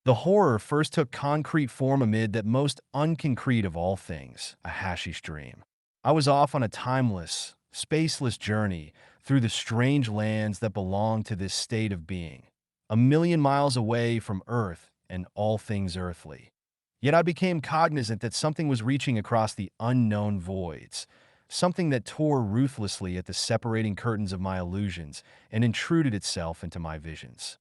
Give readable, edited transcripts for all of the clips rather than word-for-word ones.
The horror first took concrete form amid that most unconcrete of all things, a hashish dream. I was off on a timeless, spaceless journey through the strange lands that belong to this state of being, a million miles away from Earth and all things earthly. Yet I became cognizant that something was reaching across the unknown voids, something that tore ruthlessly at the separating curtains of my illusions and intruded itself into my visions.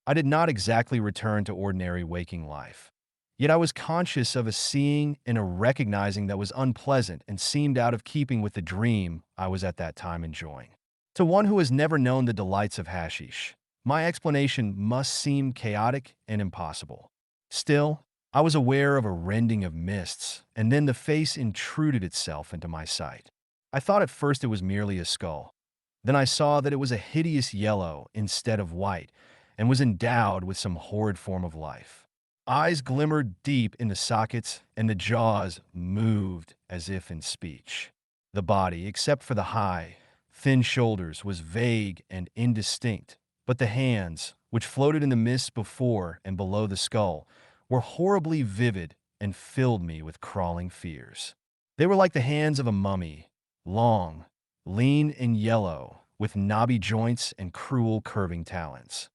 I did not exactly return to ordinary waking life. Yet I was conscious of a seeing and a recognizing that was unpleasant and seemed out of keeping with the dream I was at that time enjoying. To one who has never known the delights of hashish, my explanation must seem chaotic and impossible. Still, I was aware of a rending of mists, and then the face intruded itself into my sight. I thought at first it was merely a skull. Then I saw that it was a hideous yellow instead of white, and was endowed with some horrid form of life. Eyes glimmered deep in the sockets, and the jaws moved as if in speech. The body, except for the high, thin shoulders, was vague and indistinct, but the hands, which floated in the mist before and below the skull, were horribly vivid and filled me with crawling fears. They were like the hands of a mummy, long, lean and yellow, with knobby joints and cruel curving talons.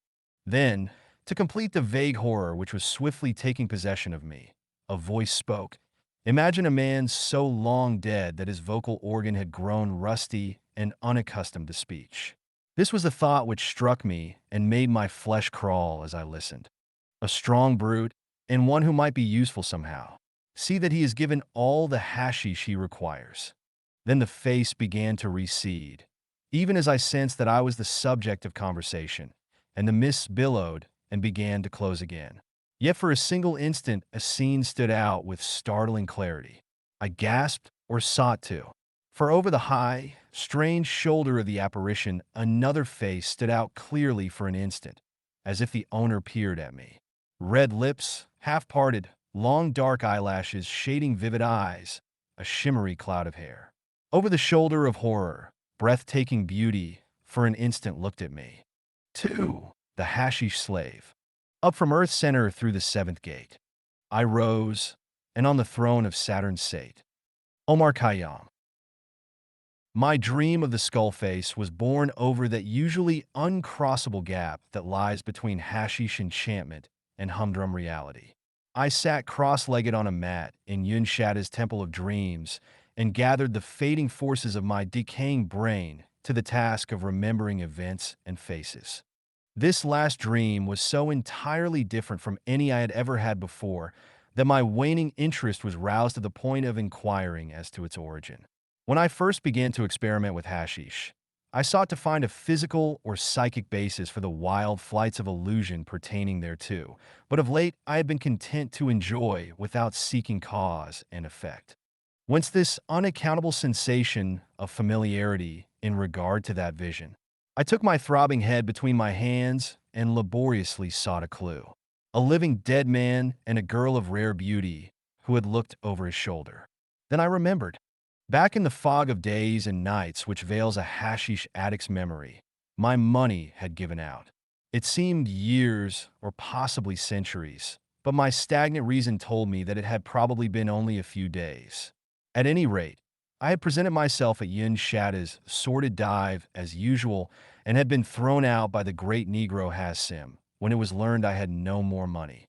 Then, to complete the vague horror which was swiftly taking possession of me, a voice spoke. Imagine a man so long dead that his vocal organ had grown rusty and unaccustomed to speech. This was the thought which struck me and made my flesh crawl as I listened. A strong brute, and one who might be useful somehow. See that he is given all the hashish he requires. Then the face began to recede, even as I sensed that I was the subject of conversation, and the mists billowed and began to close again. Yet for a single instant a scene stood out with startling clarity. I gasped or sought to, for over the high, strange shoulder of the apparition another face stood out clearly for an instant, as if the owner peered at me. Red lips, half-parted, long dark eyelashes shading vivid eyes, a shimmery cloud of hair. Over the shoulder of horror, breathtaking beauty, for an instant looked at me. 2. The hashish slave. Up from Earth's center through the seventh gate. I rose, and on the throne of Saturn's sate. Omar Khayyam. My dream of the skull face was born over that usually uncrossable gap that lies between hashish enchantment and humdrum reality. I sat cross-legged on a mat in Yunshada's Temple of Dreams and gathered the fading forces of my decaying brain to the task of remembering events and faces. This last dream was so entirely different from any I had ever had before that my waning interest was roused to the point of inquiring as to its origin. When I first began to experiment with hashish, I sought to find a physical or psychic basis for the wild flights of illusion pertaining thereto, but of late I had been content to enjoy without seeking cause and effect. Whence this unaccountable sensation of familiarity in regard to that vision? I took my throbbing head between my hands and laboriously sought a clue. A living dead man and a girl of rare beauty who had looked over his shoulder. Then I remembered. Back in the fog of days and nights which veils a hashish addict's memory, my money had given out. It seemed years or possibly centuries, but my stagnant reason told me that it had probably been only a few days. At any rate, I had presented myself at Yin Shada's sordid dive as usual and had been thrown out by the great Negro Hassim when it was learned I had no more money.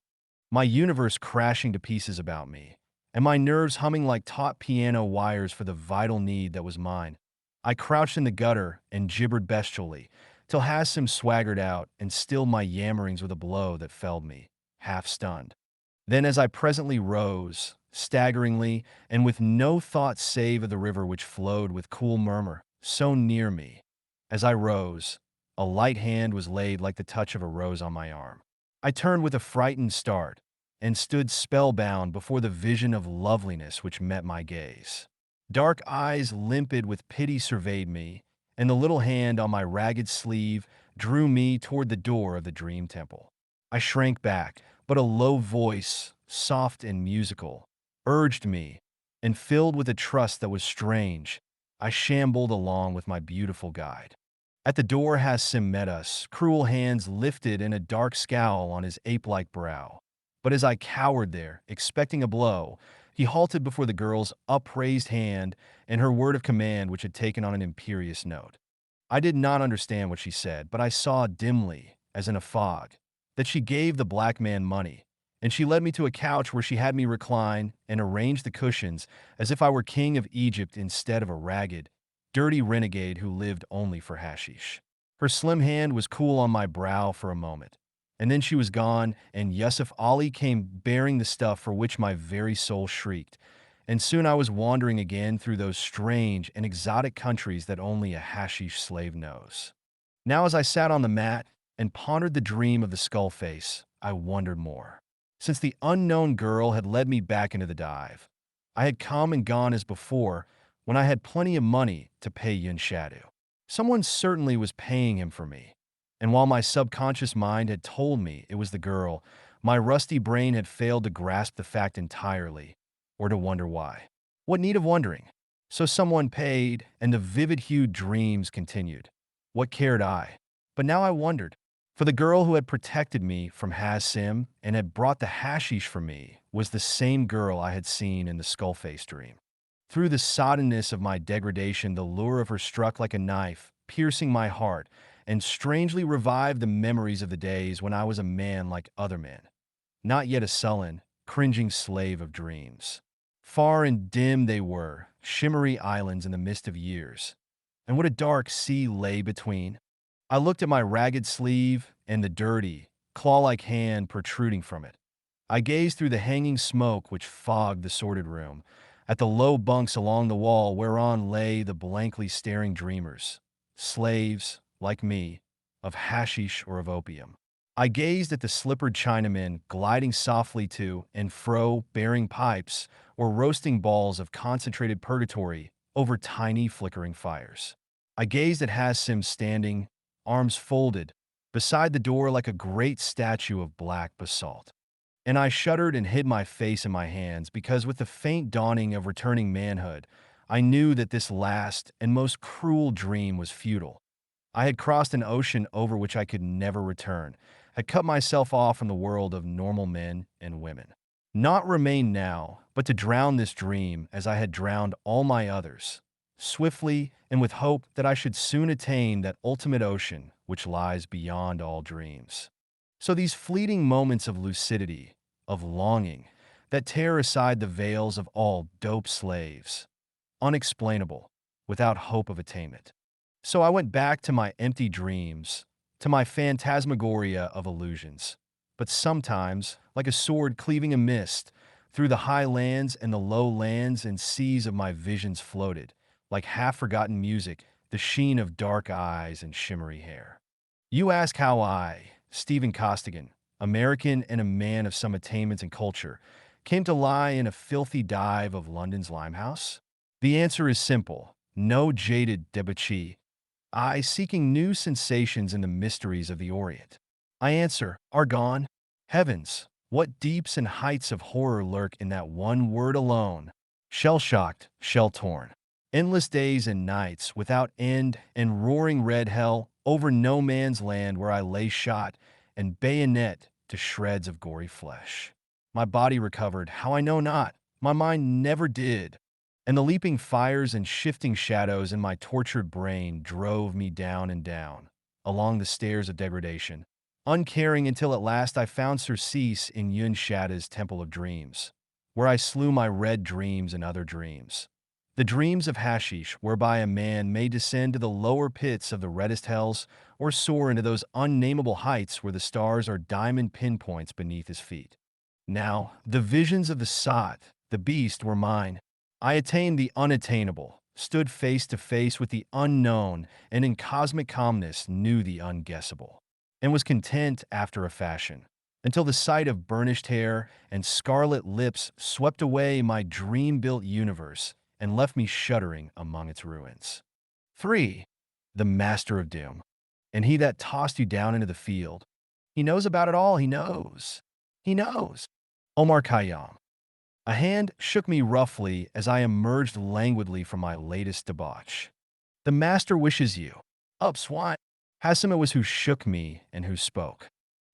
My universe crashing to pieces about me, and my nerves humming like taut piano wires for the vital need that was mine. I crouched in the gutter and gibbered bestially, till Hassim swaggered out and stilled my yammerings with a blow that felled me, half stunned. Then as I presently rose, staggeringly, and with no thought save of the river which flowed with cool murmur, so near me, as I rose, a light hand was laid like the touch of a rose on my arm. I turned with a frightened start, and stood spellbound before the vision of loveliness which met my gaze. Dark eyes limpid with pity surveyed me, and the little hand on my ragged sleeve drew me toward the door of the dream temple. I shrank back, but a low voice, soft and musical, urged me, and filled with a trust that was strange, I shambled along with my beautiful guide. At the door Hassim met us, cruel hands lifted and a dark scowl on his ape-like brow. But as I cowered there, expecting a blow, he halted before the girl's upraised hand and her word of command, which had taken on an imperious note. I did not understand what she said, but I saw dimly, as in a fog, that she gave the black man money, and she led me to a couch where she had me recline and arranged the cushions as if I were king of Egypt instead of a ragged, dirty renegade who lived only for hashish. Her slim hand was cool on my brow for a moment, and then she was gone, and Yusuf Ali came bearing the stuff for which my very soul shrieked, and soon I was wandering again through those strange and exotic countries that only a hashish slave knows. Now, as I sat on the mat and pondered the dream of the skull face, I wondered more. Since the unknown girl had led me back into the dive, I had come and gone as before when I had plenty of money to pay Yun Shadu. Someone certainly was paying him for me, and while my subconscious mind had told me it was the girl, my rusty brain had failed to grasp the fact entirely, or to wonder why. What need of wondering? So someone paid, and the vivid-hued dreams continued. What cared I? But now I wondered. For the girl who had protected me from Hassim and had brought the hashish for me was the same girl I had seen in the skull-face dream. Through the soddenness of my degradation, the lure of her struck like a knife, piercing my heart, and strangely revived the memories of the days when I was a man like other men, not yet a sullen, cringing slave of dreams. Far and dim they were, shimmery islands in the mist of years, and what a dark sea lay between. I looked at my ragged sleeve and the dirty, claw-like hand protruding from it. I gazed through the hanging smoke which fogged the sordid room, at the low bunks along the wall whereon lay the blankly staring dreamers, slaves, like me, of hashish or of opium. I gazed at the slippered Chinamen gliding softly to and fro, bearing pipes or roasting balls of concentrated purgatory over tiny flickering fires. I gazed at Hassim standing, arms folded, beside the door like a great statue of black basalt. And I shuddered and hid my face in my hands because with the faint dawning of returning manhood, I knew that this last and most cruel dream was futile. I had crossed an ocean over which I could never return, had cut myself off from the world of normal men and women. Not remain now, but to drown this dream as I had drowned all my others, swiftly and with hope that I should soon attain that ultimate ocean which lies beyond all dreams. So these fleeting moments of lucidity, of longing, that tear aside the veils of all dope slaves, unexplainable, without hope of attainment. So I went back to my empty dreams, to my phantasmagoria of illusions. But sometimes, like a sword cleaving a mist, through the high lands and the low lands and seas of my visions floated, like half-forgotten music, the sheen of dark eyes and shimmery hair. You ask how I, Stephen Costigan, American and a man of some attainments and culture, came to lie in a filthy dive of London's Limehouse? The answer is simple. No jaded debauchee, I seeking new sensations in the mysteries of the Orient. I answer, Argon. Heavens, what deeps and heights of horror lurk in that one word alone. Shell-shocked, shell-torn. Endless days and nights without end and roaring red hell over no man's land where I lay shot and bayonet to shreds of gory flesh. My body recovered, how I know not. My mind never did. And the leaping fires and shifting shadows in my tortured brain drove me down and down, along the stairs of degradation, uncaring until at last I found surcease in Yun Shada's Temple of Dreams, where I slew my red dreams and other dreams. The dreams of hashish, whereby a man may descend to the lower pits of the reddest hells or soar into those unnameable heights where the stars are diamond pinpoints beneath his feet. Now, the visions of the Sot, the beast, were mine. I attained the unattainable, stood face to face with the unknown, and in cosmic calmness knew the unguessable, and was content after a fashion, until the sight of burnished hair and scarlet lips swept away my dream-built universe and left me shuddering among its ruins. 3. The Master of Doom. And he that tossed you down into the field. He knows about it all, he knows. He knows. Omar Khayyam. A hand shook me roughly as I emerged languidly from my latest debauch. The master wishes you. Up, swine. Hassim it was who shook me and who spoke.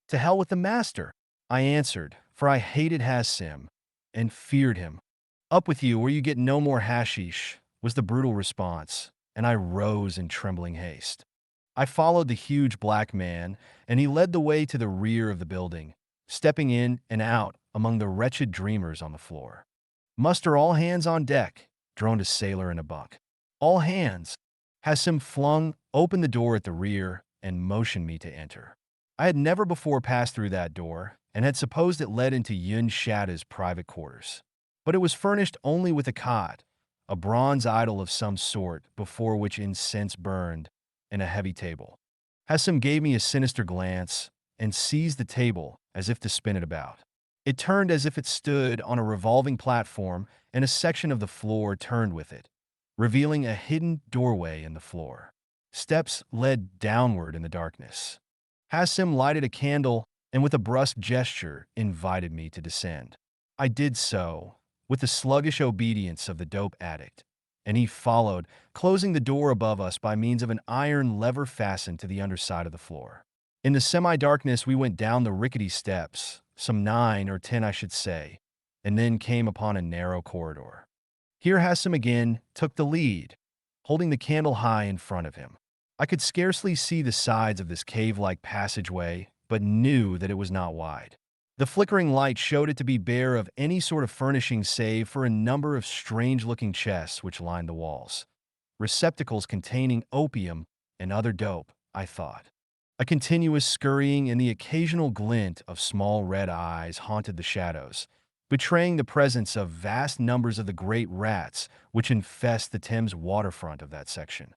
To hell with the master, I answered, for I hated Hassim and feared him. "Up with you, or you get no more hashish," was the brutal response, and I rose in trembling haste. I followed the huge black man, and he led the way to the rear of the building, stepping in and out among the wretched dreamers on the floor. "Muster all hands on deck," droned a sailor in a bunk. "All hands." Hassim flung open the door at the rear and motioned me to enter. I had never before passed through that door, and had supposed it led into Yun Shada's private quarters. But it was furnished only with a cot, a bronze idol of some sort before which incense burned, and a heavy table. Hassim gave me a sinister glance and seized the table as if to spin it about. It turned as if it stood on a revolving platform, and a section of the floor turned with it, revealing a hidden doorway in the floor. Steps led downward in the darkness. Hassim lighted a candle and with a brusque gesture invited me to descend. I did so, with the sluggish obedience of the dope addict, and he followed, closing the door above us by means of an iron lever fastened to the underside of the floor. In the semi-darkness, we went down the rickety steps, some 9 or 10 I should say, and then came upon a narrow corridor. Here Hassim again took the lead, holding the candle high in front of him. I could scarcely see the sides of this cave-like passageway, but knew that it was not wide. The flickering light showed it to be bare of any sort of furnishing save for a number of strange-looking chests which lined the walls. Receptacles containing opium and other dope, I thought. A continuous scurrying and the occasional glint of small red eyes haunted the shadows, betraying the presence of vast numbers of the great rats which infest the Thames waterfront of that section.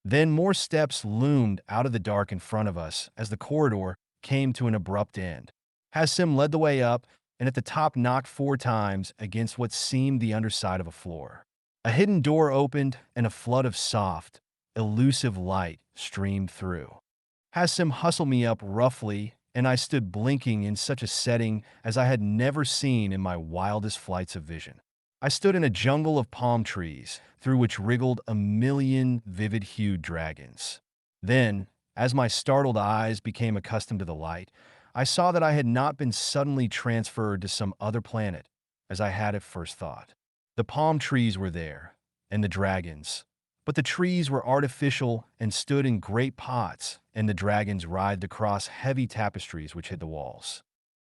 Then more steps loomed out of the dark in front of us as the corridor came to an abrupt end. Hassim led the way up, and at the top knocked 4 times against what seemed the underside of a floor. A hidden door opened, and a flood of soft, elusive light streamed through. Hassim hustled me up roughly, and I stood blinking in such a setting as I had never seen in my wildest flights of vision. I stood in a jungle of palm trees, through which wriggled a million vivid-hued dragons. Then, as my startled eyes became accustomed to the light, I saw that I had not been suddenly transferred to some other planet, as I had at first thought. The palm trees were there, and the dragons, but the trees were artificial and stood in great pots, and the dragons writhed across heavy tapestries which hid the walls.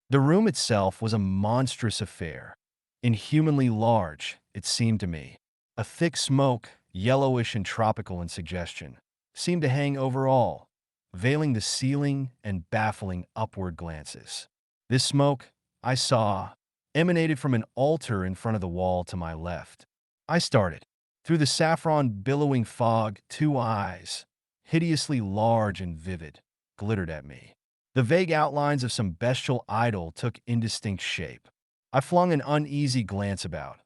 The room itself was a monstrous affair, inhumanly large, it seemed to me. A thick smoke, yellowish and tropical in suggestion, seemed to hang over all, veiling the ceiling and baffling upward glances. This smoke, I saw, emanated from an altar in front of the wall to my left. I started. Through the saffron billowing fog, 2 eyes, hideously large and vivid, glittered at me. The vague outlines of some bestial idol took indistinct shape. I flung an uneasy glance about,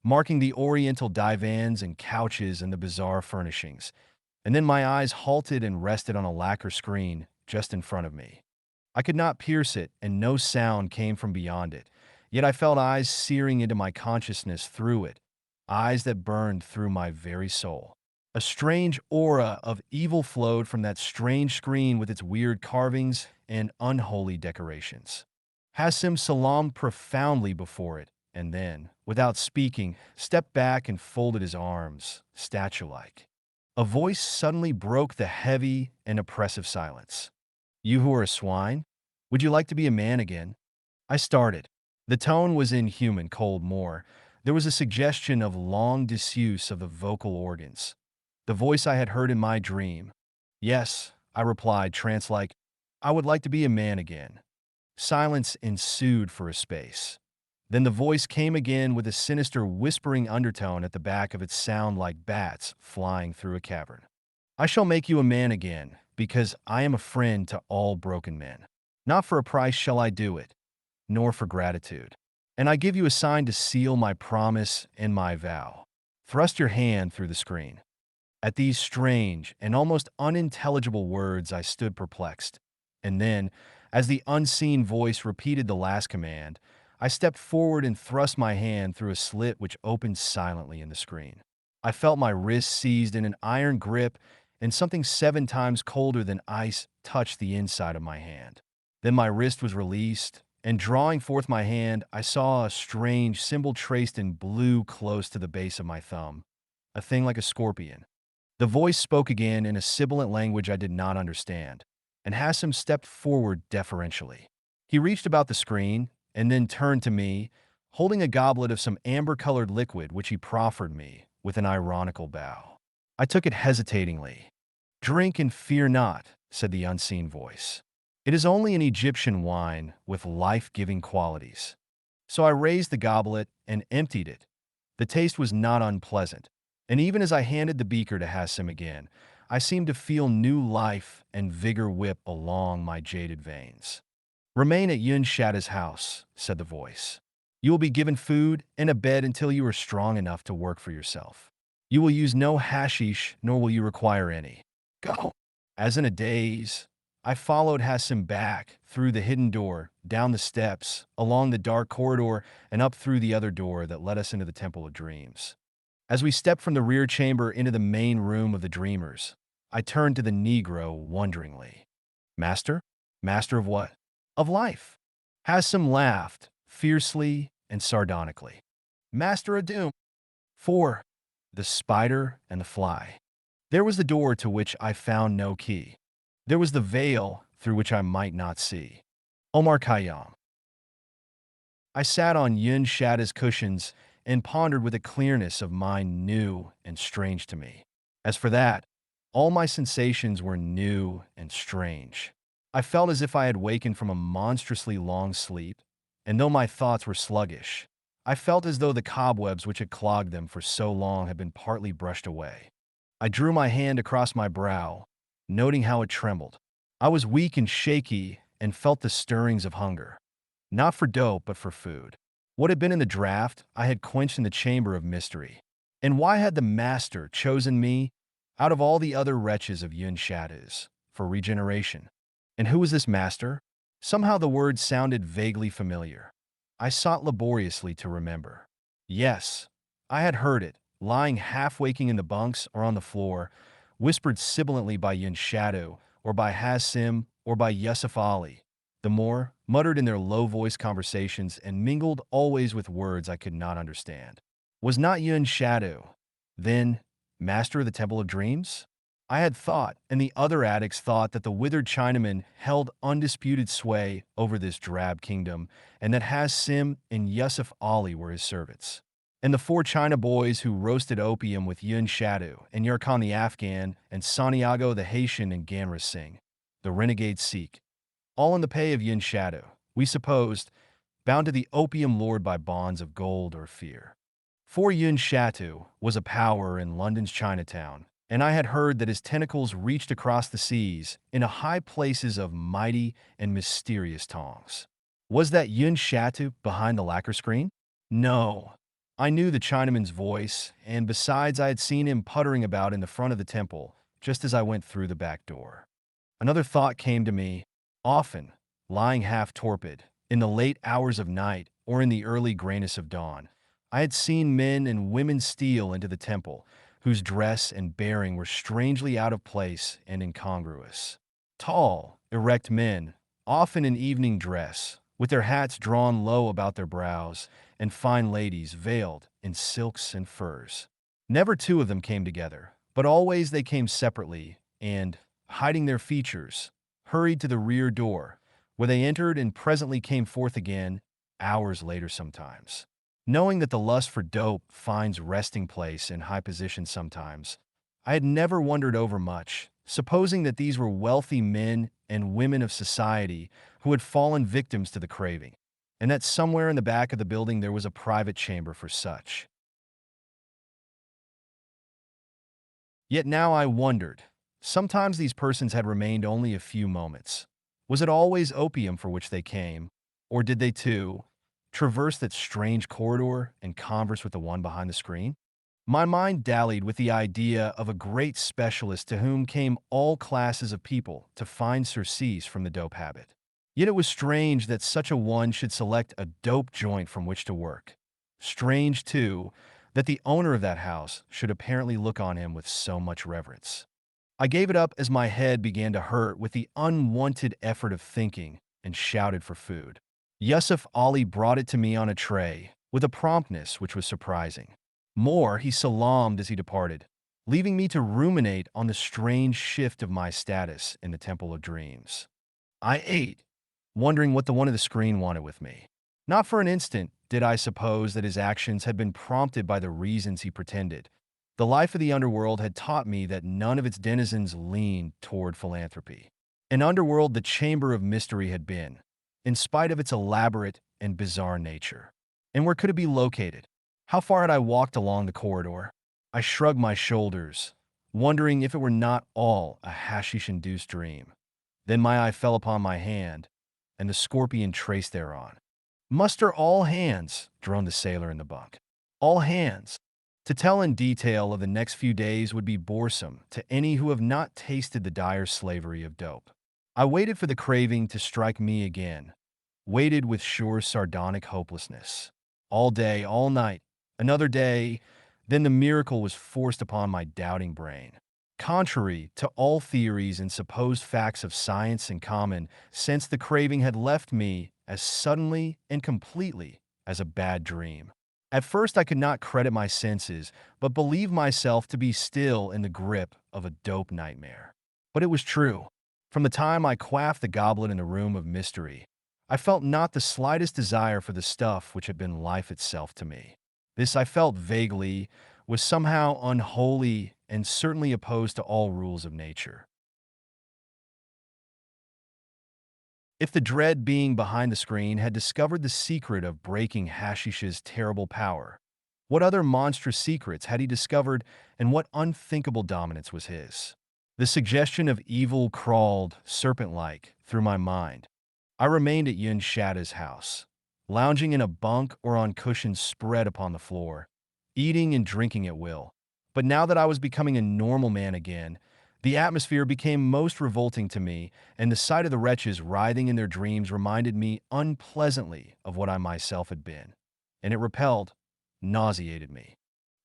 marking the oriental divans and couches and the bizarre furnishings, and then my eyes halted and rested on a lacquer screen just in front of me. I could not pierce it, and no sound came from beyond it, yet I felt eyes searing into my consciousness through it, eyes that burned through my very soul. A strange aura of evil flowed from that strange screen with its weird carvings and unholy decorations. Hassim salaamed profoundly before it, and then, without speaking, stepped back and folded his arms, statue-like. A voice suddenly broke the heavy and oppressive silence. "You who are a swine? Would you like to be a man again?" I started. The tone was inhuman, cold more. There was a suggestion of long disuse of the vocal organs. The voice I had heard in my dream. "Yes," I replied, trance-like, "I would like to be a man again." Silence ensued for a space. Then the voice came again with a sinister whispering undertone at the back of its sound like bats flying through a cavern. "I shall make you a man again, because I am a friend to all broken men. Not for a price shall I do it, nor for gratitude. And I give you a sign to seal my promise and my vow. Thrust your hand through the screen." At these strange and almost unintelligible words, I stood perplexed. And then, as the unseen voice repeated the last command, I stepped forward and thrust my hand through a slit which opened silently in the screen. I felt my wrist seized in an iron grip, and something 7 times colder than ice touched the inside of my hand. Then my wrist was released, and drawing forth my hand, I saw a strange symbol traced in blue close to the base of my thumb, a thing like a scorpion. The voice spoke again in a sibilant language I did not understand, and Hassim stepped forward deferentially. He reached about the screen and then turned to me, holding a goblet of some amber-colored liquid which he proffered me with an ironical bow. I took it hesitatingly. "Drink and fear not," said the unseen voice. "It is only an Egyptian wine with life-giving qualities." So I raised the goblet and emptied it. The taste was not unpleasant, and even as I handed the beaker to Hassim again, I seemed to feel new life and vigor whip along my jaded veins. "Remain at Yun Shada's house," said the voice. "You will be given food and a bed until you are strong enough to work for yourself. You will use no hashish, nor will you require any. Go." As in a daze, I followed Hassim back through the hidden door, down the steps, along the dark corridor, and up through the other door that led us into the Temple of Dreams. As we stepped from the rear chamber into the main room of the Dreamers, I turned to the Negro wonderingly. "Master? Master of what?" "Of life." Hassim laughed, fiercely and sardonically. "Master of doom." "4. The spider and the fly." There was the door to which I found no key. There was the veil through which I might not see. Omar Khayyam. I sat on Yun Shada's cushions and pondered with a clearness of mind new and strange to me. As for that, all my sensations were new and strange. I felt as if I had wakened from a monstrously long sleep, and though my thoughts were sluggish, I felt as though the cobwebs which had clogged them for so long had been partly brushed away. I drew my hand across my brow, noting how it trembled. I was weak and shaky and felt the stirrings of hunger. Not for dope, but for food. What had been in the draft, I had quenched in the chamber of mystery. And why had the master chosen me, out of all the other wretches of Yun Shadows, for regeneration? And who was this master? Somehow the word sounded vaguely familiar. I sought laboriously to remember. Yes, I had heard it, lying half-waking in the bunks or on the floor, whispered sibilantly by Yun Shadow, or by Hassim, or by Yusuf Ali. The more, muttered in their low-voiced conversations and mingled always with words I could not understand. Was not Yun Shadow, then, master of the Temple of Dreams? I had thought, and the other addicts thought, that the withered Chinaman held undisputed sway over this drab kingdom, and that Hassim and Yusuf Ali were his servants. And the 4 China boys who roasted opium with Yun Shadow, and Yarkhan the Afghan, and Santiago the Haitian, and Gamra Singh, the renegade Sikh, all in the pay of Yun Shadow, we supposed, bound to the opium lord by bonds of gold or fear. For Yun Shadow was a power in London's Chinatown, and I had heard that his tentacles reached across the seas into high places of mighty and mysterious tongs. Was that Yun Shadow behind the lacquer screen? No. I knew the Chinaman's voice, and besides I had seen him puttering about in the front of the temple just as I went through the back door. Another thought came to me. Often, lying half torpid, in the late hours of night or in the early grayness of dawn, I had seen men and women steal into the temple, whose dress and bearing were strangely out of place and incongruous. Tall, erect men, often in evening dress, with their hats drawn low about their brows, and fine ladies veiled in silks and furs. Never 2 of them came together, but always they came separately and, hiding their features, hurried to the rear door, where they entered and presently came forth again, hours later sometimes. Knowing that the lust for dope finds resting place in high position sometimes, I had never wondered over much, supposing that these were wealthy men and women of society who had fallen victims to the craving, and that somewhere in the back of the building there was a private chamber for such. Yet now I wondered. Sometimes these persons had remained only a few moments. Was it always opium for which they came, or did they too traverse that strange corridor and converse with the one behind the screen? My mind dallied with the idea of a great specialist to whom came all classes of people to find surcease from the dope habit. Yet it was strange that such a one should select a dope joint from which to work. Strange, too, that the owner of that house should apparently look on him with so much reverence. I gave it up as my head began to hurt with the unwanted effort of thinking and shouted for food. Yusuf Ali brought it to me on a tray, with a promptness which was surprising. More, he salaamed as he departed, leaving me to ruminate on the strange shift of my status in the Temple of Dreams. I ate, wondering what the one of the screen wanted with me. Not for an instant did I suppose that his actions had been prompted by the reasons he pretended. The life of the underworld had taught me that none of its denizens leaned toward philanthropy. An underworld the chamber of mystery had been, in spite of its elaborate and bizarre nature. And where could it be located? How far had I walked along the corridor? I shrugged my shoulders, wondering if it were not all a hashish-induced dream. Then my eye fell upon my hand, and the scorpion traced thereon. "Muster all hands," droned the sailor in the bunk. All hands. To tell in detail of the next few days would be boresome to any who have not tasted the dire slavery of dope. I waited for the craving to strike me again, waited with sure sardonic hopelessness. All day, all night, another day, then the miracle was forced upon my doubting brain. Contrary to all theories and supposed facts of science and common sense, the craving had left me as suddenly and completely as a bad dream. At first I could not credit my senses, but believed myself to be still in the grip of a dope nightmare. But it was true. From the time I quaffed the goblet in the room of mystery, I felt not the slightest desire for the stuff which had been life itself to me. This, I felt vaguely, was somehow unholy and certainly opposed to all rules of nature. If the dread being behind the screen had discovered the secret of breaking Hashish's terrible power, what other monstrous secrets had he discovered, and what unthinkable dominance was his? The suggestion of evil crawled, serpent-like, through my mind. I remained at Yun Shada's house, lounging in a bunk or on cushions spread upon the floor, eating and drinking at will. But now that I was becoming a normal man again, the atmosphere became most revolting to me, and the sight of the wretches writhing in their dreams reminded me unpleasantly of what I myself had been. And it repelled, nauseated me.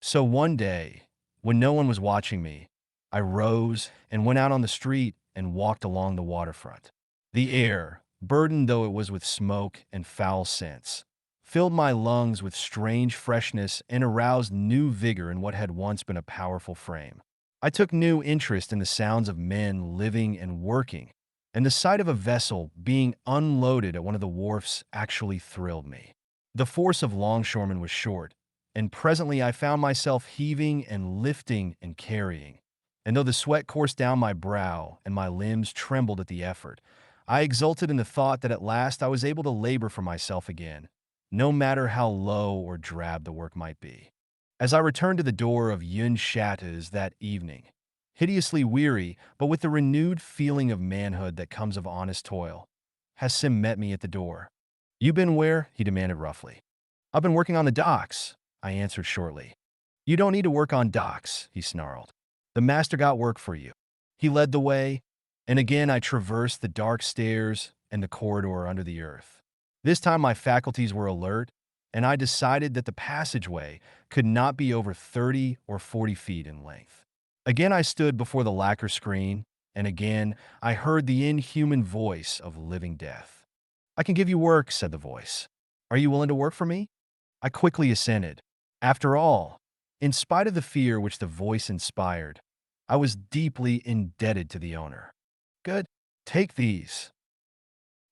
So one day, when no one was watching me, I rose and went out on the street and walked along the waterfront. The air, burdened though it was with smoke and foul scents, filled my lungs with strange freshness and aroused new vigor in what had once been a powerful frame. I took new interest in the sounds of men living and working, and the sight of a vessel being unloaded at one of the wharfs actually thrilled me. The force of longshoremen was short, and presently I found myself heaving and lifting and carrying. And though the sweat coursed down my brow and my limbs trembled at the effort, I exulted in the thought that at last I was able to labor for myself again, no matter how low or drab the work might be. As I returned to the door of Yun Shata's that evening, hideously weary, but with the renewed feeling of manhood that comes of honest toil, Hassim met me at the door. "You been where?" he demanded roughly. "I've been working on the docks," I answered shortly. "You don't need to work on docks," he snarled. "The master got work for you." He led the way, and again I traversed the dark stairs and the corridor under the earth. This time my faculties were alert, and I decided that the passageway could not be over 30 or 40 feet in length. Again I stood before the lacquer screen, and again I heard the inhuman voice of living death. "I can give you work," said the voice. "Are you willing to work for me?" I quickly assented. After all, in spite of the fear which the voice inspired, I was deeply indebted to the owner. "Good. Take these."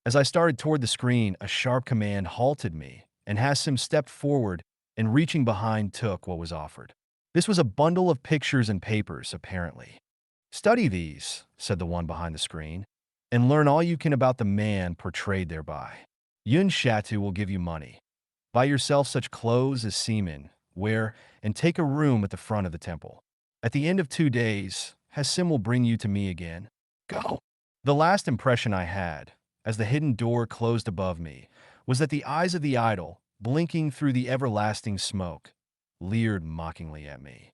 As I started toward the screen, a sharp command halted me, and Hassim stepped forward and, reaching behind, took what was offered. This was a bundle of pictures and papers, apparently. "Study these," said the one behind the screen, "and learn all you can about the man portrayed thereby. Yun Shatu will give you money. Buy yourself such clothes as seamen wear, and take a room at the front of the temple. At the end of 2 days, Hassim will bring you to me again. Go." The last impression I had, as the hidden door closed above me, was that the eyes of the idol, blinking through the everlasting smoke, leered mockingly at me.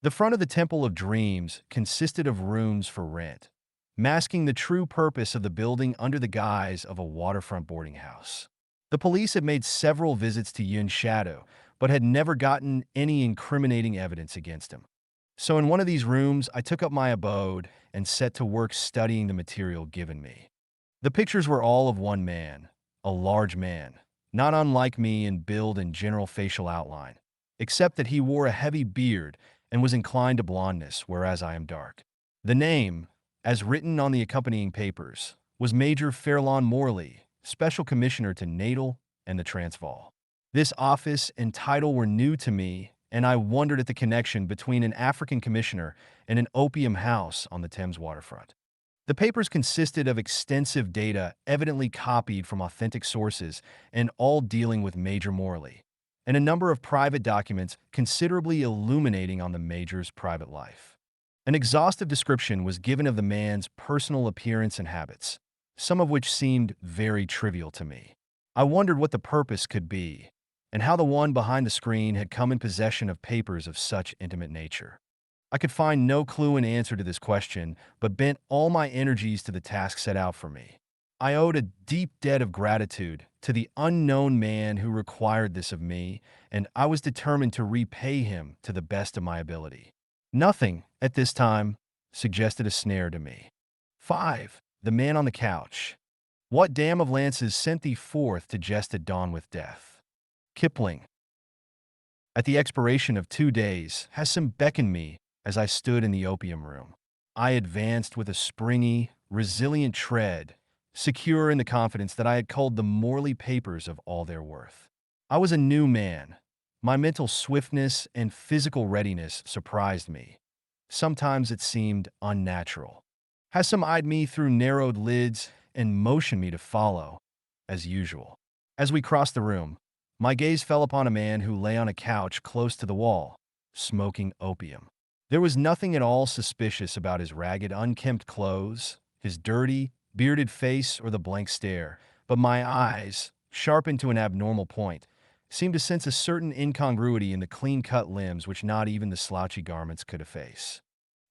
The front of the Temple of Dreams consisted of rooms for rent, masking the true purpose of the building under the guise of a waterfront boarding house. The police had made several visits to Yun Shadow, but had never gotten any incriminating evidence against him. So in one of these rooms, I took up my abode and set to work studying the material given me. The pictures were all of one man, a large man, not unlike me in build and general facial outline, except that he wore a heavy beard and was inclined to blondness, whereas I am dark. The name, as written on the accompanying papers, was Major Fairlawn Morley, Special Commissioner to Natal and the Transvaal. This office and title were new to me, and I wondered at the connection between an African commissioner and an opium house on the Thames waterfront. The papers consisted of extensive data evidently copied from authentic sources and all dealing with Major Morley, and a number of private documents considerably illuminating on the Major's private life. An exhaustive description was given of the man's personal appearance and habits, some of which seemed very trivial to me. I wondered what the purpose could be, and how the one behind the screen had come in possession of papers of such intimate nature. I could find no clue in answer to this question, but bent all my energies to the task set out for me. I owed a deep debt of gratitude to the unknown man who required this of me, and I was determined to repay him to the best of my ability. Nothing, at this time, suggested a snare to me. 5. The man on the couch. What dam of lances sent thee forth to jest at dawn with death? Kipling. At the expiration of 2 days, Hassan beckoned me as I stood in the opium room. I advanced with a springy, resilient tread, secure in the confidence that I had culled the Morley papers of all their worth. I was a new man. My mental swiftness and physical readiness surprised me. Sometimes it seemed unnatural. Hassan eyed me through narrowed lids and motioned me to follow, as usual. As we crossed the room, my gaze fell upon a man who lay on a couch close to the wall, smoking opium. There was nothing at all suspicious about his ragged, unkempt clothes, his dirty, bearded face, or the blank stare, but my eyes, sharpened to an abnormal point, seemed to sense a certain incongruity in the clean-cut limbs which not even the slouchy garments could efface.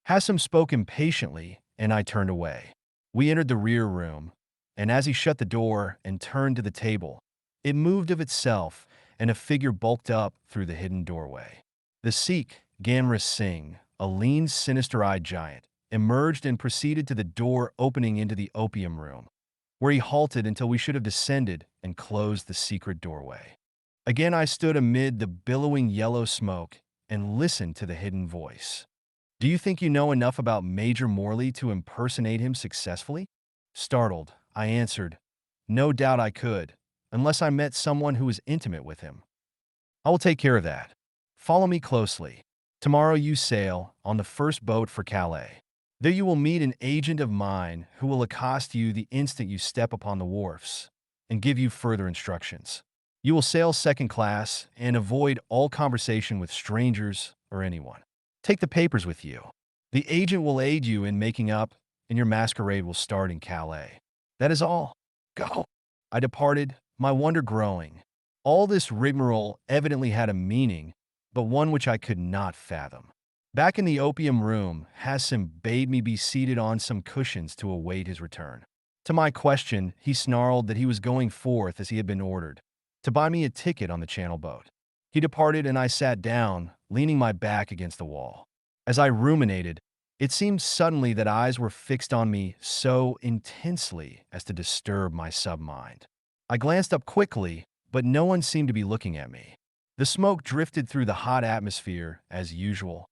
Hassan spoke impatiently, and I turned away. We entered the rear room, and as he shut the door and turned to the table, it moved of itself, and a figure bulked up through the hidden doorway. The Sikh, Ganris Singh, a lean, sinister-eyed giant, emerged and proceeded to the door opening into the opium room, where he halted until we should have descended and closed the secret doorway. Again I stood amid the billowing yellow smoke and listened to the hidden voice. Do you think you know enough about Major Morley to impersonate him successfully? Startled, I answered, no doubt I could, unless I met someone who was intimate with him. I will take care of that. Follow me closely. Tomorrow you sail on the first boat for Calais. There you will meet an agent of mine who will accost you the instant you step upon the wharfs and give you further instructions. You will sail second class and avoid all conversation with strangers or anyone. Take the papers with you. The agent will aid you in making up, and your masquerade will start in Calais. That is all. Go. I departed, my wonder growing. All this rigmarole evidently had a meaning, but one which I could not fathom. Back in the opium room, Hassan bade me be seated on some cushions to await his return. To my question, he snarled that he was going forth as he had been ordered, to buy me a ticket on the Channel boat. He departed and I sat down, leaning my back against the wall. As I ruminated, it seemed suddenly that eyes were fixed on me so intensely as to disturb my submind. I glanced up quickly, but no one seemed to be looking at me. The smoke drifted through the hot atmosphere, as usual.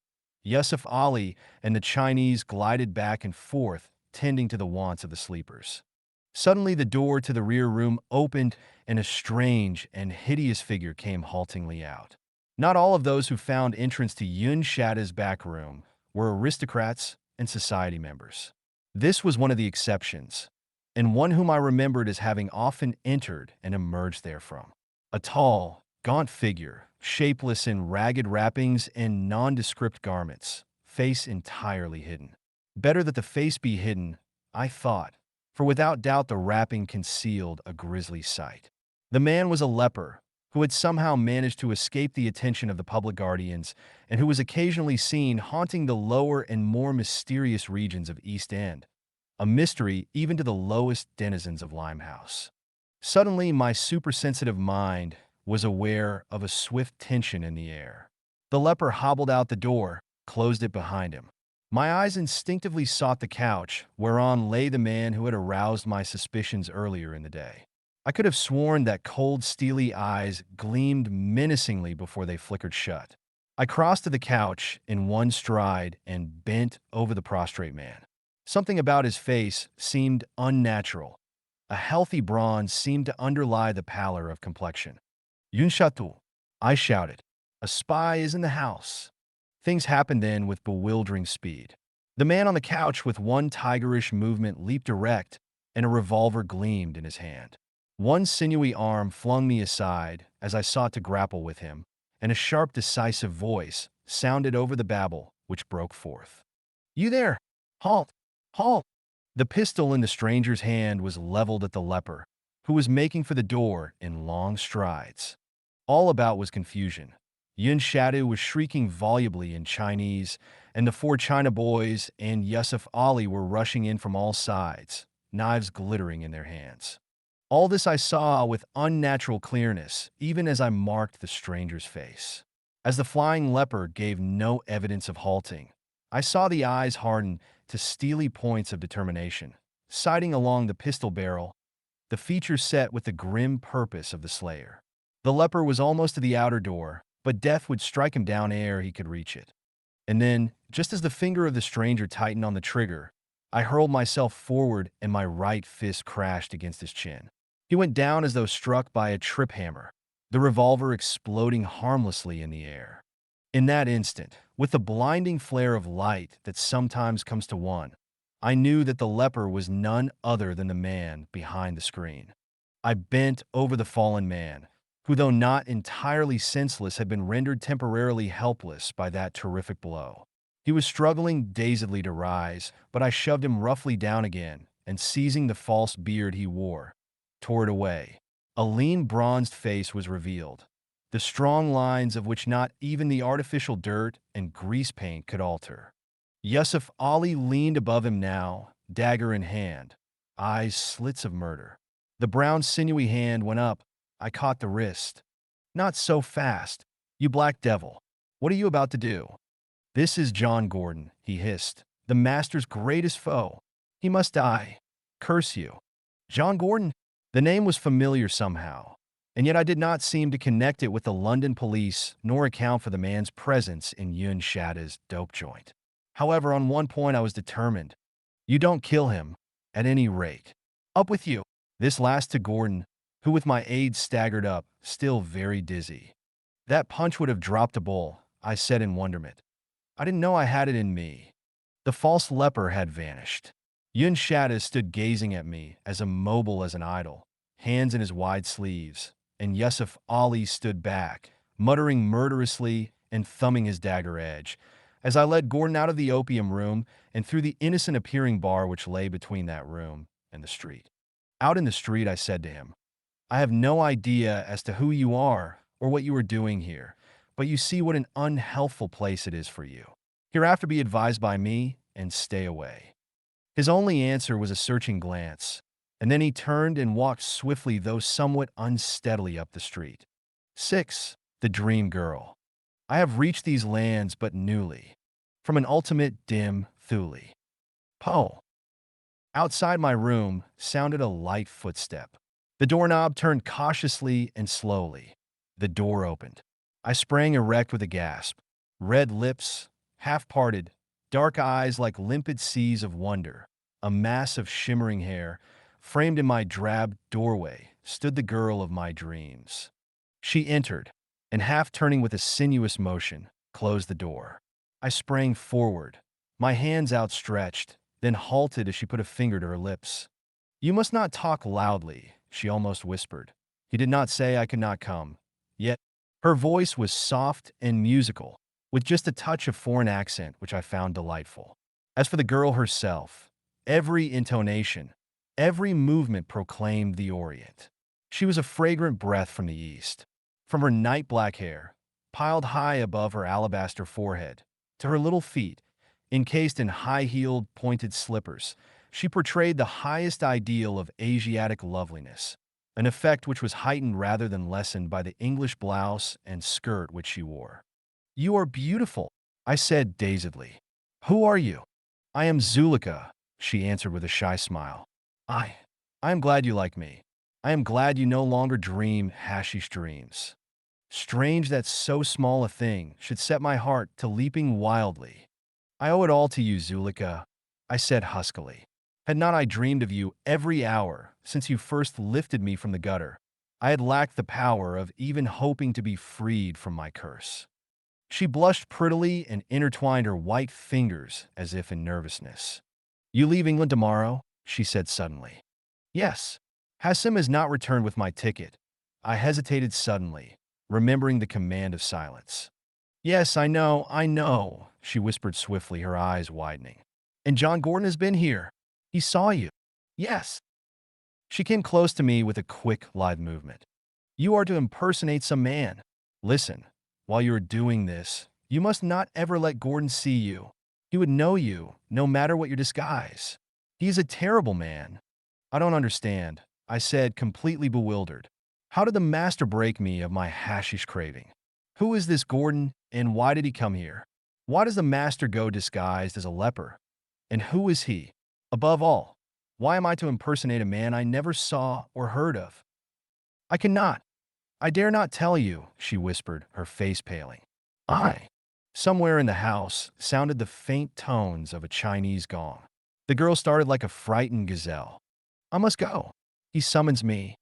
Yusuf Ali and the Chinese glided back and forth, tending to the wants of the sleepers. Suddenly the door to the rear room opened, and a strange and hideous figure came haltingly out. Not all of those who found entrance to Yun Shada's back room were aristocrats and society members. This was one of the exceptions, and one whom I remembered as having often entered and emerged therefrom. A tall, gaunt figure, shapeless in ragged wrappings and nondescript garments, face entirely hidden. Better that the face be hidden, I thought, for without doubt the wrapping concealed a grisly sight. The man was a leper, who had somehow managed to escape the attention of the public guardians, and who was occasionally seen haunting the lower and more mysterious regions of East End, a mystery even to the lowest denizens of Limehouse. Suddenly, my supersensitive mind was aware of a swift tension in the air. The leper hobbled out the door, closed it behind him. My eyes instinctively sought the couch whereon lay the man who had aroused my suspicions earlier in the day. I could have sworn that cold, steely eyes gleamed menacingly before they flickered shut. I crossed to the couch in one stride and bent over the prostrate man. Something about his face seemed unnatural. A healthy bronze seemed to underlie the pallor of complexion. Yunshatu, I shouted. A spy is in the house. Things happened then with bewildering speed. The man on the couch with one tigerish movement leaped erect, and a revolver gleamed in his hand. One sinewy arm flung me aside as I sought to grapple with him, and a sharp, decisive voice sounded over the babble which broke forth. You there! Halt! Halt! The pistol in the stranger's hand was leveled at the leper, who was making for the door in long strides. All about was confusion. Yun Shadu was shrieking volubly in Chinese, and the four China boys and Yusuf Ali were rushing in from all sides, knives glittering in their hands. All this I saw with unnatural clearness, even as I marked the stranger's face. As the flying leper gave no evidence of halting, I saw the eyes harden to steely points of determination, sighting along the pistol barrel, the features set with the grim purpose of the slayer. The leper was almost to the outer door, but death would strike him down ere he could reach it. And then, just as the finger of the stranger tightened on the trigger, I hurled myself forward and my right fist crashed against his chin. He went down as though struck by a trip hammer, the revolver exploding harmlessly in the air. In that instant, with the blinding flare of light that sometimes comes to one, I knew that the leper was none other than the man behind the screen. I bent over the fallen man, who, though not entirely senseless, had been rendered temporarily helpless by that terrific blow. He was struggling dazedly to rise, but I shoved him roughly down again, and seizing the false beard he wore, tore it away. A lean bronzed face was revealed, the strong lines of which not even the artificial dirt and grease paint could alter. Yusuf Ali leaned above him now, dagger in hand, eyes slits of murder. The brown sinewy hand went up. I caught the wrist. Not so fast, you black devil. What are you about to do? This is John Gordon, he hissed, the master's greatest foe. He must die. Curse you. John Gordon? The name was familiar somehow, and yet I did not seem to connect it with the London police nor account for the man's presence in Yun Shada's dope joint. However, on one point I was determined. You don't kill him, at any rate. Up with you. This last to Gordon, who with my aid staggered up, still very dizzy. That punch would have dropped a bull, I said in wonderment. I didn't know I had it in me. The false leper had vanished. Yun Shada stood gazing at me, as immobile as an idol, hands in his wide sleeves, and Yusuf Ali stood back, muttering murderously and thumbing his dagger edge, as I led Gordon out of the opium room and through the innocent-appearing bar which lay between that room and the street. Out in the street, I said to him, I have no idea as to who you are or what you are doing here, but you see what an unhealthful place it is for you. Hereafter be advised by me and stay away. His only answer was a searching glance, and then he turned and walked swiftly though somewhat unsteadily up the street. 6. The Dream Girl. I have reached these lands but newly, from an ultimate dim Thule. Poe. Outside my room sounded a light footstep. The doorknob turned cautiously and slowly. The door opened. I sprang erect with a gasp. Red lips, half-parted, dark eyes like limpid seas of wonder, a mass of shimmering hair, framed in my drab doorway, stood the girl of my dreams. She entered, and half-turning with a sinuous motion, closed the door. I sprang forward, my hands outstretched, then halted as she put a finger to her lips. You must not talk loudly, she almost whispered. He did not say I could not come, yet her voice was soft and musical, with just a touch of foreign accent which I found delightful. As for the girl herself, every intonation, every movement proclaimed the Orient. She was a fragrant breath from the East. From her night-black hair, piled high above her alabaster forehead, to her little feet, encased in high-heeled, pointed slippers, she portrayed the highest ideal of Asiatic loveliness, an effect which was heightened rather than lessened by the English blouse and skirt which she wore. You are beautiful, I said dazedly. Who are you? I am Zulika, she answered with a shy smile. I am glad you like me. I am glad you no longer dream hashish dreams. Strange that so small a thing should set my heart to leaping wildly. I owe it all to you, Zulika, I said huskily. Had not I dreamed of you every hour since you first lifted me from the gutter, I had lacked the power of even hoping to be freed from my curse. She blushed prettily and intertwined her white fingers as if in nervousness. You leave England tomorrow? She said suddenly. Yes. Hassim has not returned with my ticket. I hesitated suddenly, remembering the command of silence. Yes, I know, she whispered swiftly, her eyes widening. And John Gordon has been here. He saw you. Yes. She came close to me with a quick, lithe movement. You are to impersonate some man. Listen, while you are doing this, you must not ever let Gordon see you. He would know you, no matter what your disguise. He is a terrible man. I don't understand, I said, completely bewildered. How did the master break me of my hashish craving? Who is this Gordon, and why did he come here? Why does the master go disguised as a leper? And who is he? Above all, why am I to impersonate a man I never saw or heard of? I cannot. I dare not tell you, she whispered, her face paling. I. Somewhere in the house sounded the faint tones of a Chinese gong. The girl started like a frightened gazelle. I must go. He summons me.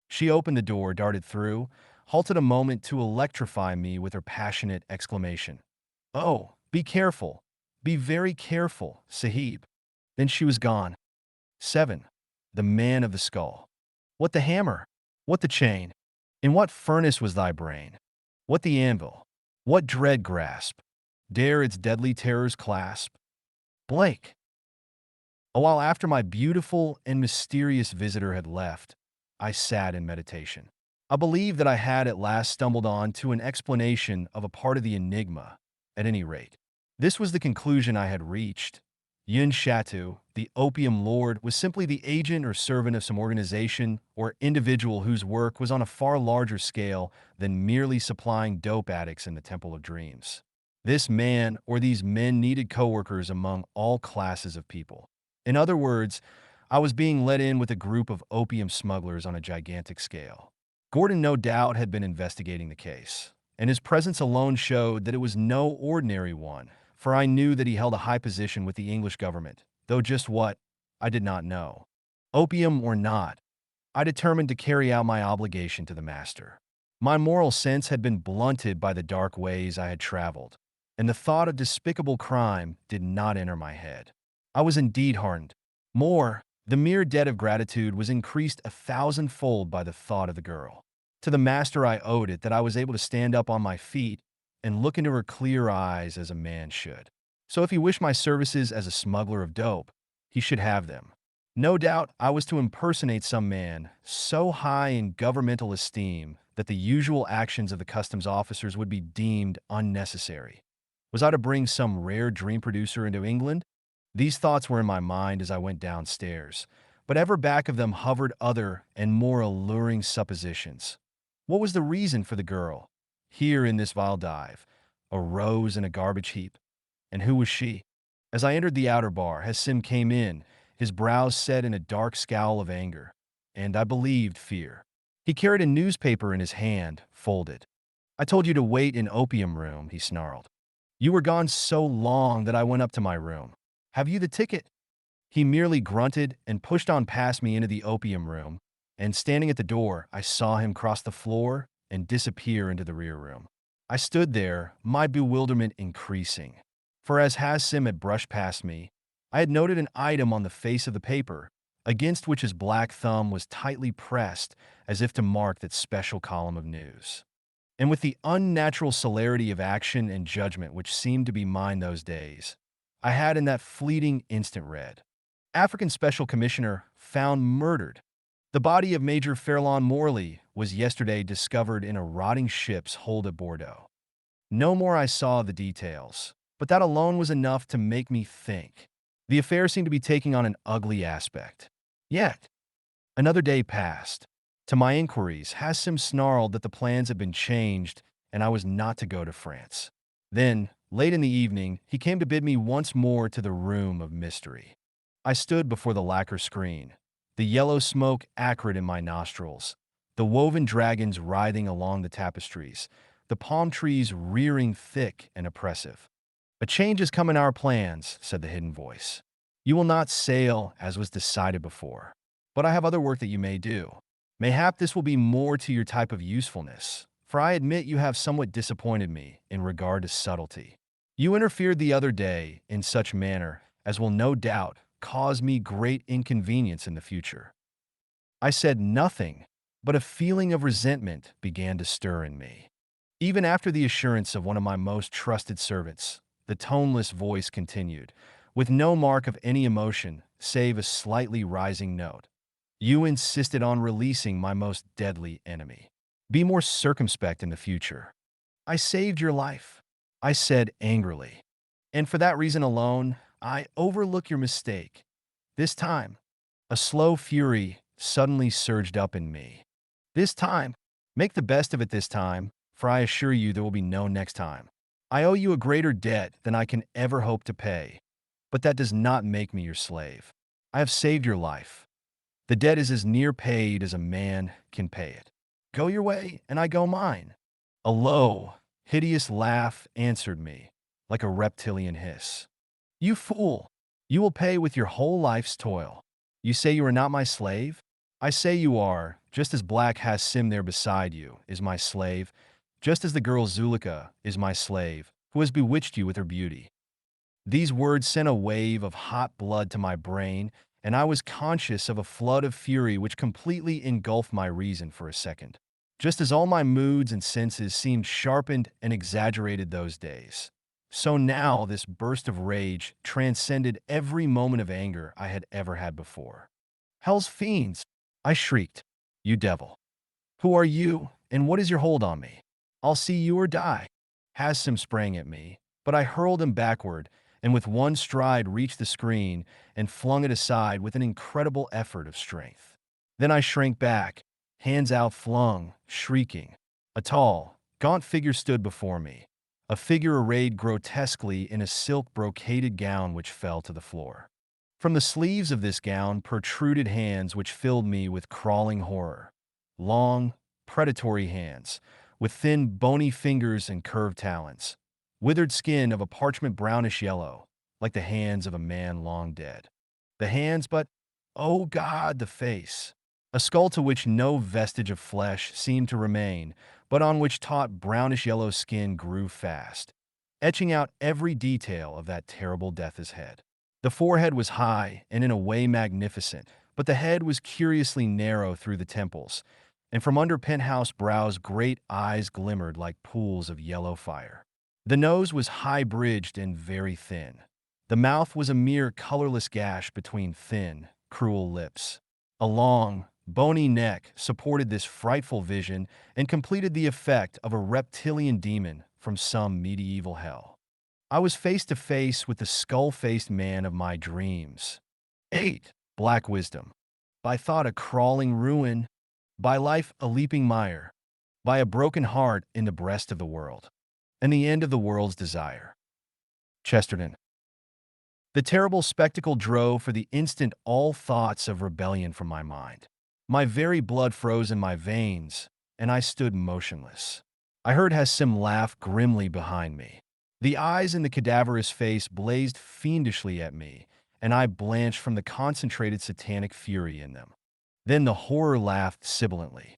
She opened the door, darted through, halted a moment to electrify me with her passionate exclamation. Oh, be careful. Be very careful, Sahib. Then she was gone. 7. The man of the skull. What the hammer? What the chain? In what furnace was thy brain? What the anvil? What dread grasp? Dare its deadly terrors clasp? Blake. A while after my beautiful and mysterious visitor had left, I sat in meditation. I believed that I had at last stumbled on to an explanation of a part of the enigma, at any rate. This was the conclusion I had reached. Yun Shatu, the opium lord, was simply the agent or servant of some organization or individual whose work was on a far larger scale than merely supplying dope addicts in the Temple of Dreams. This man or these men needed coworkers among all classes of people. In other words, I was being let in with a group of opium smugglers on a gigantic scale. Gordon no doubt had been investigating the case, and his presence alone showed that it was no ordinary one, for I knew that he held a high position with the English government, though just what, I did not know. Opium or not, I determined to carry out my obligation to the master. My moral sense had been blunted by the dark ways I had traveled, and the thought of despicable crime did not enter my head. I was indeed hardened. More, the mere debt of gratitude was increased 1,000-fold by the thought of the girl. To the master I owed it that I was able to stand up on my feet and look into her clear eyes as a man should. So if he wished my services as a smuggler of dope, he should have them. No doubt I was to impersonate some man so high in governmental esteem that the usual actions of the customs officers would be deemed unnecessary. Was I to bring some rare dream producer into England? These thoughts were in my mind as I went downstairs, but ever back of them hovered other and more alluring suppositions. What was the reason for the girl, here in this vile dive, a rose in a garbage heap? And who was she? As I entered the outer bar, Hassim came in, his brows set in a dark scowl of anger, and I believed fear. He carried a newspaper in his hand, folded. I told you to wait in opium room, he snarled. You were gone so long that I went up to my room. Have you the ticket? He merely grunted and pushed on past me into the opium room, and standing at the door, I saw him cross the floor and disappear into the rear room. I stood there, my bewilderment increasing. For as Hassim had brushed past me, I had noted an item on the face of the paper, against which his black thumb was tightly pressed as if to mark that special column of news. And with the unnatural celerity of action and judgment which seemed to be mine those days, I had in that fleeting instant read, African Special Commissioner found murdered. The body of Major Fairlawn Morley was yesterday discovered in a rotting ship's hold at Bordeaux. No more I saw of the details, but that alone was enough to make me think. The affair seemed to be taking on an ugly aspect. Yet, another day passed. To my inquiries, Hassim snarled that the plans had been changed and I was not to go to France. Then, late in the evening, he came to bid me once more to the room of mystery. I stood before the lacquer screen, the yellow smoke acrid in my nostrils, the woven dragons writhing along the tapestries, the palm trees rearing thick and oppressive. "A change has come in our plans," said the hidden voice. "You will not sail as was decided before. But I have other work that you may do. Mayhap this will be more to your type of usefulness, for I admit you have somewhat disappointed me in regard to subtlety. You interfered the other day in such manner as will no doubt cause me great inconvenience in the future." I said nothing, but a feeling of resentment began to stir in me. Even after the assurance of one of my most trusted servants, the toneless voice continued, with no mark of any emotion save a slightly rising note. "You insisted on releasing my most deadly enemy. Be more circumspect in the future. I saved your life," I said angrily. "And for that reason alone, I overlook your mistake. This time," a slow fury suddenly surged up in me. "This time, make the best of it this time, for I assure you there will be no next time. I owe you a greater debt than I can ever hope to pay, but that does not make me your slave. I have saved your life. The debt is as near paid as a man can pay it. Go your way, and I go mine." A low, hideous laugh answered me, like a reptilian hiss. "You fool! You will pay with your whole life's toil. You say you are not my slave? I say you are, just as Black Hassim there beside you is my slave, just as the girl Zulika is my slave, who has bewitched you with her beauty." These words sent a wave of hot blood to my brain, and I was conscious of a flood of fury which completely engulfed my reason for a second. Just as all my moods and senses seemed sharpened and exaggerated those days, so now this burst of rage transcended every moment of anger I had ever had before. "Hell's fiends!" I shrieked. "You devil! Who are you, and what is your hold on me? I'll see you or die." Hassim sprang at me, but I hurled him backward, and with one stride reached the screen and flung it aside with an incredible effort of strength. Then I shrank back, hands outflung, shrieking. A tall, gaunt figure stood before me, a figure arrayed grotesquely in a silk brocaded gown which fell to the floor. From the sleeves of this gown protruded hands which filled me with crawling horror. Long, predatory hands, with thin, bony fingers and curved talons. Withered skin of a parchment brownish yellow, like the hands of a man long dead. The hands, but, oh God, the face! A skull to which no vestige of flesh seemed to remain, but on which taut brownish-yellow skin grew fast, etching out every detail of that terrible death's head. The forehead was high and in a way magnificent, but the head was curiously narrow through the temples, and from under penthouse brows great eyes glimmered like pools of yellow fire. The nose was high-bridged and very thin. The mouth was a mere colorless gash between thin, cruel lips. A long, bony neck supported this frightful vision and completed the effect of a reptilian demon from some medieval hell. I was face to face with the skull-faced man of my dreams. 8. Black wisdom. By thought a crawling ruin, by life a leaping mire, by a broken heart in the breast of the world, and the end of the world's desire. Chesterton. The terrible spectacle drove for the instant all thoughts of rebellion from my mind. My very blood froze in my veins, and I stood motionless. I heard Hassim laugh grimly behind me. The eyes in the cadaverous face blazed fiendishly at me, and I blanched from the concentrated satanic fury in them. Then the horror laughed sibilantly.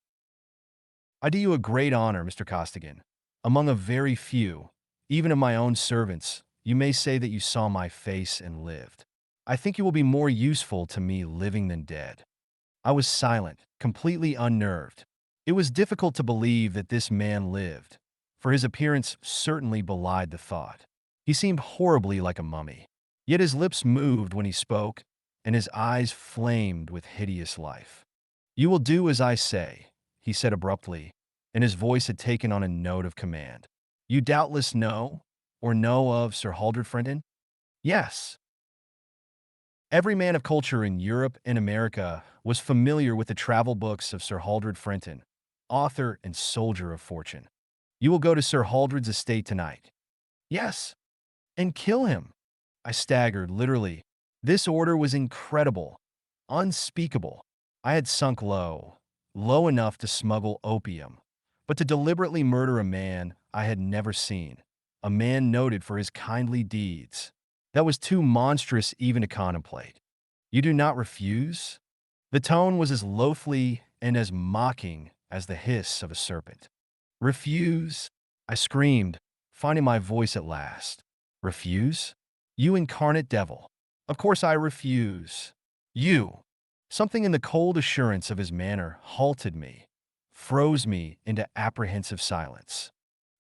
"I do you a great honor, Mr. Costigan. Among a very few, even of my own servants, you may say that you saw my face and lived. I think you will be more useful to me living than dead." I was silent, completely unnerved. It was difficult to believe that this man lived, for his appearance certainly belied the thought. He seemed horribly like a mummy, yet his lips moved when he spoke, and his eyes flamed with hideous life. "You will do as I say," he said abruptly, and his voice had taken on a note of command. "You doubtless know, or know of Sir Haldred Frenton?" "Yes." Every man of culture in Europe and America was familiar with the travel books of Sir Haldred Frenton, author and soldier of fortune. "You will go to Sir Haldred's estate tonight." "Yes." "And kill him." I staggered, literally. This order was incredible, unspeakable. I had sunk low, low enough to smuggle opium, but to deliberately murder a man I had never seen, a man noted for his kindly deeds. That was too monstrous even to contemplate. You do not refuse? The tone was as loathly and as mocking as the hiss of a serpent. Refuse? I screamed, finding my voice at last. Refuse? You incarnate devil. Of course I refuse. You. Something in the cold assurance of his manner halted me, froze me into apprehensive silence.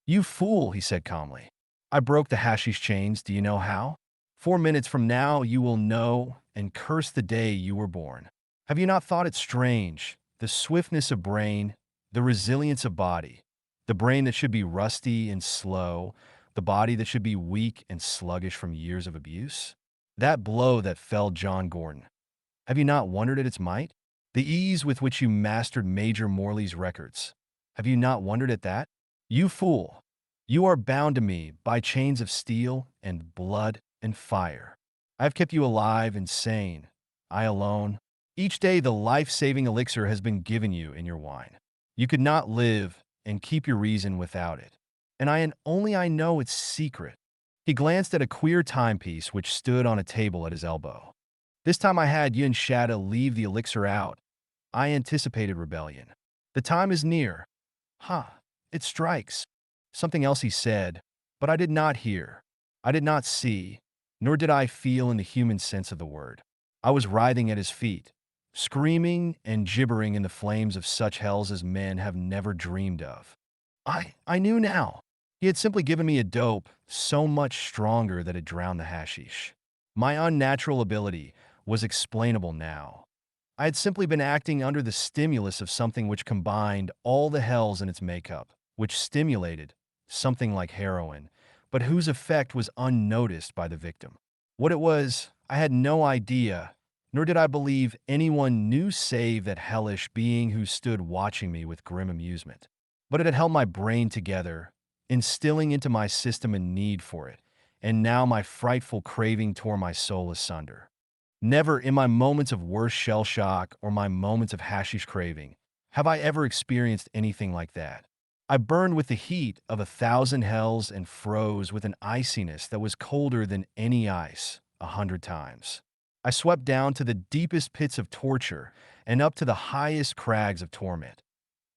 You fool, he said calmly. I broke the hashish chains, do you know how? 4 minutes from now you will know and curse the day you were born. Have you not thought it strange, the swiftness of brain, the resilience of body, the brain that should be rusty and slow, the body that should be weak and sluggish from years of abuse? That blow that felled John Gordon, have you not wondered at its might? The ease with which you mastered Major Morley's records, have you not wondered at that? You fool! You are bound to me by chains of steel and blood and fire. I have kept you alive and sane, I alone. Each day the life-saving elixir has been given you in your wine. You could not live and keep your reason without it. And only I know its secret. He glanced at a queer timepiece which stood on a table at his elbow. This time I had Yun Shatta leave the elixir out. I anticipated rebellion. The time is near. Ha! It strikes. Something else he said, but I did not hear. I did not see, nor did I feel in the human sense of the word. I was writhing at his feet, screaming and gibbering in the flames of such hells as men have never dreamed of. I knew now. He had simply given me a dope so much stronger that it drowned the hashish. My unnatural ability was explainable now. I had simply been acting under the stimulus of something which combined all the hells in its makeup, which stimulated something like heroin, but whose effect was unnoticed by the victim. What it was, I had no idea, nor did I believe anyone knew save that hellish being who stood watching me with grim amusement. But it had held my brain together, instilling into my system a need for it, and now my frightful craving tore my soul asunder. Never in my moments of worst shell shock or my moments of hashish craving have I ever experienced anything like that. I burned with the heat of 1,000 hells and froze with an iciness that was colder than any ice 100 times. I swept down to the deepest pits of torture and up to the highest crags of torment.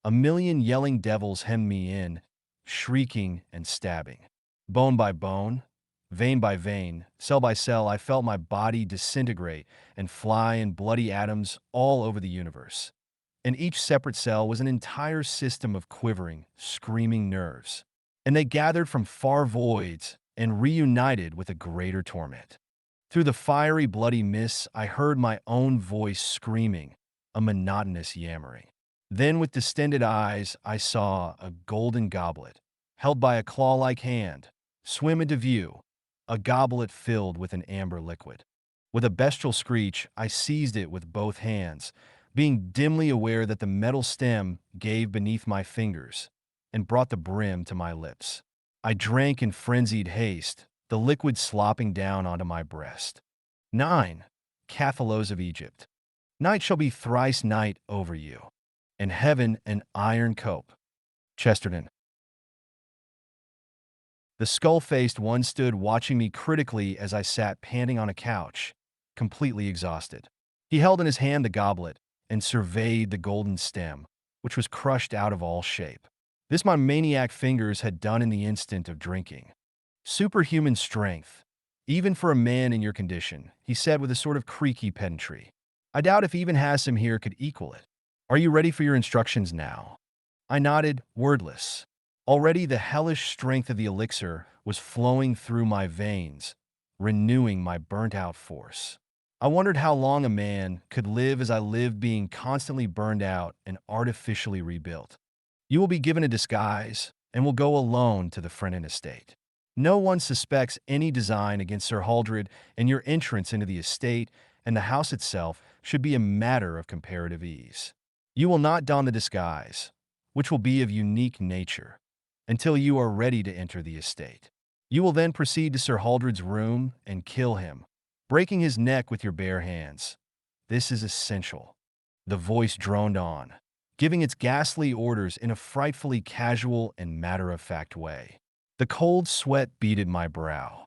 A million yelling devils hemmed me in, shrieking and stabbing. Bone by bone, vein by vein, cell by cell, I felt my body disintegrate and fly in bloody atoms all over the universe. And each separate cell was an entire system of quivering, screaming nerves. And they gathered from far voids and reunited with a greater torment. Through the fiery, bloody mists, I heard my own voice screaming, a monotonous yammering. Then, with distended eyes, I saw a golden goblet, held by a claw-like hand, swim into view, a goblet filled with an amber liquid. With a bestial screech, I seized it with both hands, being dimly aware that the metal stem gave beneath my fingers and brought the brim to my lips. I drank in frenzied haste, the liquid slopping down onto my breast. 9. Cathalos of Egypt. Night shall be thrice night over you, and heaven an iron cope. Chesterton. The skull-faced one stood watching me critically as I sat panting on a couch, completely exhausted. He held in his hand the goblet and surveyed the golden stem, which was crushed out of all shape. This my maniac fingers had done in the instant of drinking. Superhuman strength, even for a man in your condition, he said with a sort of creaky pedantry. I doubt if even Hassim here could equal it. Are you ready for your instructions now? I nodded, wordless. Already the hellish strength of the elixir was flowing through my veins, renewing my burnt-out force. I wondered how long a man could live as I lived, being constantly burned out and artificially rebuilt. You will be given a disguise and will go alone to the Frenin estate. No one suspects any design against Sir Haldred, and your entrance into the estate and the house itself should be a matter of comparative ease. You will not don the disguise, which will be of unique nature, until you are ready to enter the estate. You will then proceed to Sir Haldred's room and kill him, breaking his neck with your bare hands. This is essential. The voice droned on, giving its ghastly orders in a frightfully casual and matter-of-fact way. The cold sweat beaded my brow.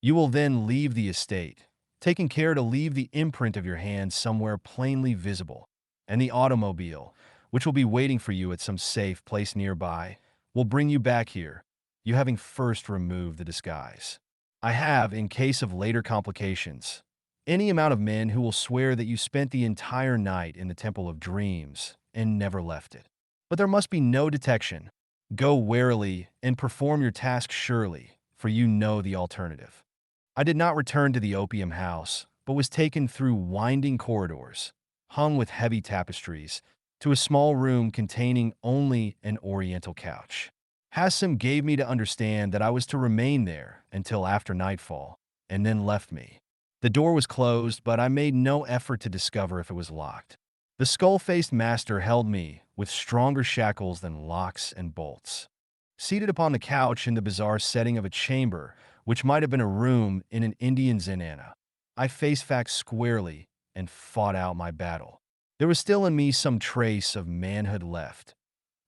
You will then leave the estate, taking care to leave the imprint of your hand somewhere plainly visible, and the automobile, which will be waiting for you at some safe place nearby, will bring you back here, you having first removed the disguise. I have, in case of later complications, any amount of men who will swear that you spent the entire night in the Temple of Dreams and never left it. But there must be no detection. Go warily and perform your task surely, for you know the alternative. I did not return to the opium house, but was taken through winding corridors, hung with heavy tapestries, to a small room containing only an oriental couch. Hassim gave me to understand that I was to remain there until after nightfall, and then left me. The door was closed, but I made no effort to discover if it was locked. The skull-faced master held me with stronger shackles than locks and bolts. Seated upon the couch in the bizarre setting of a chamber, which might have been a room in an Indian zenana, I faced facts squarely and fought out my battle. There was still in me some trace of manhood left,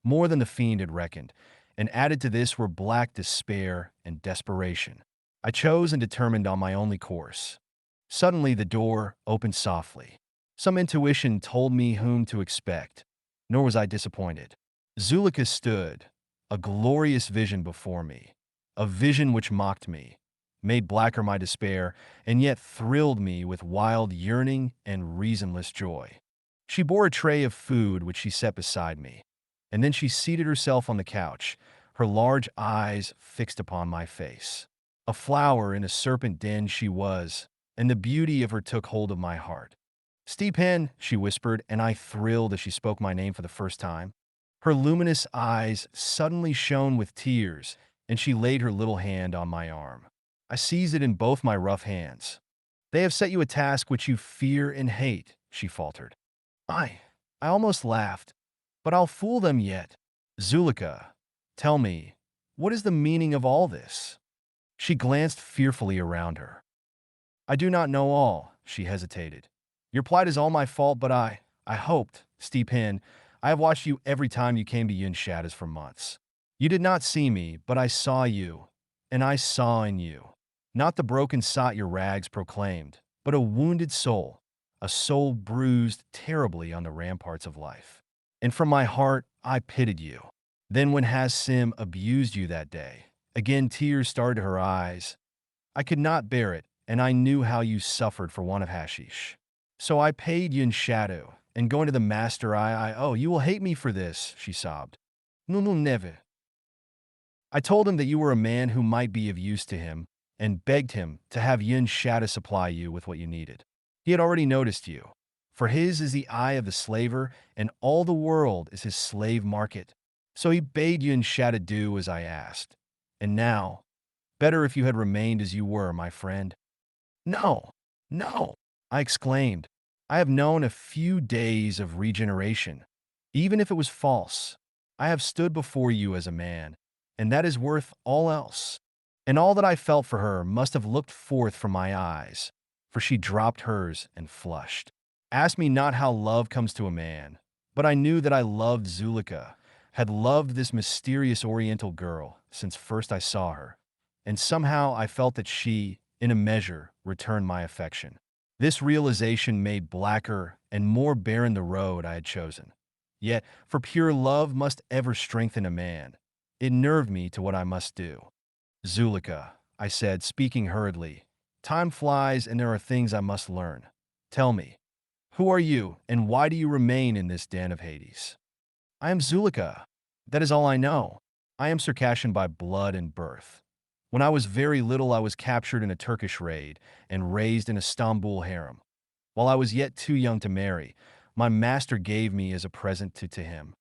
more than the fiend had reckoned, and added to this were black despair and desperation. I chose and determined on my only course. Suddenly the door opened softly. Some intuition told me whom to expect, nor was I disappointed. Zulika stood, a glorious vision before me, a vision which mocked me, made blacker my despair, and yet thrilled me with wild yearning and reasonless joy. She bore a tray of food which she set beside me, and then she seated herself on the couch, her large eyes fixed upon my face. A flower in a serpent den she was, and the beauty of her took hold of my heart. "Stephen," she whispered, and I thrilled as she spoke my name for the first time. Her luminous eyes suddenly shone with tears, and she laid her little hand on my arm. I seized it in both my rough hands. "They have set you a task which you fear and hate," she faltered. I almost laughed. "But I'll fool them yet." "Zulika, tell me, what is the meaning of all this?" She glanced fearfully around her. "I do not know all," she hesitated. "Your plight is all my fault, but I hoped, Stephen, I have watched you every time you came to Yun Shadows for months. You did not see me, but I saw you, and I saw in you, not the broken sot your rags proclaimed, but a wounded soul, a soul bruised terribly on the ramparts of life. And from my heart, I pitied you. Then when Hassim abused you that day, again tears started to her eyes. I could not bear it, and I knew how you suffered for want of hashish. So I paid you in shadow, and going to the master oh, you will hate me for this," she sobbed. "No, no, never." I told him that you were a man who might be of use to him, and begged him to have Yun Shadow supply you with what you needed. He had already noticed you, for his is the eye of the slaver, and all the world is his slave market. So he bade Yun Shadow do as I asked. And now, better if you had remained as you were, my friend. "No, no," I exclaimed. "I have known a few days of regeneration, even if it was false. I have stood before you as a man, and that is worth all else." And all that I felt for her must have looked forth from my eyes, for she dropped hers and flushed. Ask me not how love comes to a man, but I knew that I loved Zulika, had loved this mysterious Oriental girl since first I saw her, and somehow I felt that she, in a measure, returned my affection. This realization made blacker and more barren the road I had chosen. Yet, for pure love must ever strengthen a man. It nerved me to what I must do. "Zulika," I said, speaking hurriedly, "time flies and there are things I must learn. Tell me, who are you and why do you remain in this den of Hades?" "I am Zulika. That is all I know. I am Circassian by blood and birth. When I was very little, I was captured in a Turkish raid and raised in a Istanbul harem. While I was yet too young to marry, my master gave me as a present to him."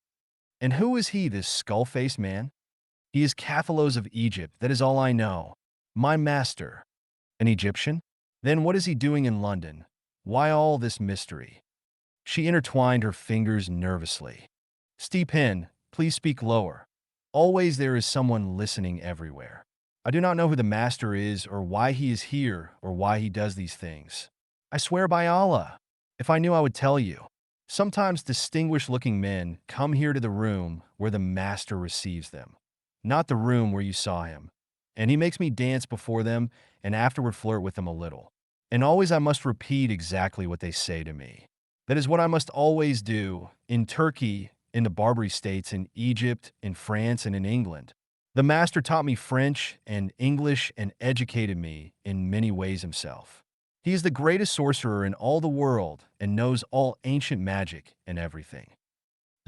"And who is he, this skull-faced man?" "He is Cathalos of Egypt, that is all I know." "My master." "An Egyptian? Then what is he doing in London? Why all this mystery?" She intertwined her fingers nervously. "Stephen, please speak lower. Always there is someone listening everywhere. I do not know who the master is or why he is here or why he does these things. I swear by Allah, if I knew I would tell you." Sometimes distinguished-looking men come here to the room where the master receives them, not the room where you saw him. And he makes me dance before them and afterward flirt with them a little. And always I must repeat exactly what they say to me. That is what I must always do in Turkey, in the Barbary states, in Egypt, in France, and in England. The master taught me French and English and educated me in many ways himself. He is the greatest sorcerer in all the world and knows all ancient magic and everything.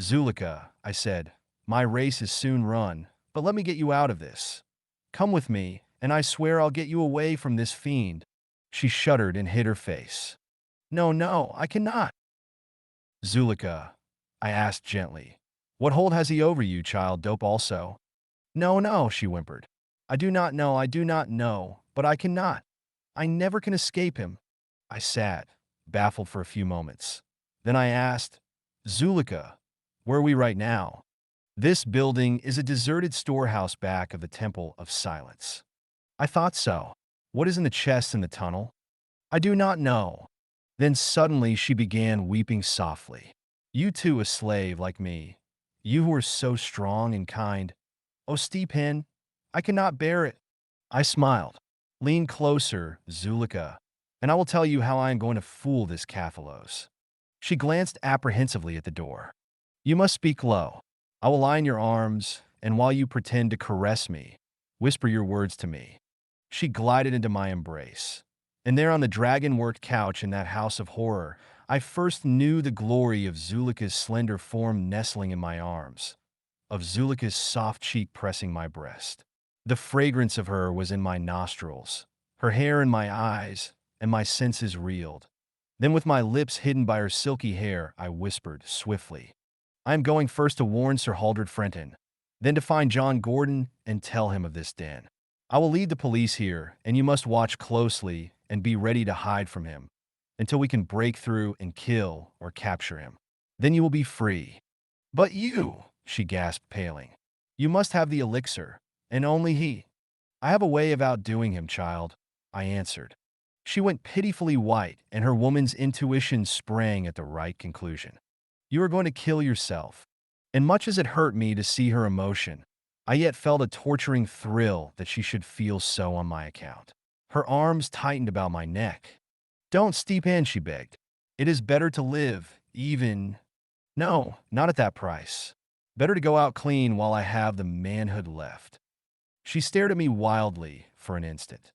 Zulika, I said, my race is soon run, but let me get you out of this. Come with me, and I swear I'll get you away from this fiend. She shuddered and hid her face. No, no, I cannot. Zulika, I asked gently, what hold has he over you, child dope also? No, no, she whimpered. I do not know, but I cannot. I never can escape him. I sat, baffled for a few moments. Then I asked, Zulika, where are we right now? This building is a deserted storehouse back of the Temple of Silence. I thought so. What is in the chest in the tunnel? I do not know. Then suddenly she began weeping softly. You too, a slave like me. You who are so strong and kind. Oh, Stephen, I cannot bear it. I smiled. Lean closer, Zulika, and I will tell you how I am going to fool this Cathalos. She glanced apprehensively at the door. You must speak low. I will lie in your arms, and while you pretend to caress me, whisper your words to me. She glided into my embrace. And there on the dragon-worked couch in that house of horror, I first knew the glory of Zulika's slender form nestling in my arms, of Zulika's soft cheek pressing my breast. The fragrance of her was in my nostrils, her hair in my eyes, and my senses reeled. Then with my lips hidden by her silky hair, I whispered swiftly, I am going first to warn Sir Haldred Frenton, then to find John Gordon and tell him of this den. I will lead the police here, and you must watch closely and be ready to hide from him until we can break through and kill or capture him. Then you will be free. But you, she gasped, paling. You must have the elixir, and only he. I have a way of outdoing him, child, I answered. She went pitifully white, and her woman's intuition sprang at the right conclusion. You are going to kill yourself. And much as it hurt me to see her emotion, I yet felt a torturing thrill that she should feel so on my account. Her arms tightened about my neck. Don't steep in, she begged. It is better to live, even... No, not at that price. Better to go out clean while I have the manhood left. She stared at me wildly for an instant.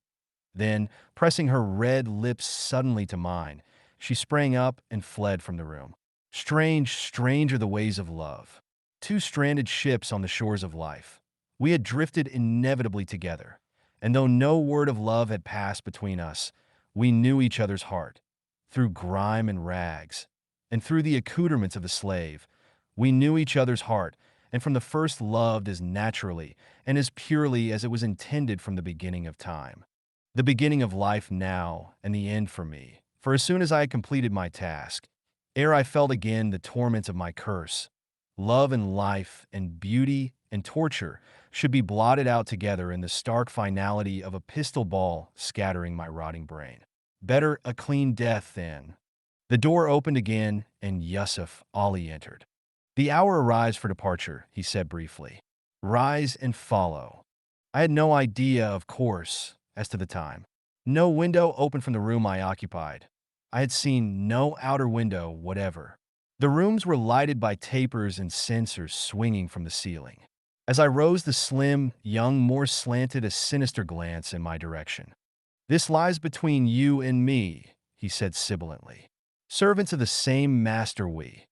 Then, pressing her red lips suddenly to mine, she sprang up and fled from the room. Strange, strange are the ways of love. Two stranded ships on the shores of life. We had drifted inevitably together, and though no word of love had passed between us, we knew each other's heart. Through grime and rags, and through the accoutrements of the slave, we knew each other's heart, and from the first loved as naturally and as purely as it was intended from the beginning of time. The beginning of life now, and the end for me. For as soon as I had completed my task, ere I felt again the torments of my curse, love and life and beauty and torture should be blotted out together in the stark finality of a pistol ball scattering my rotting brain. Better a clean death than... The door opened again, and Yusuf Ali entered. The hour arrives for departure, he said briefly. Rise and follow. I had no idea, of course, as to the time. No window opened from the room I occupied. I had seen no outer window whatever. The rooms were lighted by tapers and censers swinging from the ceiling. As I rose, the slim, young Moor slanted a sinister glance in my direction. This lies between you and me, he said sibilantly. Servants of the same master we.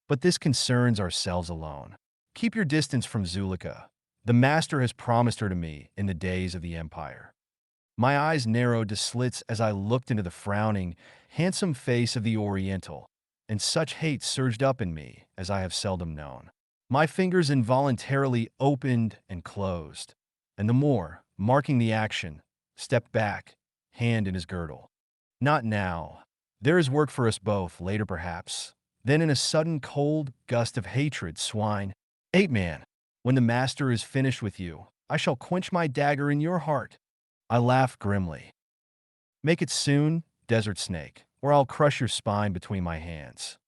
But this concerns ourselves alone. Keep your distance from Zulika. The master has promised her to me in the days of the Empire. My eyes narrowed to slits as I looked into the frowning, handsome face of the Oriental, and such hate surged up in me as I have seldom known. My fingers involuntarily opened and closed, and the Moor, marking the action, stepped back, hand in his girdle. Not now. There is work for us both, later perhaps. Then in a sudden cold gust of hatred, swine, ape-man, when the master is finished with you, I shall quench my dagger in your heart. I laughed grimly. Make it soon, desert snake, or I'll crush your spine between my hands.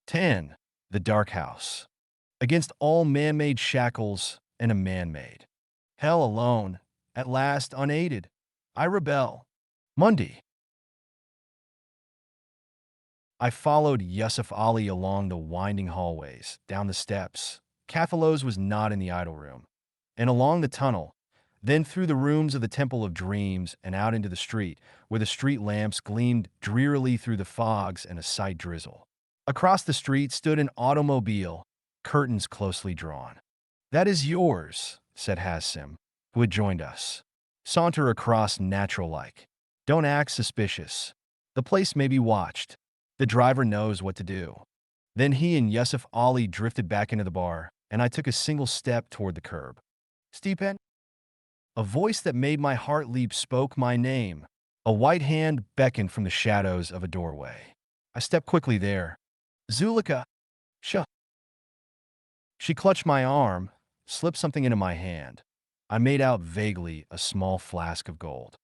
10. The Dark House. Against all man-made shackles and a man-made hell alone, at last unaided, I rebel. Monday. I followed Yusuf Ali along the winding hallways, down the steps. Cathalos was not in the idol room. And along the tunnel, then through the rooms of the Temple of Dreams and out into the street, where the street lamps gleamed drearily through the fogs and a slight drizzle. Across the street stood an automobile, curtains closely drawn. "That is yours," said Hassim, who had joined us. "Saunter across natural-like. Don't act suspicious. The place may be watched. The driver knows what to do." Then he and Yusuf Ali drifted back into the bar, and I took a single step toward the curb. "Stepan?" A voice that made my heart leap spoke my name. A white hand beckoned from the shadows of a doorway. I stepped quickly there. "Zulika!" "Shh!" She clutched my arm, slipped something into my hand. I made out vaguely a small flask of gold.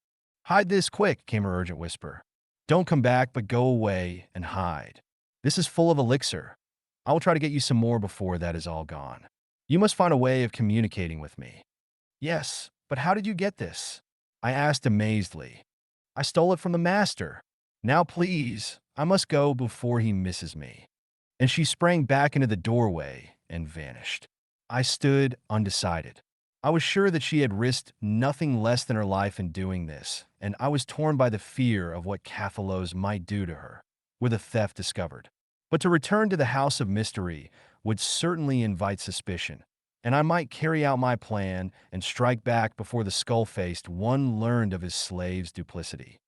"Hide this quick," came her urgent whisper. "Don't come back, but go away and hide. This is full of elixir. I will try to get you some more before that is all gone. You must find a way of communicating with me." "Yes, but how did you get this?" I asked amazedly. "I stole it from the master. Now please, I must go before he misses me." And she sprang back into the doorway and vanished. I stood undecided. I was sure that she had risked nothing less than her life in doing this, and I was torn by the fear of what Cathalos might do to her, were the theft discovered. But to return to the House of Mystery would certainly invite suspicion, and I might carry out my plan and strike back before the skull-faced one learned of his slave's duplicity.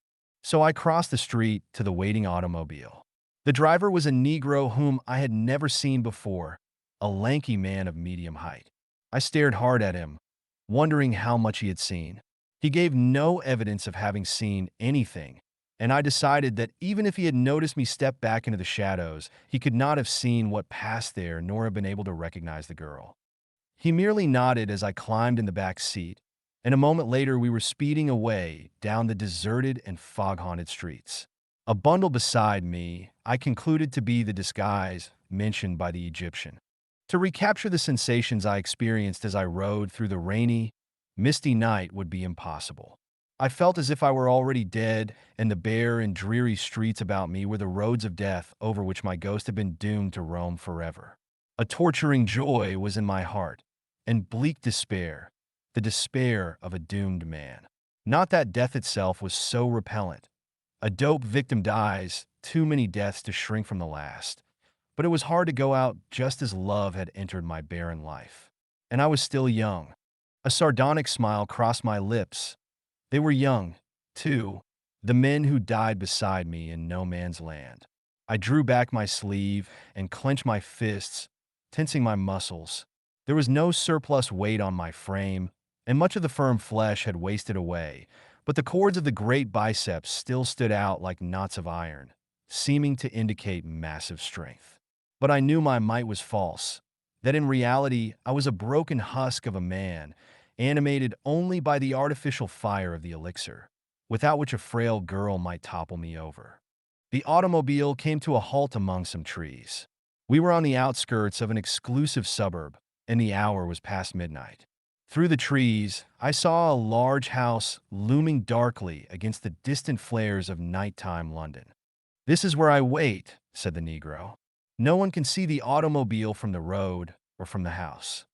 So I crossed the street to the waiting automobile. The driver was a Negro whom I had never seen before, a lanky man of medium height. I stared hard at him, wondering how much he had seen. He gave no evidence of having seen anything, and I decided that even if he had noticed me step back into the shadows, he could not have seen what passed there nor have been able to recognize the girl. He merely nodded as I climbed in the back seat, and a moment later we were speeding away down the deserted and fog-haunted streets. A bundle beside me I concluded to be the disguise mentioned by the Egyptian. To recapture the sensations I experienced as I rode through the rainy, misty night would be impossible. I felt as if I were already dead, and the bare and dreary streets about me were the roads of death over which my ghost had been doomed to roam forever. A torturing joy was in my heart, and bleak despair, the despair of a doomed man. Not that death itself was so repellent. A dope victim dies, too many deaths to shrink from the last. But it was hard to go out just as love had entered my barren life. And I was still young. A sardonic smile crossed my lips. They were young, too, the men who died beside me in no man's land. I drew back my sleeve and clenched my fists, tensing my muscles. There was no surplus weight on my frame, and much of the firm flesh had wasted away, but the cords of the great biceps still stood out like knots of iron, seeming to indicate massive strength. But I knew my might was false, that in reality I was a broken husk of a man, animated only by the artificial fire of the elixir, without which a frail girl might topple me over. The automobile came to a halt among some trees. We were on the outskirts of an exclusive suburb, and the hour was past midnight. Through the trees, I saw a large house looming darkly against the distant flares of nighttime London. "This is where I wait," said the Negro. "No one can see the automobile from the road or from the house."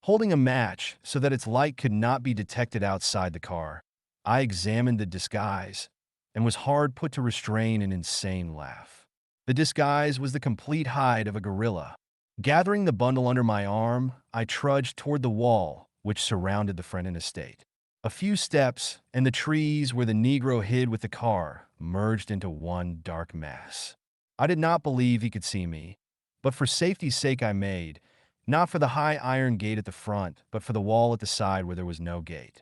Holding a match so that its light could not be detected outside the car, I examined the disguise and was hard put to restrain an insane laugh. The disguise was the complete hide of a gorilla. Gathering the bundle under my arm, I trudged toward the wall which surrounded the Frenton estate. A few steps, and the trees where the Negro hid with the car merged into one dark mass. I did not believe he could see me, but for safety's sake I made, not for the high iron gate at the front, but for the wall at the side where there was no gate.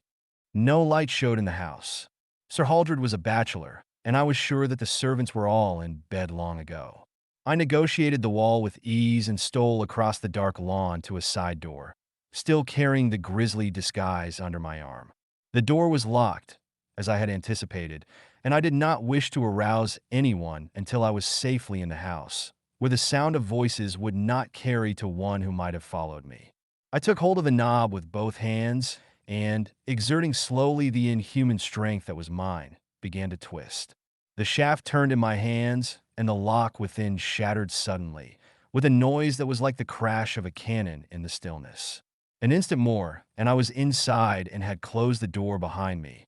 No light showed in the house. Sir Haldred was a bachelor, and I was sure that the servants were all in bed long ago. I negotiated the wall with ease and stole across the dark lawn to a side door, still carrying the grisly disguise under my arm. The door was locked, as I had anticipated, and I did not wish to arouse anyone until I was safely in the house, where the sound of voices would not carry to one who might have followed me. I took hold of the knob with both hands and, exerting slowly the inhuman strength that was mine, began to twist. The shaft turned in my hands, and the lock within shattered suddenly, with a noise that was like the crash of a cannon in the stillness. An instant more, and I was inside and had closed the door behind me.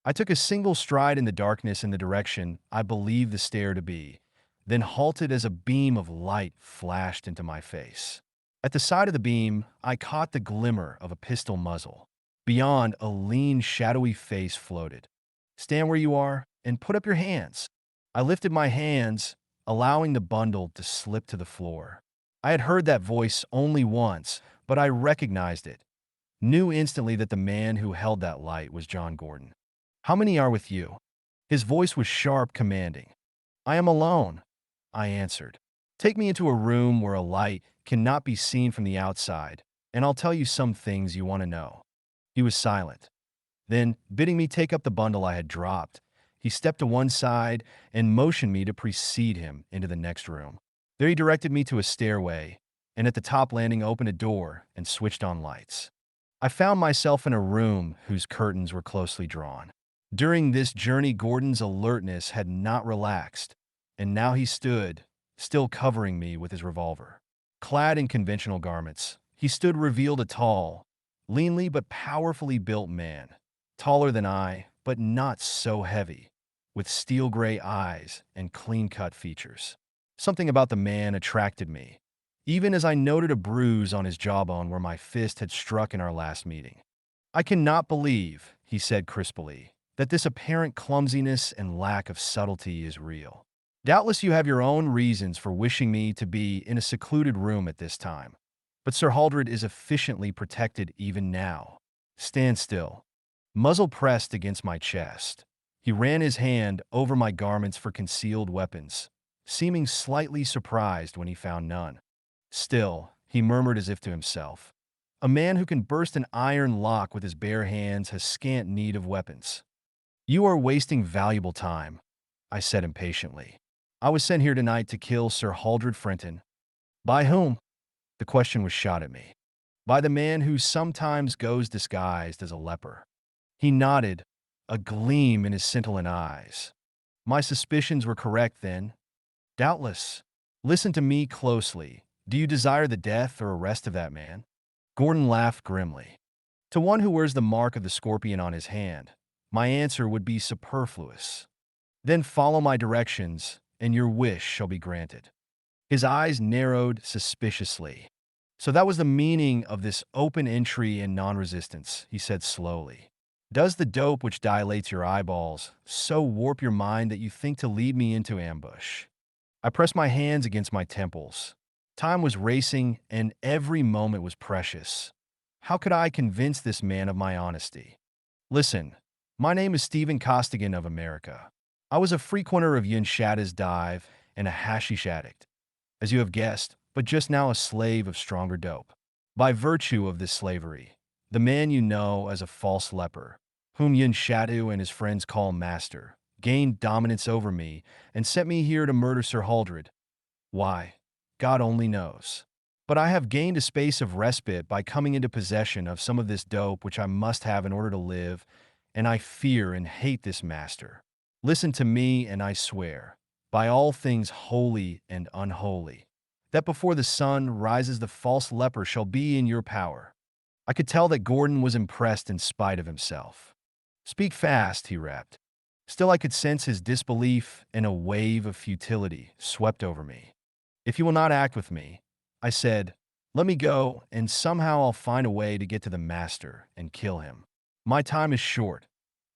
I took a single stride in the darkness in the direction I believed the stair to be, then halted as a beam of light flashed into my face. At the side of the beam, I caught the glimmer of a pistol muzzle. Beyond, a lean, shadowy face floated. "Stand where you are and put up your hands." I lifted my hands, allowing the bundle to slip to the floor. I had heard that voice only once, but I recognized it. Knew instantly that the man who held that light was John Gordon. "How many are with you?" His voice was sharp, commanding. "I am alone," I answered. "Take me into a room where a light cannot be seen from the outside, and I'll tell you some things you want to know." He was silent. Then, bidding me take up the bundle I had dropped, he stepped to one side and motioned me to precede him into the next room. There he directed me to a stairway, and at the top landing opened a door and switched on lights. I found myself in a room whose curtains were closely drawn. During this journey, Gordon's alertness had not relaxed, and now he stood, still covering me with his revolver. Clad in conventional garments, he stood revealed a tall, leanly but powerfully built man, taller than I, but not so heavy, with steel-gray eyes and clean-cut features. Something about the man attracted me, even as I noted a bruise on his jawbone where my fist had struck in our last meeting. "I cannot believe," he said crisply, "that this apparent clumsiness and lack of subtlety is real. Doubtless you have your own reasons for wishing me to be in a secluded room at this time, but Sir Haldred is efficiently protected even now. Stand still." Muzzle pressed against my chest. He ran his hand over my garments for concealed weapons, seeming slightly surprised when he found none. "Still," he murmured as if to himself, "a man who can burst an iron lock with his bare hands has scant need of weapons." "You are wasting valuable time," I said impatiently. "I was sent here tonight to kill Sir Haldred Frenton." "By whom?" The question was shot at me. "By the man who sometimes goes disguised as a leper." He nodded, a gleam in his scintillant eyes. "My suspicions were correct, then?" "Doubtless. Listen to me closely. Do you desire the death or arrest of that man?" Gordon laughed grimly. "To one who wears the mark of the scorpion on his hand, my answer would be superfluous." "Then follow my directions, and your wish shall be granted." His eyes narrowed suspiciously. "So that was the meaning of this open entry and non-resistance," he said slowly. "Does the dope which dilates your eyeballs so warp your mind that you think to lead me into ambush?" I pressed my hands against my temples. Time was racing, and every moment was precious. How could I convince this man of my honesty? "Listen, my name is Stephen Costigan of America. I was a frequenter of Yunshada's dive and a hashish addict, as you have guessed, but just now a slave of stronger dope. By virtue of this slavery, the man you know as a false leper, whom Yunshadu and his friends call Master, gained dominance over me and sent me here to murder Sir Haldred. Why, God only knows. But I have gained a space of respite by coming into possession of some of this dope which I must have in order to live, and I fear and hate this master. Listen to me, and I swear, by all things holy and unholy, that before the sun rises the false leper shall be in your power." I could tell that Gordon was impressed in spite of himself. "Speak fast," he rapped. Still I could sense his disbelief, and a wave of futility swept over me. "If you will not act with me," I said, "let me go, and somehow I'll find a way to get to the master and kill him. My time is short.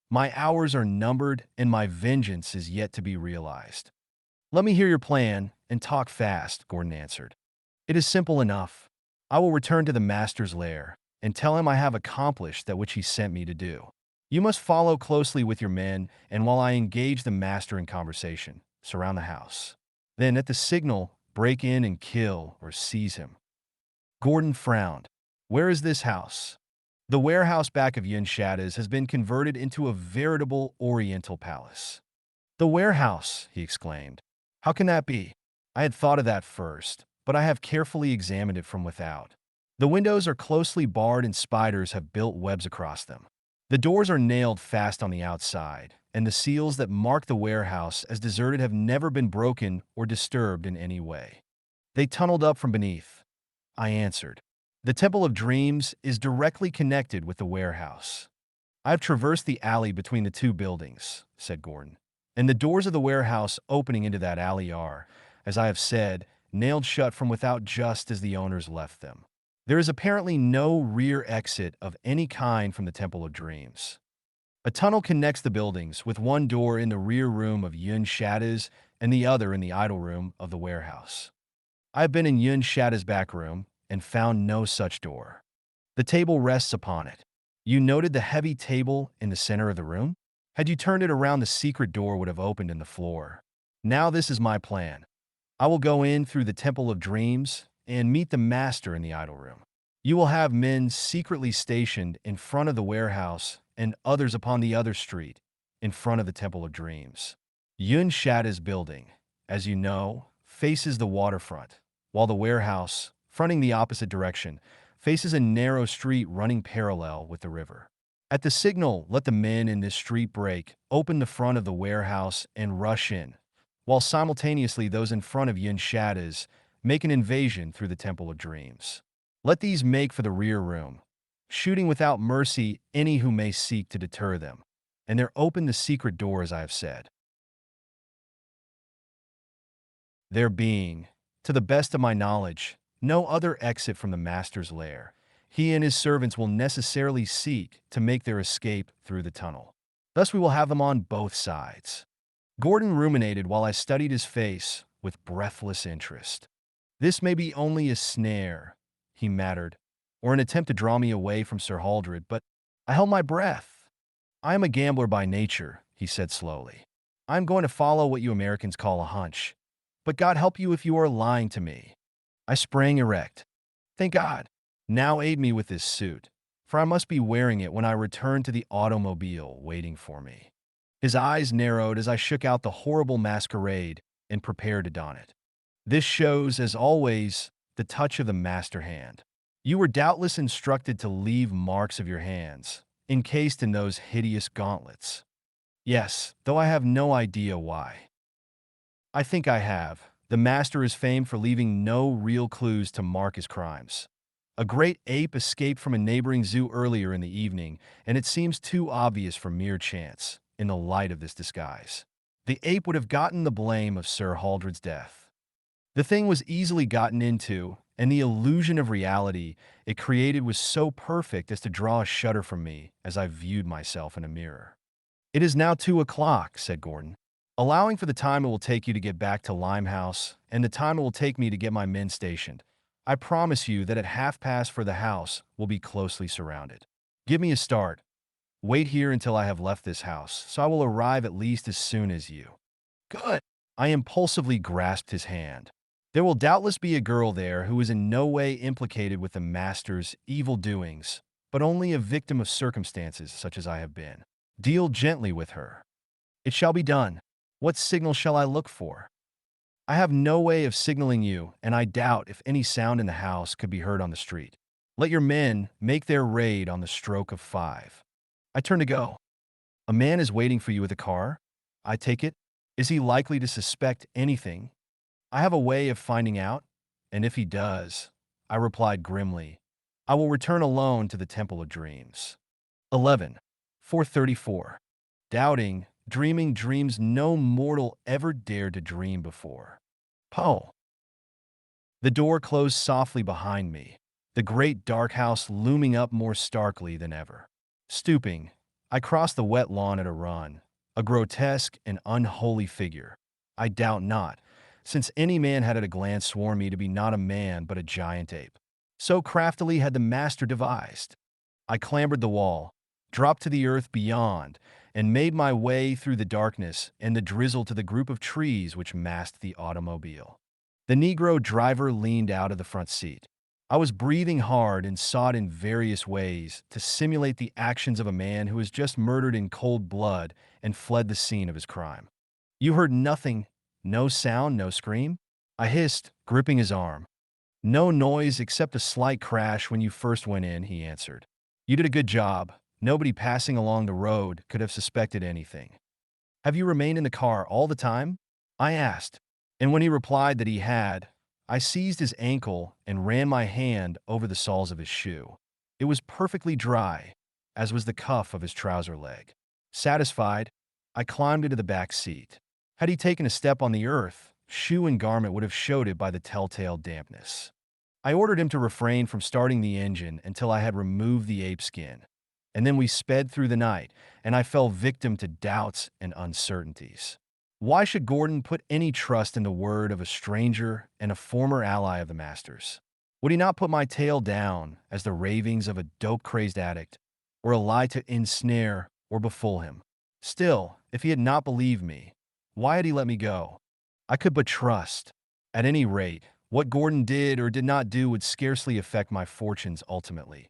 My hours are numbered, and my vengeance is yet to be realized." "Let me hear your plan, and talk fast," Gordon answered. "It is simple enough. I will return to the master's lair, and tell him I have accomplished that which he sent me to do. You must follow closely with your men, and while I engage the master in conversation, surround the house. Then, at the signal, break in and kill or seize him." Gordon frowned. "Where is this house?" "The warehouse back of Yunshada's has been converted into a veritable oriental palace." "The warehouse!" he exclaimed. "How can that be?" I had thought of that first, but I have carefully examined it from without. The windows are closely barred and spiders have built webs across them. The doors are nailed fast on the outside, and the seals that mark the warehouse as deserted have never been broken or disturbed in any way. They tunneled up from beneath, I answered. The Temple of Dreams is directly connected with the warehouse. I've traversed the alley between the two buildings, said Gordon, and the doors of the warehouse opening into that alley are, as I have said, nailed shut from without just as the owners left them. There is apparently no rear exit of any kind from the Temple of Dreams. A tunnel connects the buildings, with one door in the rear room of Yun Shada's and the other in the idle room of the warehouse. I have been in Yun Shada's back room and found no such door. The table rests upon it. You noted the heavy table in the center of the room? Had you turned it around, the secret door would have opened in the floor. Now this is my plan. I will go in through the Temple of Dreams and meet the master in the idol room. You will have men secretly stationed in front of the warehouse and others upon the other street, in front of the Temple of Dreams. Yun Shada's building, as you know, faces the waterfront, while the warehouse, fronting the opposite direction, faces a narrow street running parallel with the river. At the signal, let the men in this street break, open the front of the warehouse, and rush in, while simultaneously those in front of Yun Shada's make an invasion through the Temple of Dreams. Let these make for the rear room, shooting without mercy any who may seek to deter them, and there open the secret door as I have said. There being, to the best of my knowledge, no other exit from the master's lair, he and his servants will necessarily seek to make their escape through the tunnel. Thus we will have them on both sides. Gordon ruminated while I studied his face with breathless interest. This may be only a snare, he mattered, or an attempt to draw me away from Sir Haldred, but I held my breath. I am a gambler by nature, he said slowly. I am going to follow what you Americans call a hunch, but God help you if you are lying to me. I sprang erect. Thank God. Now aid me with this suit, for I must be wearing it when I return to the automobile waiting for me. His eyes narrowed as I shook out the horrible masquerade and prepared to don it. This shows, as always, the touch of the master hand. You were doubtless instructed to leave marks of your hands, encased in those hideous gauntlets. Yes, though I have no idea why. I think I have. The master is famed for leaving no real clues to mark his crimes. A great ape escaped from a neighboring zoo earlier in the evening, and it seems too obvious for mere chance, in the light of this disguise. The ape would have gotten the blame of Sir Haldred's death. The thing was easily gotten into, and the illusion of reality it created was so perfect as to draw a shudder from me as I viewed myself in a mirror. It is now 2 o'clock, said Gordon. Allowing for the time it will take you to get back to Limehouse and the time it will take me to get my men stationed, I promise you that at 4:30 the house will be closely surrounded. Give me a start. Wait here until I have left this house, so I will arrive at least as soon as you. Good. I impulsively grasped his hand. There will doubtless be a girl there who is in no way implicated with the master's evil doings, but only a victim of circumstances such as I have been. Deal gently with her. It shall be done. What signal shall I look for? I have no way of signaling you, and I doubt if any sound in the house could be heard on the street. Let your men make their raid on the stroke of 5. I turn to go. A man is waiting for you with a car? I take it. Is he likely to suspect anything? I have a way of finding out, and if he does, I replied grimly, I will return alone to the Temple of Dreams. 11. 434. Doubting, dreaming dreams no mortal ever dared to dream before. Poe. The door closed softly behind me, the great dark house looming up more starkly than ever. Stooping, I crossed the wet lawn at a run, a grotesque and unholy figure. I doubt not, since any man had at a glance sworn me to be not a man but a giant ape. So craftily had the master devised. I clambered the wall, dropped to the earth beyond, and made my way through the darkness and the drizzle to the group of trees which masked the automobile. The Negro driver leaned out of the front seat. I was breathing hard and sought in various ways to simulate the actions of a man who has just murdered in cold blood and fled the scene of his crime. You heard nothing, no sound, no scream? I hissed, gripping his arm. No noise except a slight crash when you first went in, he answered. You did a good job. Nobody passing along the road could have suspected anything. Have you remained in the car all the time? I asked. And when he replied that he had, I seized his ankle and ran my hand over the soles of his shoe. It was perfectly dry, as was the cuff of his trouser leg. Satisfied, I climbed into the back seat. Had he taken a step on the earth, shoe and garment would have showed it by the telltale dampness. I ordered him to refrain from starting the engine until I had removed the ape skin. And then we sped through the night, and I fell victim to doubts and uncertainties. Why should Gordon put any trust in the word of a stranger and a former ally of the Master's? Would he not put my tale down as the ravings of a dope-crazed addict, or a lie to ensnare or befool him? Still, if he had not believed me, why had he let me go? I could but trust. At any rate, what Gordon did or did not do would scarcely affect my fortunes ultimately,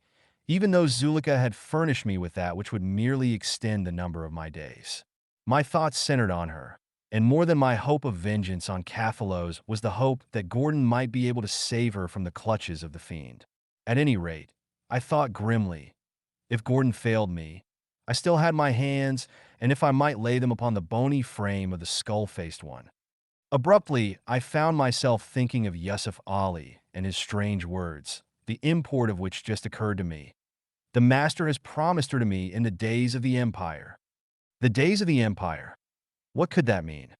even though Zulika had furnished me with that which would merely extend the number of my days. My thoughts centered on her, and more than my hope of vengeance on Cathalos was the hope that Gordon might be able to save her from the clutches of the fiend. At any rate, I thought grimly, if Gordon failed me, I still had my hands, and if I might lay them upon the bony frame of the skull-faced one. Abruptly, I found myself thinking of Yusuf Ali and his strange words, the import of which just occurred to me. The Master has promised her to me in the days of the Empire. The days of the Empire. What could that mean?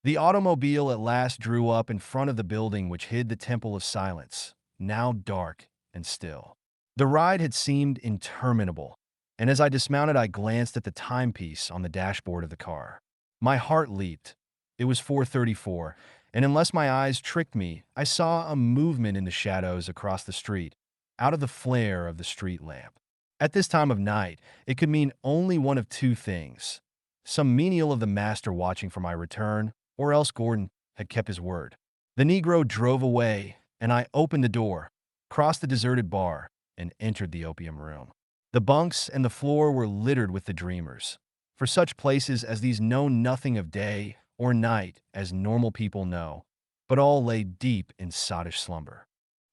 The automobile at last drew up in front of the building which hid the Temple of Silence, now dark and still. The ride had seemed interminable, and as I dismounted, I glanced at the timepiece on the dashboard of the car. My heart leaped. It was 4:34, and unless my eyes tricked me, I saw a movement in the shadows across the street, out of the flare of the street lamp. At this time of night, it could mean only one of two things. Some menial of the Master watching for my return, or else Gordon had kept his word. The Negro drove away, and I opened the door, crossed the deserted bar, and entered the opium room. The bunks and the floor were littered with the dreamers. For such places as these know nothing of day or night as normal people know, but all lay deep in sottish slumber.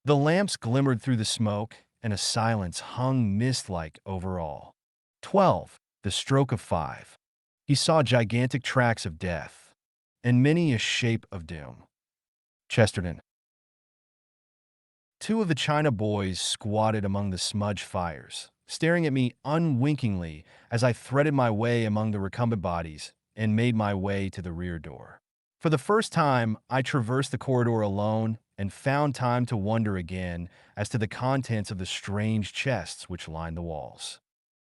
The lamps glimmered through the smoke, and a silence hung mist-like over all. 12. The stroke of 5. He saw gigantic tracks of death, and many a shape of doom. Chesterton. Two of the China boys squatted among the smudge fires, staring at me unwinkingly as I threaded my way among the recumbent bodies and made my way to the rear door. For the first time, I traversed the corridor alone and found time to wonder again as to the contents of the strange chests which lined the walls.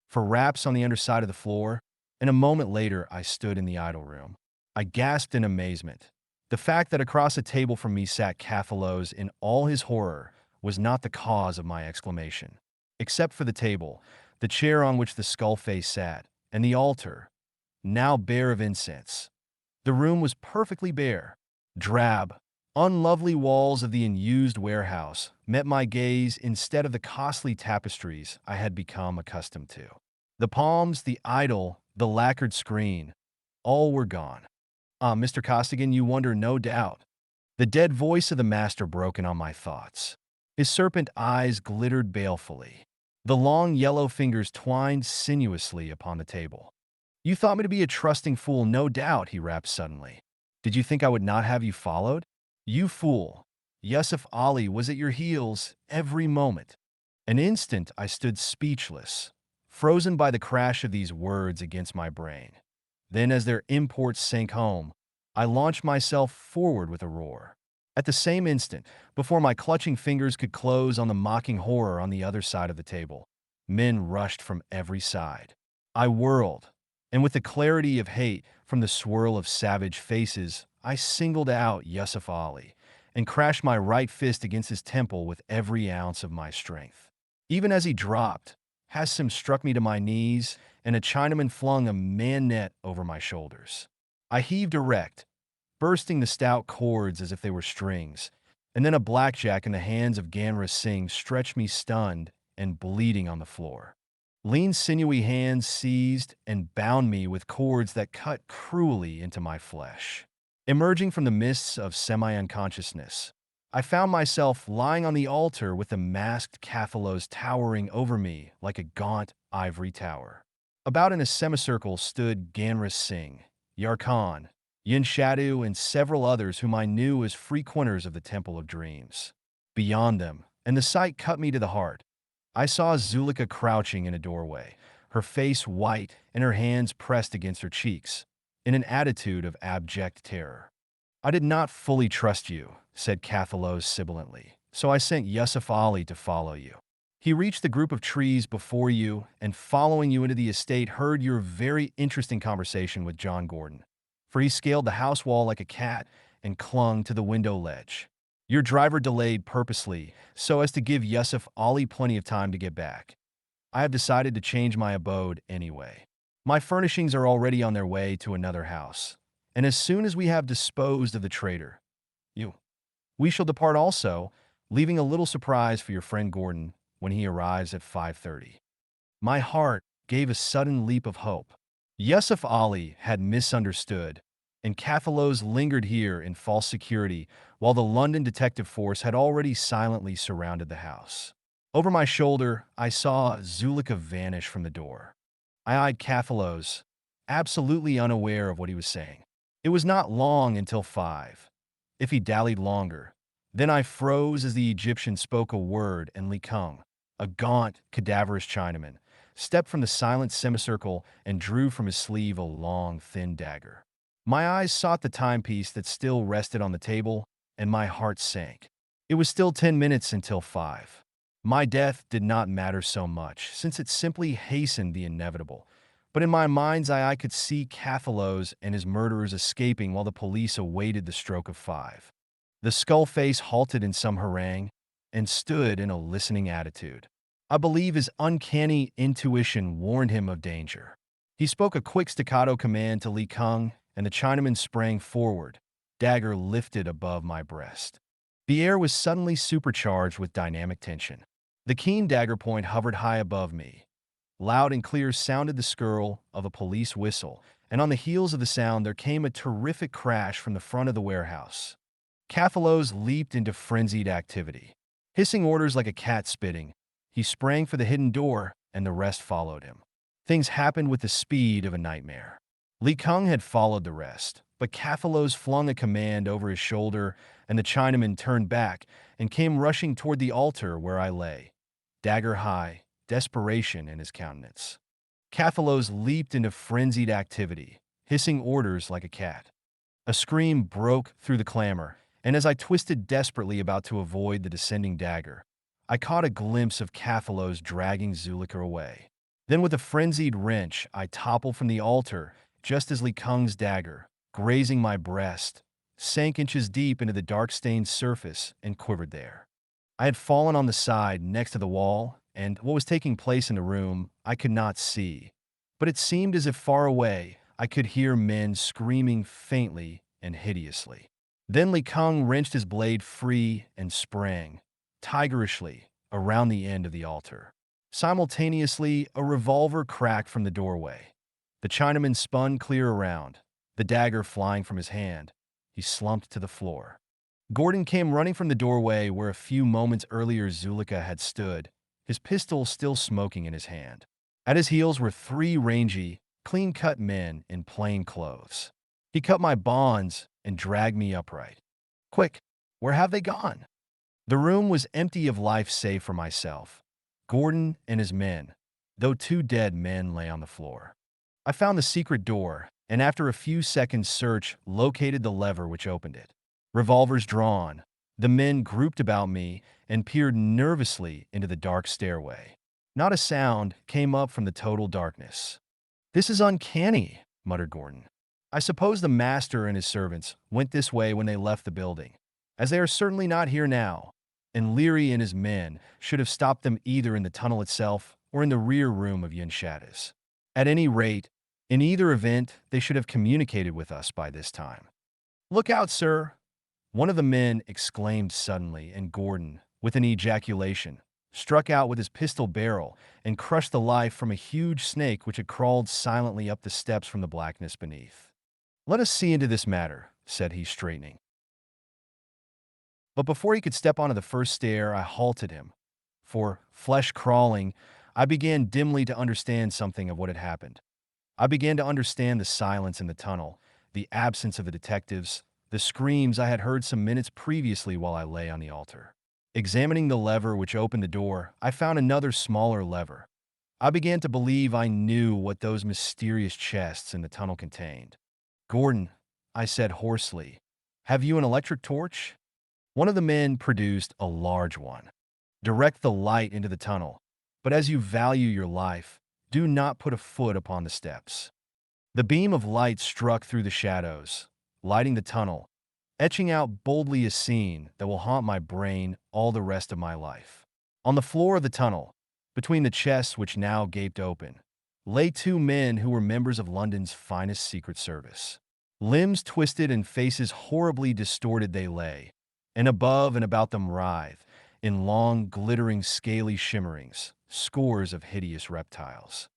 For raps on the underside of the floor, and a moment later I stood in the idol room. I gasped in amazement. The fact that across a table from me sat Cathalos in all his horror was not the cause of my exclamation. Except for the table, the chair on which the skull face sat, and the altar, now bare of incense. The room was perfectly bare. Drab, unlovely walls of the unused warehouse met my gaze instead of the costly tapestries I had become accustomed to. The palms, the idol, the lacquered screen, all were gone. Ah, Mr. Costigan, you wonder no doubt. The dead voice of the Master broke in on my thoughts. His serpent eyes glittered balefully. The long yellow fingers twined sinuously upon the table. You thought me to be a trusting fool, no doubt, he rapped suddenly. Did you think I would not have you followed? You fool. Yusuf Ali was at your heels every moment. An instant I stood speechless, frozen by the crash of these words against my brain. Then, as their import sank home, I launched myself forward with a roar. At the same instant, before my clutching fingers could close on the mocking horror on the other side of the table, men rushed from every side. I whirled, and with the clarity of hate from the swirl of savage faces, I singled out Yusuf Ali and crashed my right fist against his temple with every ounce of my strength. Even as he dropped, Hassim struck me to my knees, and a Chinaman flung a man-net over my shoulders. I heaved erect, bursting the stout cords as if they were strings, and then a blackjack in the hands of Ganra Singh stretched me stunned and bleeding on the floor. Lean, sinewy hands seized and bound me with cords that cut cruelly into my flesh. Emerging from the mists of semi-unconsciousness, I found myself lying on the altar with the masked Cathalos towering over me like a gaunt ivory tower. About in a semicircle stood Ganris Singh, Yarkhan, Yin Shadu, and several others whom I knew as frequenters of the Temple of Dreams. Beyond them, and the sight cut me to the heart, I saw Zulika crouching in a doorway, her face white and her hands pressed against her cheeks, in an attitude of abject terror. "I did not fully trust you," said Cathalos sibilantly, "so I sent Yusuf Ali to follow you. He reached the group of trees before you and, following you into the estate, heard your very interesting conversation with John Gordon, for he scaled the house wall like a cat and clung to the window ledge. Your driver delayed purposely so as to give Yusuf Ali plenty of time to get back. I have decided to change my abode anyway. My furnishings are already on their way to another house, and as soon as we have disposed of the traitor, you, we shall depart also, leaving a little surprise for your friend Gordon when he arrives at 5:30. My heart gave a sudden leap of hope. Yusuf Ali had misunderstood, and Cathalos lingered here in false security while the London detective force had already silently surrounded the house. Over my shoulder, I saw Zulika vanish from the door. I eyed Cathalos, absolutely unaware of what he was saying. It was not long until 5. If he dallied longer, then I froze as the Egyptian spoke a word, and Li Kung, a gaunt, cadaverous Chinaman, stepped from the silent semicircle and drew from his sleeve a long, thin dagger. My eyes sought the timepiece that still rested on the table, and my heart sank. It was still 10 minutes until 5. My death did not matter so much, since it simply hastened the inevitable. But in my mind's eye, I could see Cathalos and his murderers escaping while the police awaited the stroke of 5. The skull face halted in some harangue and stood in a listening attitude. I believe his uncanny intuition warned him of danger. He spoke a quick staccato command to Li Kung, and the Chinaman sprang forward, dagger lifted above my breast. The air was suddenly supercharged with dynamic tension. The keen dagger point hovered high above me. Loud and clear sounded the skirl of a police whistle, and on the heels of the sound there came a terrific crash from the front of the warehouse. Cathalos leaped into frenzied activity. Hissing orders like a cat spitting, he sprang for the hidden door, and the rest followed him. Things happened with the speed of a nightmare. Li Kung had followed the rest, but Cathalos flung a command over his shoulder, and the Chinaman turned back and came rushing toward the altar where I lay, dagger high, desperation in his countenance. Cathalos leaped into frenzied activity, hissing orders like a cat. A scream broke through the clamor, and as I twisted desperately about to avoid the descending dagger, I caught a glimpse of Cathalos dragging Zulika away. Then with a frenzied wrench, I toppled from the altar just as Li Kung's dagger, grazing my breast, sank inches deep into the dark-stained surface and quivered there. I had fallen on the side next to the wall, and what was taking place in the room I could not see, but it seemed as if far away I could hear men screaming faintly and hideously. Then Li Kung wrenched his blade free and sprang, tigerishly, around the end of the altar. Simultaneously, a revolver cracked from the doorway. The Chinaman spun clear around, the dagger flying from his hand. He slumped to the floor. Gordon came running from the doorway where a few moments earlier Zulika had stood, his pistol still smoking in his hand. At his heels were 3 rangy, clean-cut men in plain clothes. He cut my bonds and dragged me upright. "Quick, where have they gone?" The room was empty of life save for myself, Gordon and his men, though 2 dead men lay on the floor. I found the secret door, and after a few seconds' search, located the lever which opened it. Revolvers drawn, the men grouped about me and peered nervously into the dark stairway. Not a sound came up from the total darkness. "This is uncanny," muttered Gordon. "I suppose the master and his servants went this way when they left the building, as they are certainly not here now, and Leary and his men should have stopped them either in the tunnel itself or in the rear room of Yinshadis. At any rate, in either event, they should have communicated with us by this time." "Look out, sir!" one of the men exclaimed suddenly, and Gordon, with an ejaculation, struck out with his pistol barrel and crushed the life from a huge snake which had crawled silently up the steps from the blackness beneath. "Let us see into this matter," said he, straightening. But before he could step onto the first stair, I halted him. For, flesh crawling, I began dimly to understand something of what had happened. I began to understand the silence in the tunnel, the absence of the detectives, the screams I had heard some minutes previously while I lay on the altar. Examining the lever which opened the door, I found another smaller lever. I began to believe I knew what those mysterious chests in the tunnel contained. "Gordon," I said hoarsely, "have you an electric torch?" One of the men produced a large one. "Direct the light into the tunnel, but as you value your life, do not put a foot upon the steps." The beam of light struck through the shadows, lighting the tunnel, etching out boldly a scene that will haunt my brain all the rest of my life. On the floor of the tunnel, between the chests which now gaped open, lay two men who were members of London's finest Secret Service. Limbs twisted and faces horribly distorted they lay, and above and about them writhed, in long, glittering, scaly shimmerings, scores of hideous reptiles.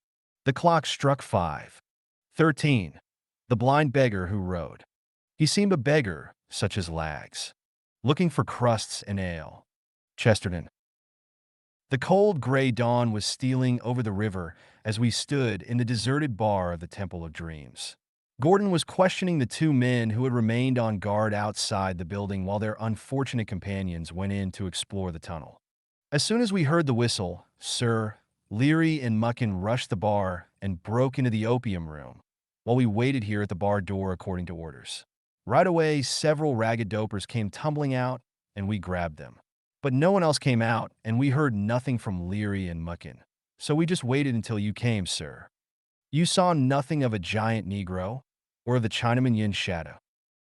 The clock struck 5:13. The blind beggar who rode. He seemed a beggar, such as lags, looking for crusts and ale. Chesterton. The cold gray dawn was stealing over the river as we stood in the deserted bar of the Temple of Dreams. Gordon was questioning the two men who had remained on guard outside the building while their unfortunate companions went in to explore the tunnel. As soon as we heard the whistle, Sir Leary and Mucken rushed the bar and broke into the opium room, while we waited here at the bar door according to orders. Right away, several ragged dopers came tumbling out, and we grabbed them. But no one else came out, and we heard nothing from Leary and Mucken. So we just waited until you came, sir. You saw nothing of a giant Negro, or of the Chinaman Yin's shadow?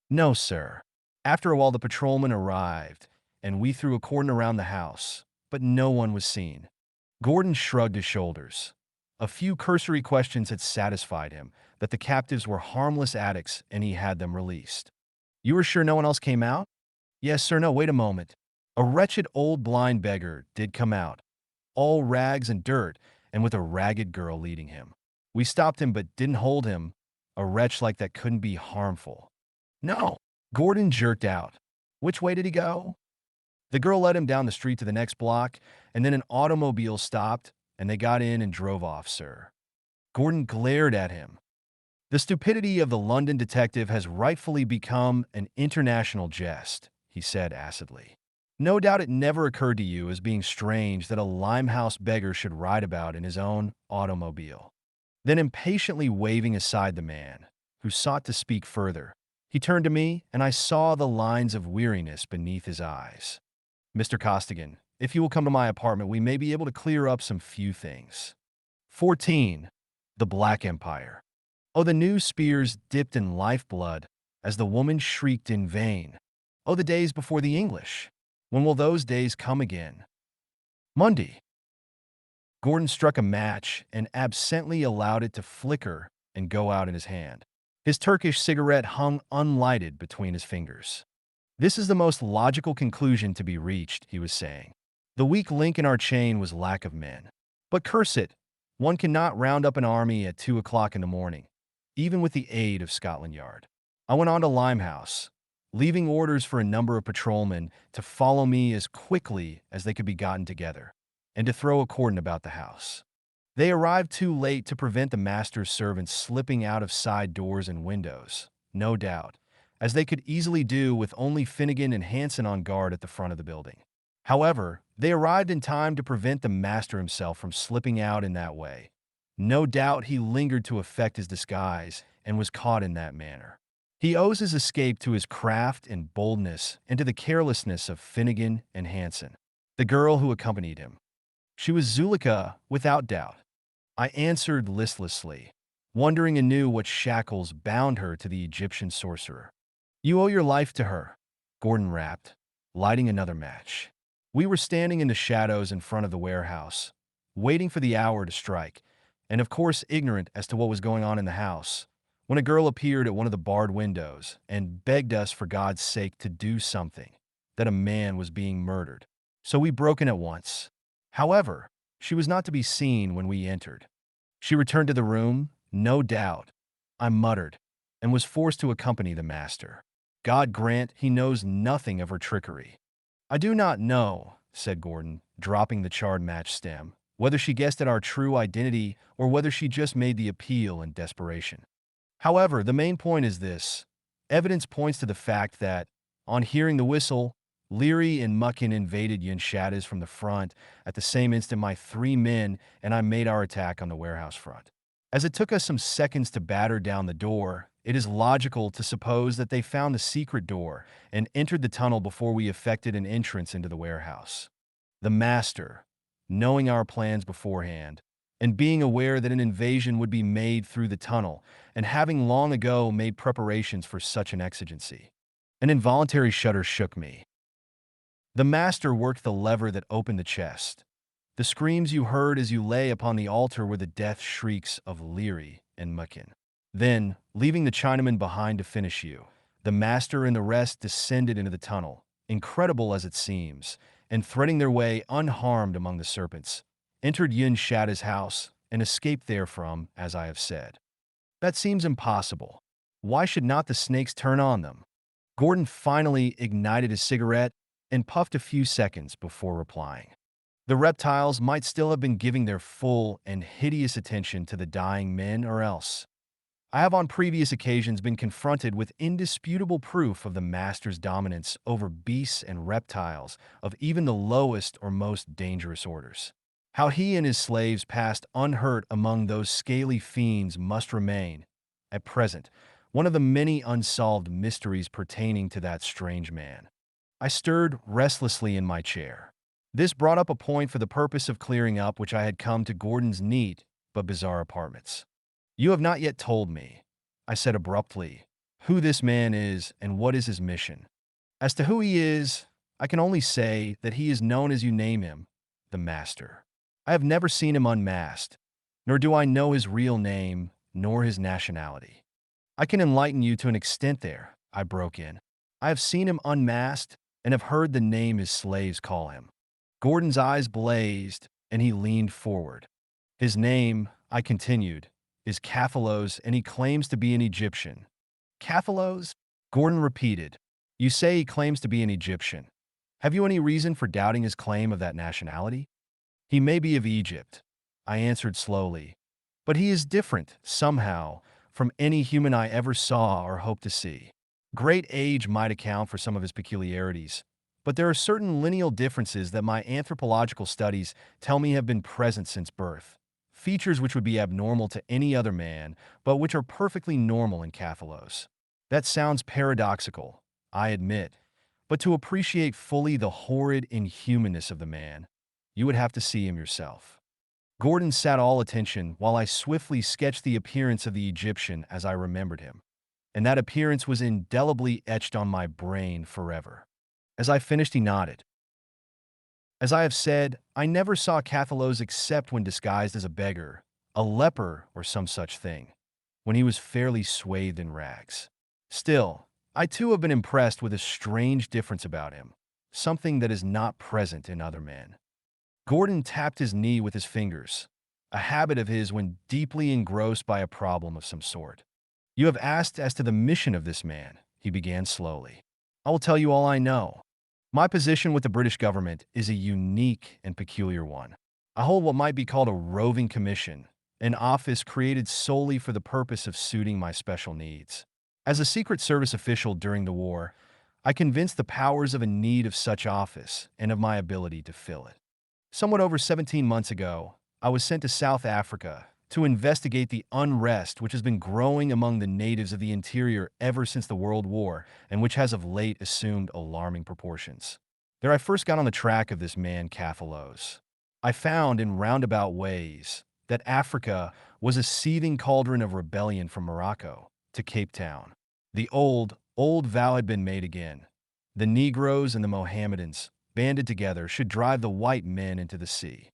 No, sir. After a while, the patrolman arrived, and we threw a cordon around the house, but no one was seen. Gordon shrugged his shoulders. A few cursory questions had satisfied him that the captives were harmless addicts, and he had them released. You were sure no one else came out? Yes, sir. No, wait a moment. A wretched old blind beggar did come out, all rags and dirt, and with a ragged girl leading him. We stopped him but didn't hold him. A wretch like that couldn't be harmful. No, Gordon jerked out. Which way did he go? The girl led him down the street to the next block, and then an automobile stopped, and they got in and drove off, sir. Gordon glared at him. The stupidity of the London detective has rightfully become an international jest, he said acidly. No doubt it never occurred to you as being strange that a Limehouse beggar should ride about in his own automobile. Then impatiently waving aside the man, who sought to speak further, he turned to me, and I saw the lines of weariness beneath his eyes. Mr. Costigan, if you will come to my apartment, we may be able to clear up some few things. 14. The Black Empire. Oh, the new spears dipped in lifeblood as the woman shrieked in vain. Oh, the days before the English. When will those days come again? Monday. Gordon struck a match and absently allowed it to flicker and go out in his hand. His Turkish cigarette hung unlighted between his fingers. This is the most logical conclusion to be reached, he was saying. The weak link in our chain was lack of men. But curse it, one cannot round up an army at 2 o'clock in the morning, even with the aid of Scotland Yard. I went on to Limehouse, leaving orders for a number of patrolmen to follow me as quickly as they could be gotten together, and to throw a cordon about the house. They arrived too late to prevent the master's servants slipping out of side doors and windows, no doubt, as they could easily do with only Finnegan and Hanson on guard at the front of the building. However, they arrived in time to prevent the master himself from slipping out in that way. No doubt he lingered to effect his disguise and was caught in that manner. He owes his escape to his craft and boldness and to the carelessness of Finnegan and Hanson, the girl who accompanied him. She was Zuleika, without doubt. I answered listlessly, wondering anew what shackles bound her to the Egyptian sorcerer. You owe your life to her, Gordon rapped, lighting another match. We were standing in the shadows in front of the warehouse, waiting for the hour to strike, and of course ignorant as to what was going on in the house, when a girl appeared at one of the barred windows and begged us for God's sake to do something, that a man was being murdered. So we broke in at once. However, she was not to be seen when we entered. She returned to the room, no doubt, I muttered, and was forced to accompany the master. God grant he knows nothing of her trickery. I do not know, said Gordon, dropping the charred match stem, whether she guessed at our true identity or whether she just made the appeal in desperation. However, the main point is this. Evidence points to the fact that, on hearing the whistle, Leary and Muckin invaded Yunshadas from the front at the same instant my 3 men and I made our attack on the warehouse front. As it took us some seconds to batter down the door, it is logical to suppose that they found the secret door and entered the tunnel before we effected an entrance into the warehouse. The master, knowing our plans beforehand, and being aware that an invasion would be made through the tunnel, and having long ago made preparations for such an exigency. An involuntary shudder shook me. The master worked the lever that opened the chest. The screams you heard as you lay upon the altar were the death shrieks of Leary and Muckin. Then, leaving the Chinaman behind to finish you, the master and the rest descended into the tunnel, incredible as it seems, and threading their way unharmed among the serpents, entered Yun Shada's house and escaped therefrom, as I have said. That seems impossible. Why should not the snakes turn on them? Gordon finally ignited his cigarette and puffed a few seconds before replying. The reptiles might still have been giving their full and hideous attention to the dying men, or else. I have on previous occasions been confronted with indisputable proof of the master's dominance over beasts and reptiles of even the lowest or most dangerous orders. How he and his slaves passed unhurt among those scaly fiends must remain, at present, one of the many unsolved mysteries pertaining to that strange man. I stirred restlessly in my chair. This brought up a point for the purpose of clearing up which I had come to Gordon's neat but bizarre apartments. You have not yet told me, I said abruptly, who this man is and what is his mission. As to who he is, I can only say that he is known as you name him, the Master. I have never seen him unmasked, nor do I know his real name, nor his nationality. I can enlighten you to an extent there, I broke in. I have seen him unmasked and have heard the name his slaves call him. Gordon's eyes blazed, and he leaned forward. His name, I continued, is Cathalos, and he claims to be an Egyptian. Cathalos? Gordon repeated. You say he claims to be an Egyptian. Have you any reason for doubting his claim of that nationality? He may be of Egypt, I answered slowly, but he is different, somehow, from any human I ever saw or hope to see. Great age might account for some of his peculiarities, but there are certain lineal differences that my anthropological studies tell me have been present since birth, features which would be abnormal to any other man, but which are perfectly normal in Cathalos. That sounds paradoxical, I admit, but to appreciate fully the horrid inhumanness of the man, you would have to see him yourself. Gordon sat all attention while I swiftly sketched the appearance of the Egyptian as I remembered him, and that appearance was indelibly etched on my brain forever. As I finished, he nodded. As I have said, I never saw Cathalos except when disguised as a beggar, a leper, or some such thing, when he was fairly swathed in rags. Still, I too have been impressed with a strange difference about him, something that is not present in other men. Gordon tapped his knee with his fingers, a habit of his when deeply engrossed by a problem of some sort. You have asked as to the mission of this man, he began slowly. I will tell you all I know. My position with the British government is a unique and peculiar one. I hold what might be called a roving commission, an office created solely for the purpose of suiting my special needs. As a Secret Service official during the war, I convinced the powers of a need of such office and of my ability to fill it. Somewhat over 17 months ago, I was sent to South Africa to investigate the unrest which has been growing among the natives of the interior ever since the World War and which has of late assumed alarming proportions. There I first got on the track of this man Cathalos. I found in roundabout ways that Africa was a seething cauldron of rebellion from Morocco to Cape Town. The old vow had been made again. The Negroes and the Mohammedans, banded together, should drive the white men into the sea.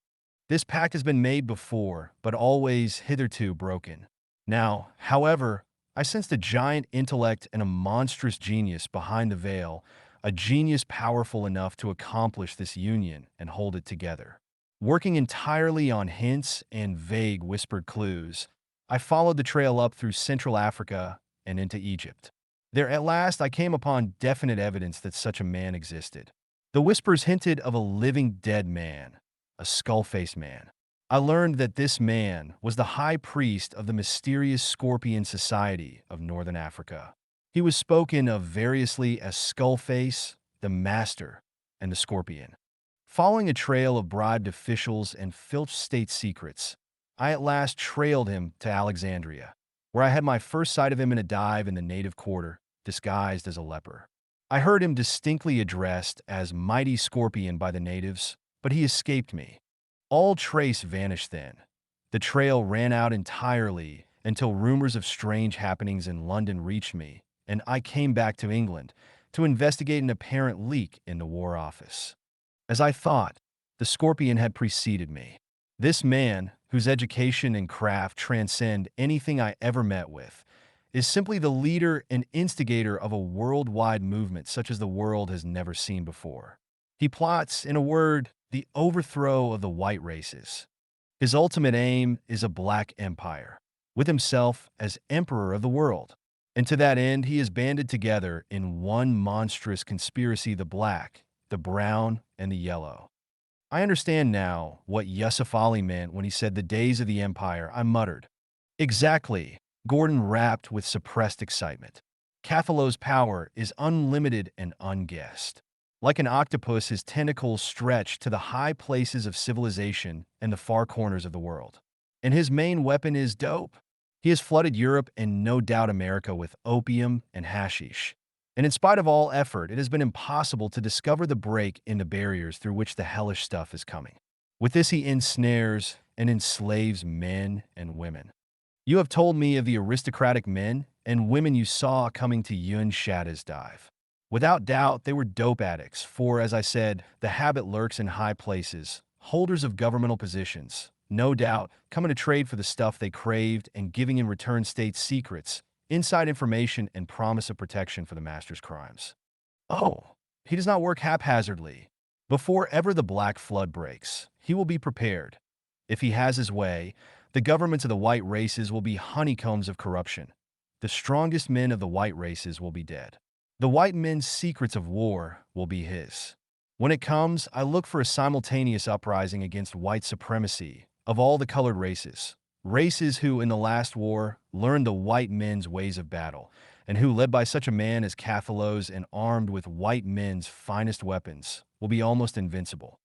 This pact has been made before, but always hitherto broken. Now, however, I sensed a giant intellect and a monstrous genius behind the veil, a genius powerful enough to accomplish this union and hold it together. Working entirely on hints and vague whispered clues, I followed the trail up through Central Africa and into Egypt. There at last I came upon definite evidence that such a man existed. The whispers hinted of a living dead man, a skull-faced man. I learned that this man was the high priest of the mysterious Scorpion Society of Northern Africa. He was spoken of variously as Skullface, the Master, and the Scorpion. Following a trail of bribed officials and filched state secrets, I at last trailed him to Alexandria, where I had my first sight of him in a dive in the native quarter, disguised as a leper. I heard him distinctly addressed as Mighty Scorpion by the natives, but he escaped me. All trace vanished then. The trail ran out entirely until rumors of strange happenings in London reached me, and I came back to England to investigate an apparent leak in the War Office. As I thought, the Scorpion had preceded me. This man, whose education and craft transcend anything I ever met with, is simply the leader and instigator of a worldwide movement such as the world has never seen before. He plots, in a word, the overthrow of the white races. His ultimate aim is a black empire, with himself as emperor of the world. And to that end, he is banded together in one monstrous conspiracy: the black, the brown, and the yellow. I understand now what Yusuf Ali meant when he said the days of the empire. I muttered. Exactly, Gordon rapped with suppressed excitement. Cathalow's power is unlimited and unguessed. Like an octopus, his tentacles stretch to the high places of civilization and the far corners of the world. And his main weapon is dope. He has flooded Europe and no doubt America with opium and hashish. And in spite of all effort, it has been impossible to discover the break in the barriers through which the hellish stuff is coming. With this, he ensnares and enslaves men and women. You have told me of the aristocratic men and women you saw coming to Yun Shada's dive. Without doubt, they were dope addicts, for, as I said, the habit lurks in high places, holders of governmental positions, no doubt, coming to trade for the stuff they craved and giving in return state secrets, inside information, and promise of protection for the master's crimes. Oh, he does not work haphazardly. Before ever the black flood breaks, he will be prepared. If he has his way, the governments of the white races will be honeycombs of corruption. The strongest men of the white races will be dead. The white men's secrets of war will be his. When it comes, I look for a simultaneous uprising against white supremacy of all the colored races. Races who, in the last war, learned the white men's ways of battle, and who, led by such a man as Cathalos and armed with white men's finest weapons, will be almost invincible.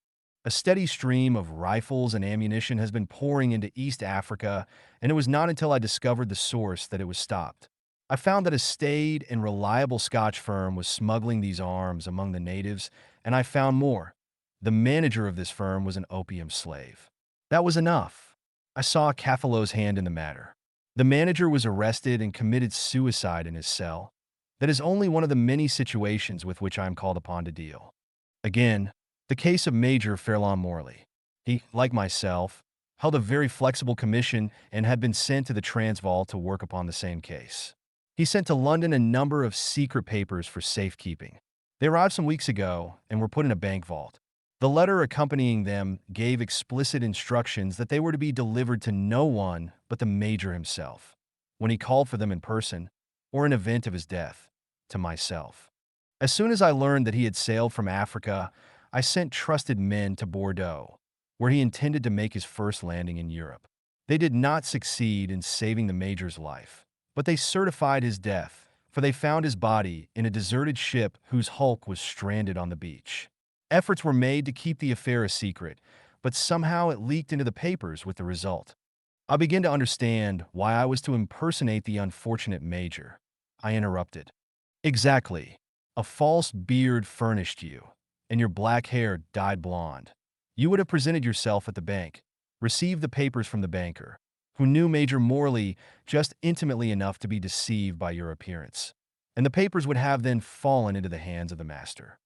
A steady stream of rifles and ammunition has been pouring into East Africa, and it was not until I discovered the source that it was stopped. I found that a staid and reliable Scotch firm was smuggling these arms among the natives, and I found more. The manager of this firm was an opium slave. That was enough. I saw Cathalow's hand in the matter. The manager was arrested and committed suicide in his cell. That is only one of the many situations with which I am called upon to deal. Again, the case of Major Fairlawn Morley. He, like myself, held a very flexible commission and had been sent to the Transvaal to work upon the same case. He sent to London a number of secret papers for safekeeping. They arrived some weeks ago and were put in a bank vault. The letter accompanying them gave explicit instructions that they were to be delivered to no one but the Major himself, when he called for them in person, or in event of his death, to myself. As soon as I learned that he had sailed from Africa, I sent trusted men to Bordeaux, where he intended to make his first landing in Europe. They did not succeed in saving the Major's life, but they certified his death, for they found his body in a deserted ship whose hulk was stranded on the beach. Efforts were made to keep the affair a secret, but somehow it leaked into the papers with the result. I began to understand why I was to impersonate the unfortunate Major. I interrupted. Exactly. A false beard furnished you, and your black hair dyed blonde. You would have presented yourself at the bank, received the papers from the banker, who knew Major Morley just intimately enough to be deceived by your appearance, and the papers would have then fallen into the hands of the master.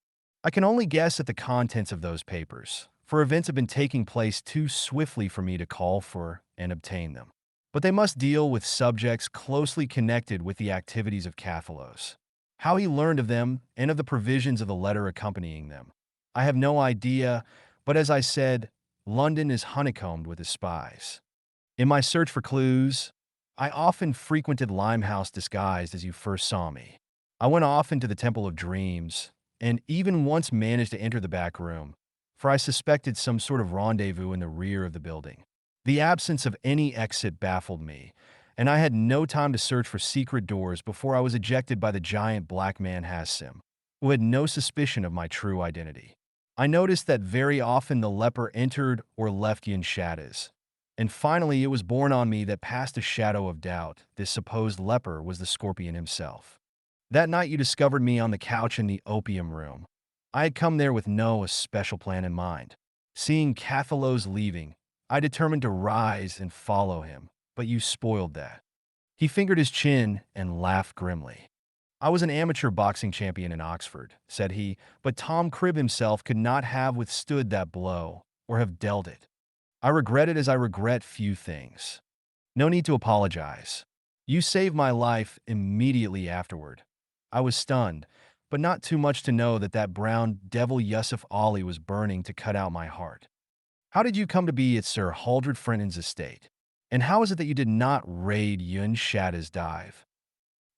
I can only guess at the contents of those papers, for events have been taking place too swiftly for me to call for and obtain them. But they must deal with subjects closely connected with the activities of Cathalos. How he learned of them and of the provisions of the letter accompanying them, I have no idea, but as I said, London is honeycombed with his spies. In my search for clues, I often frequented Limehouse disguised as you first saw me. I went off into the Temple of Dreams, and even once managed to enter the back room, for I suspected some sort of rendezvous in the rear of the building. The absence of any exit baffled me, and I had no time to search for secret doors before I was ejected by the giant black man Hassim, who had no suspicion of my true identity. I noticed that very often the leper entered or left Yin shadows, and finally it was borne on me that past a shadow of doubt, this supposed leper was the scorpion himself. That night you discovered me on the couch in the opium room. I had come there with no special plan in mind. Seeing Cathalos leaving, I determined to rise and follow him, but you spoiled that. He fingered his chin and laughed grimly. I was an amateur boxing champion in Oxford, said he, but Tom Cribb himself could not have withstood that blow or have dealt it. I regret it as I regret few things. No need to apologize. You saved my life immediately afterward. I was stunned, but not too much to know that that brown devil Yusuf Ali was burning to cut out my heart. How did you come to be at Sir Haldred Frenton's estate? And how is it that you did not raid Yun Shada's dive?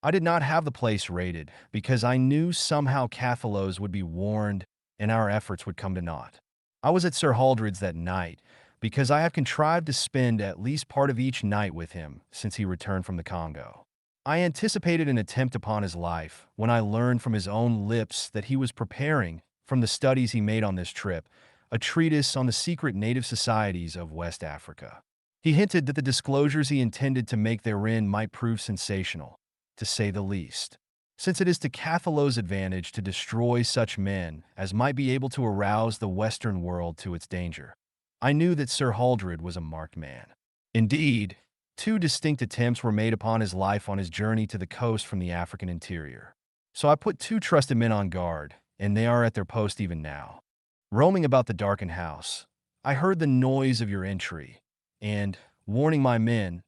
I did not have the place raided because I knew somehow Cathalos would be warned and our efforts would come to naught. I was at Sir Haldred's that night because I have contrived to spend at least part of each night with him since he returned from the Congo. I anticipated an attempt upon his life when I learned from his own lips that he was preparing, from the studies he made on this trip, a treatise on the secret native societies of West Africa. He hinted that the disclosures he intended to make therein might prove sensational, to say the least, since it is to Cathalos' advantage to destroy such men as might be able to arouse the Western world to its danger. I knew that Sir Haldred was a marked man. Indeed, two distinct attempts were made upon his life on his journey to the coast from the African interior. So I put two trusted men on guard, and they are at their post even now. Roaming about the darkened house, I heard the noise of your entry, and, warning my men,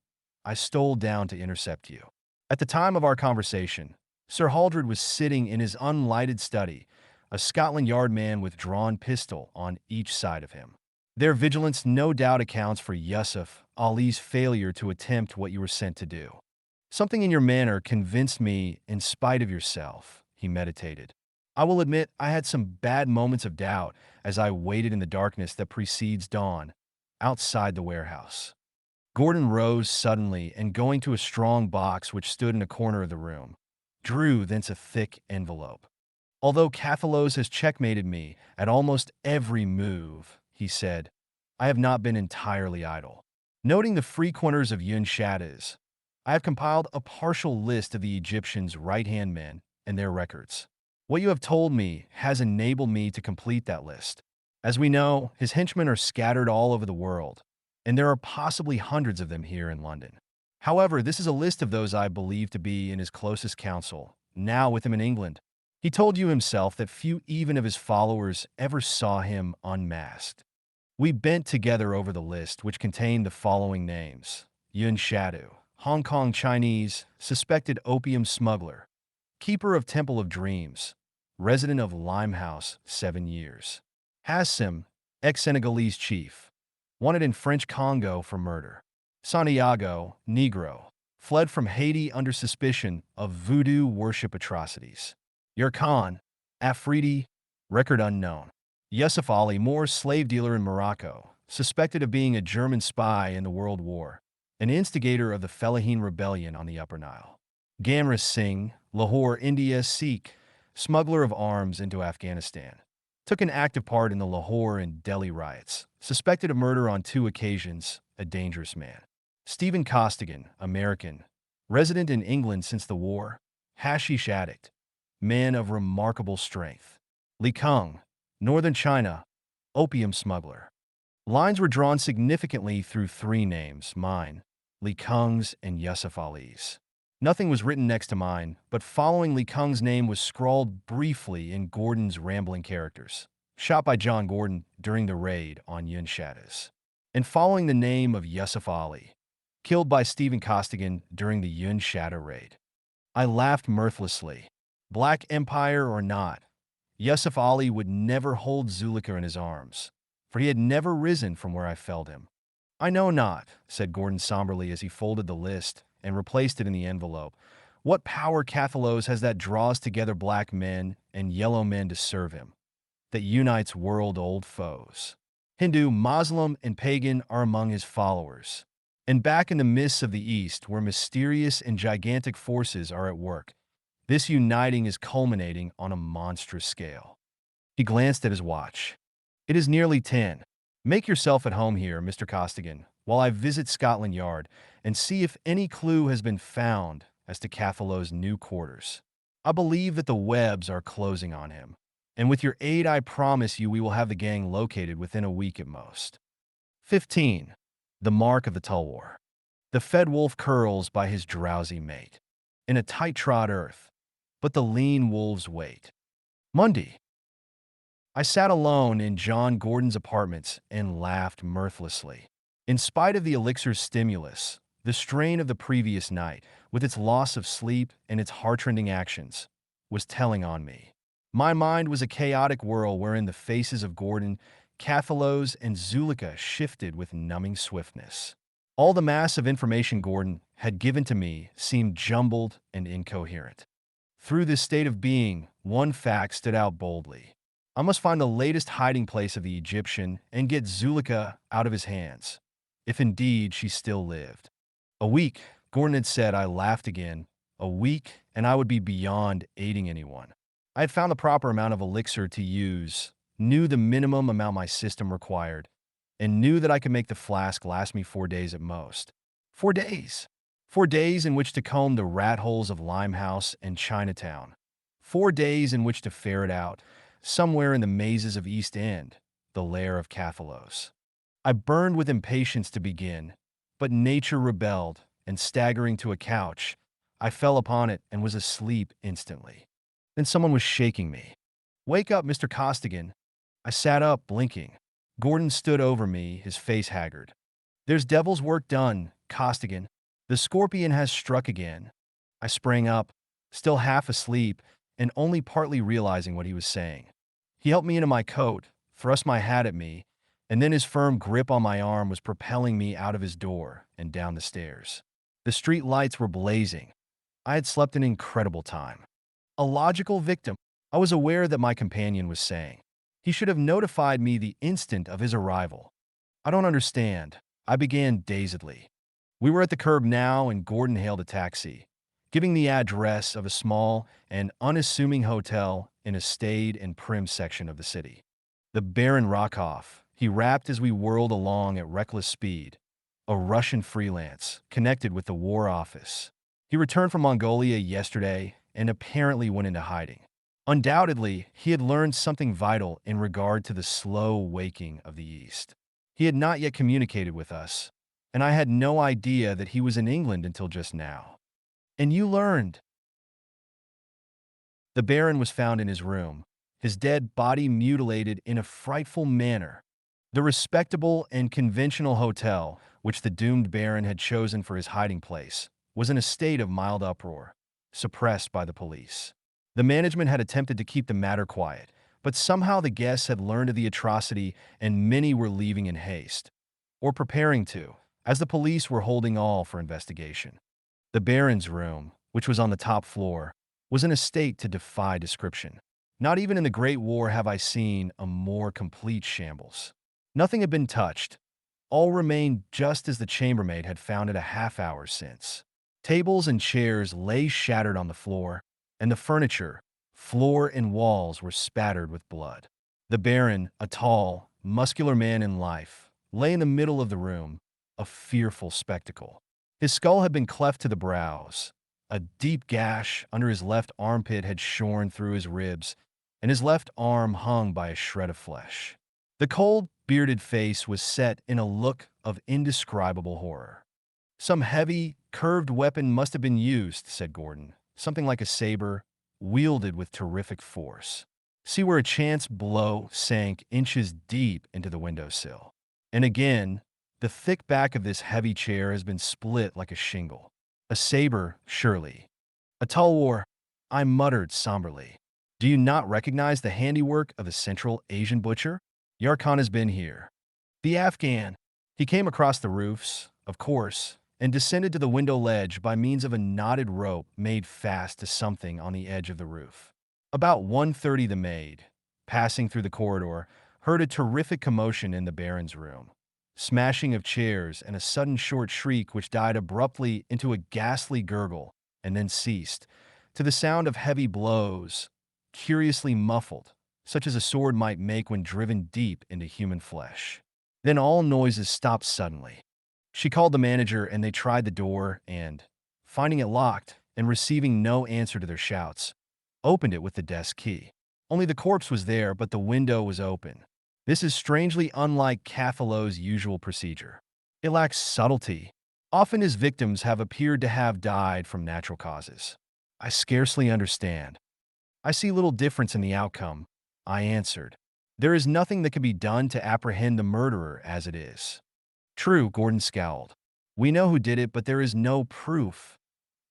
I stole down to intercept you. At the time of our conversation, Sir Haldred was sitting in his unlighted study, a Scotland Yard man with drawn pistol on each side of him. Their vigilance no doubt accounts for Yusuf Ali's failure to attempt what you were sent to do. Something in your manner convinced me in spite of yourself, he meditated. I will admit I had some bad moments of doubt as I waited in the darkness that precedes dawn, outside the warehouse. Gordon rose suddenly and going to a strong box which stood in a corner of the room, drew thence a thick envelope. Although Cathalos has checkmated me at almost every move, he said, I have not been entirely idle. Noting the frequenters of Yun Shaddas, I have compiled a partial list of the Egyptians' right-hand men and their records. What you have told me has enabled me to complete that list. As we know, his henchmen are scattered all over the world, and there are possibly hundreds of them here in London. However, this is a list of those I believe to be in his closest counsel, now with him in England. He told you himself that few even of his followers ever saw him unmasked. We bent together over the list, which contained the following names: Yun Shadu, Hong Kong Chinese, suspected opium smuggler, keeper of Temple of Dreams, resident of Limehouse, 7 years. Hassim, ex-Senegalese chief, wanted in French Congo for murder. Santiago, Negro, fled from Haiti under suspicion of voodoo worship atrocities. Yurkan, Afridi, record unknown. Yusuf Ali, Moor slave dealer in Morocco, suspected of being a German spy in the World War, an instigator of the Fellahin rebellion on the Upper Nile. Gamris Singh, Lahore, India, Sikh, smuggler of arms into Afghanistan. Took an active part in the Lahore and Delhi riots, suspected of murder on 2 occasions, a dangerous man. Stephen Costigan, American, resident in England since the war, hashish addict, man of remarkable strength. Li Keng, northern China, opium smuggler. Lines were drawn significantly through 3 names, mine, Li Keng's, and Yusuf Ali's. Nothing was written next to mine, but following Li Keng's name was scrawled briefly in Gordon's rambling characters, shot by John Gordon during the raid on Yun Shaddas. And following the name of Yusuf Ali, killed by Stephen Costigan during the Yun Shadda raid. I laughed mirthlessly. Black Empire or not, Yusuf Ali would never hold Zuleika in his arms, for he had never risen from where I felled him. I know not, said Gordon somberly as he folded the list and replaced it in the envelope, What power Cathalos has that draws together black men and yellow men to serve him, that unites world-old foes? Hindu, Muslim, and pagan are among his followers. And back in the mists of the East, where mysterious and gigantic forces are at work, this uniting is culminating on a monstrous scale. He glanced at his watch. It is nearly 10. Make yourself at home here, Mr. Costigan, while I visit Scotland Yard and see if any clue has been found as to Cathalow's new quarters. I believe that the webs are closing on him, and with your aid I promise you we will have the gang located within a week at most. 15. The mark of the Tulwar. The fed wolf curls by his drowsy mate, in a tight-trod earth, but the lean wolves wait. Monday. I sat alone in John Gordon's apartments and laughed mirthlessly. In spite of the elixir's stimulus, the strain of the previous night, with its loss of sleep and its heart-rending actions, was telling on me. My mind was a chaotic whirl wherein the faces of Gordon, Cathalos, and Zulika shifted with numbing swiftness. All the mass of information Gordon had given to me seemed jumbled and incoherent. Through this state of being, one fact stood out boldly. I must find the latest hiding place of the Egyptian and get Zulika out of his hands, if indeed she still lived. A week, Gordon had said. I laughed again. A week, and I would be beyond aiding anyone. I had found the proper amount of elixir to use, knew the minimum amount my system required, and knew that I could make the flask last me 4 days at most. 4 days! 4 days in which to comb the rat holes of Limehouse and Chinatown. 4 days in which to ferret out, somewhere in the mazes of East End, the lair of Cathalos. I burned with impatience to begin, but nature rebelled, and staggering to a couch, I fell upon it and was asleep instantly. Then someone was shaking me. "Wake up, Mr. Costigan." I sat up, blinking. Gordon stood over me, his face haggard. "There's devil's work done, Costigan. The scorpion has struck again." I sprang up, still half asleep, and only partly realizing what he was saying. He helped me into my coat, thrust my hat at me, and then his firm grip on my arm was propelling me out of his door and down the stairs. The street lights were blazing. I had slept an incredible time. A logical victim, I was aware that my companion was saying. He should have notified me the instant of his arrival. "I don't understand," I began dazedly. We were at the curb now, and Gordon hailed a taxi, giving the address of a small and unassuming hotel in a staid and prim section of the city. The Baron Rokhoff, he rapped as we whirled along at reckless speed, a Russian freelance connected with the War Office. He returned from Mongolia yesterday and apparently went into hiding. Undoubtedly, he had learned something vital in regard to the slow waking of the East. He had not yet communicated with us, and I had no idea that he was in England until just now. "And you learned?" The Baron was found in his room, his dead body mutilated in a frightful manner. The respectable and conventional hotel, which the doomed Baron had chosen for his hiding place, was in a state of mild uproar, suppressed by the police. The management had attempted to keep the matter quiet, but somehow the guests had learned of the atrocity and many were leaving in haste, or preparing to, as the police were holding all for investigation. The Baron's room, which was on the top floor, was in a state to defy description. Not even in the Great War have I seen a more complete shambles. Nothing had been touched. All remained just as the chambermaid had found it a half-hour since. Tables and chairs lay shattered on the floor, and the furniture, floor and walls were spattered with blood. The Baron, a tall, muscular man in life, lay in the middle of the room, a fearful spectacle. His skull had been cleft to the brows. A deep gash under his left armpit had shorn through his ribs, and his left arm hung by a shred of flesh. The cold, bearded face was set in a look of indescribable horror. "Some heavy, curved weapon must have been used," said Gordon. "Something like a saber, wielded with terrific force. See where a chance blow sank inches deep into the windowsill. And again, the thick back of this heavy chair has been split like a shingle. A saber, surely. A tulwar," I muttered somberly. "Do you not recognize the handiwork of a Central Asian butcher? Yarkhan has been here. The Afghan. He came across the roofs, of course, and descended to the window ledge by means of a knotted rope made fast to something on the edge of the roof. About 1:30 the maid, passing through the corridor, heard a terrific commotion in the Baron's room. Smashing of chairs and a sudden short shriek which died abruptly into a ghastly gurgle and then ceased, to the sound of heavy blows, curiously muffled, such as a sword might make when driven deep into human flesh. Then all noises stopped suddenly. She called the manager and they tried the door and, finding it locked and receiving no answer to their shouts, opened it with the desk key. Only the corpse was there, but the window was open. This is strangely unlike Cathalow's usual procedure. It lacks subtlety. Often his victims have appeared to have died from natural causes. I scarcely understand. I see little difference in the outcome, I answered. There is nothing that can be done to apprehend the murderer as it is. True, Gordon scowled. We know who did it, but there is no proof.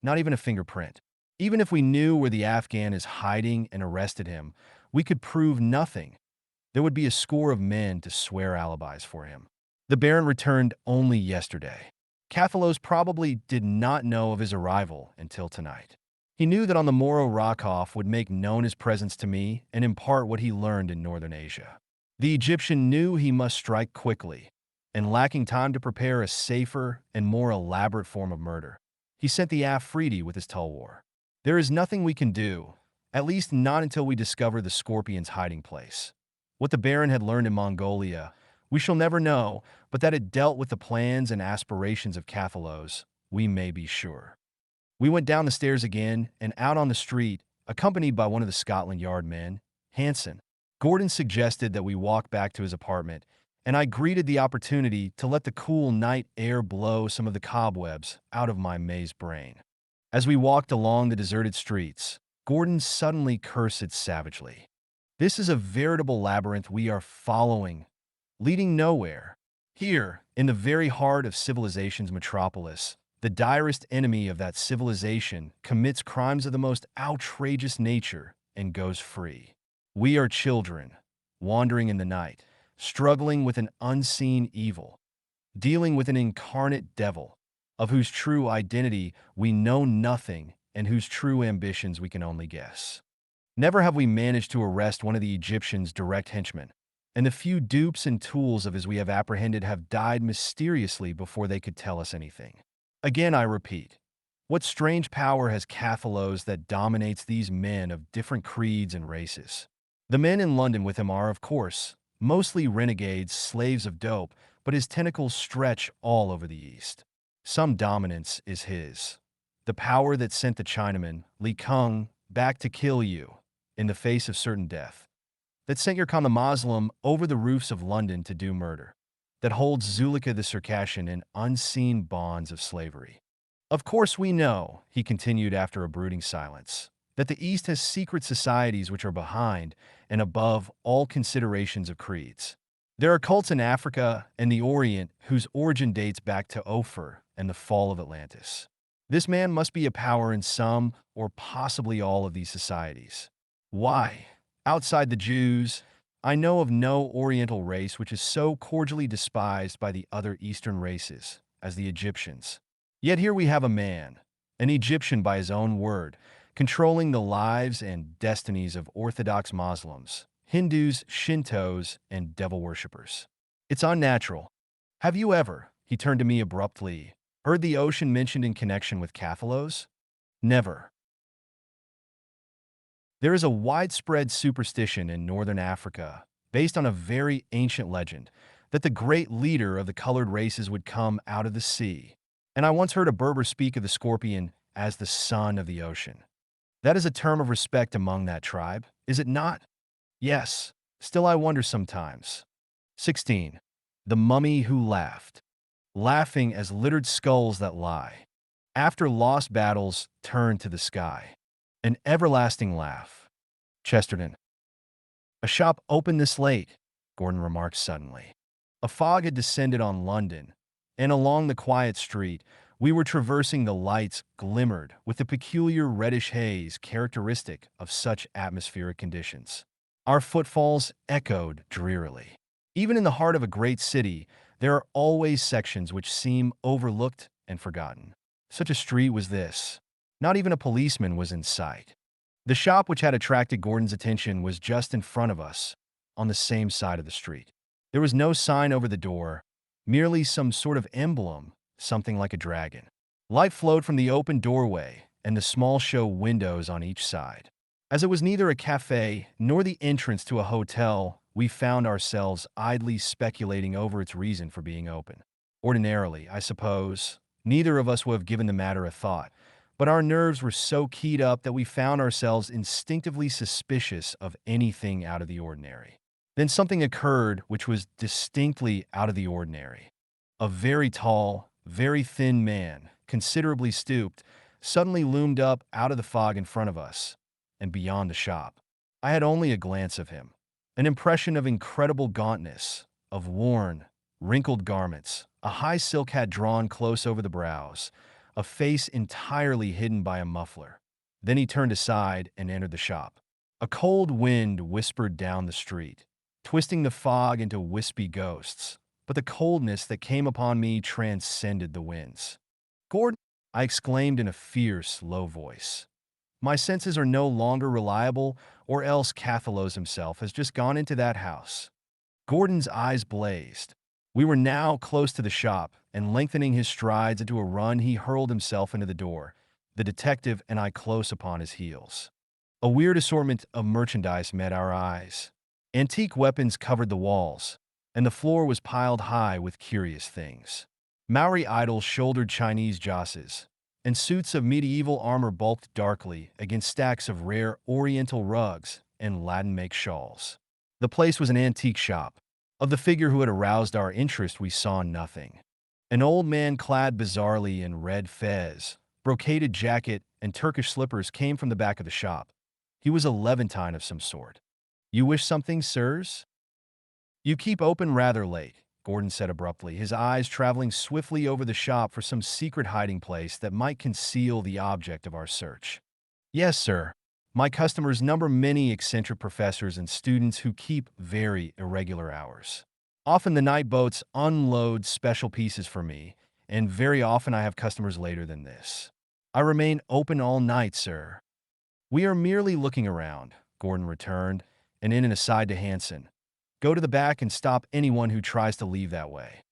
Not even a fingerprint. Even if we knew where the Afghan is hiding and arrested him, we could prove nothing. There would be a score of men to swear alibis for him. The Baron returned only yesterday. Cathalos probably did not know of his arrival until tonight. He knew that on the morrow Rokov would make known his presence to me and impart what he learned in northern Asia. The Egyptian knew he must strike quickly, and lacking time to prepare a safer and more elaborate form of murder, he sent the Afridi with his tulwar. There is nothing we can do, at least not until we discover the Scorpion's hiding place. What the Baron had learned in Mongolia, we shall never know, but that it dealt with the plans and aspirations of Cathalos, we may be sure. We went down the stairs again and out on the street, accompanied by one of the Scotland Yard men, Hanson. Gordon suggested that we walk back to his apartment, and I greeted the opportunity to let the cool night air blow some of the cobwebs out of my mazed brain. As we walked along the deserted streets, Gordon suddenly cursed savagely. This is a veritable labyrinth we are following, leading nowhere. Here, in the very heart of civilization's metropolis, the direst enemy of that civilization commits crimes of the most outrageous nature and goes free. We are children, wandering in the night, struggling with an unseen evil, dealing with an incarnate devil, of whose true identity we know nothing and whose true ambitions we can only guess. Never have we managed to arrest one of the Egyptian's direct henchmen, and the few dupes and tools of his we have apprehended have died mysteriously before they could tell us anything. Again, I repeat, what strange power has Cathalos that dominates these men of different creeds and races? The men in London with him are, of course, mostly renegades, slaves of dope, but his tentacles stretch all over the East. Some dominance is his. The power that sent the Chinaman, Li Kung, back to kill you, in the face of certain death. That sent your Khan the Moslem over the roofs of London to do murder. That holds Zuleika the Circassian in unseen bonds of slavery. Of course we know, he continued after a brooding silence, that the East has secret societies which are behind and above all considerations of creeds. There are cults in Africa and the Orient whose origin dates back to Ophir and the fall of Atlantis. This man must be a power in some or possibly all of these societies. Why? Outside the Jews, I know of no Oriental race which is so cordially despised by the other Eastern races as the Egyptians. Yet here we have a man, an Egyptian by his own word, controlling the lives and destinies of Orthodox Muslims, Hindus, Shintos, and devil worshippers. It's unnatural. Have you ever, he turned to me abruptly, heard the ocean mentioned in connection with Cathalos? Never. There is a widespread superstition in northern Africa, based on a very ancient legend, that the great leader of the colored races would come out of the sea. And I once heard a Berber speak of the scorpion as the son of the ocean. That is a term of respect among that tribe, is it not? Yes. Still I wonder sometimes. 16. The mummy who laughed. Laughing as littered skulls that lie. After lost battles, turn to the sky. An everlasting laugh. Chesterton. A shop opened this late, Gordon remarked suddenly. A fog had descended on London, and along the quiet street, we were traversing the lights glimmered with the peculiar reddish haze characteristic of such atmospheric conditions. Our footfalls echoed drearily. Even in the heart of a great city, there are always sections which seem overlooked and forgotten. Such a street was this. Not even a policeman was in sight. The shop which had attracted Gordon's attention was just in front of us, on the same side of the street. There was no sign over the door, merely some sort of emblem, something like a dragon. Light flowed from the open doorway and the small show windows on each side. As it was neither a cafe nor the entrance to a hotel, we found ourselves idly speculating over its reason for being open. Ordinarily, I suppose, neither of us would have given the matter a thought, but our nerves were so keyed up that we found ourselves instinctively suspicious of anything out of the ordinary. Then something occurred which was distinctly out of the ordinary. A very tall, very thin man, considerably stooped, suddenly loomed up out of the fog in front of us and beyond the shop. I had only a glance of him, an impression of incredible gauntness, of worn, wrinkled garments, a high silk hat drawn close over the brows, a face entirely hidden by a muffler. Then he turned aside and entered the shop. A cold wind whispered down the street, twisting the fog into wispy ghosts, but the coldness that came upon me transcended the winds. "Gordon!" I exclaimed in a fierce, low voice. "My senses are no longer reliable, or else Cathalos himself has just gone into that house." Gordon's eyes blazed. We were now close to the shop, and lengthening his strides into a run, he hurled himself into the door, the detective and I close upon his heels. A weird assortment of merchandise met our eyes. Antique weapons covered the walls, and the floor was piled high with curious things. Maori idols shouldered Chinese josses, and suits of medieval armor bulked darkly against stacks of rare Oriental rugs and Latin-make shawls. The place was an antique shop. Of the figure who had aroused our interest, we saw nothing. An old man clad bizarrely in red fez, brocaded jacket, and Turkish slippers came from the back of the shop. He was a Levantine of some sort. "You wish something, sirs?" "You keep open rather late," Gordon said abruptly, his eyes traveling swiftly over the shop for some secret hiding place that might conceal the object of our search. "Yes, sir. My customers number many eccentric professors and students who keep very irregular hours. Often the night boats unload special pieces for me, and very often I have customers later than this. I remain open all night, sir." "We are merely looking around," Gordon returned, and in an aside to Hanson, "Go to the back and stop anyone who tries to leave that way."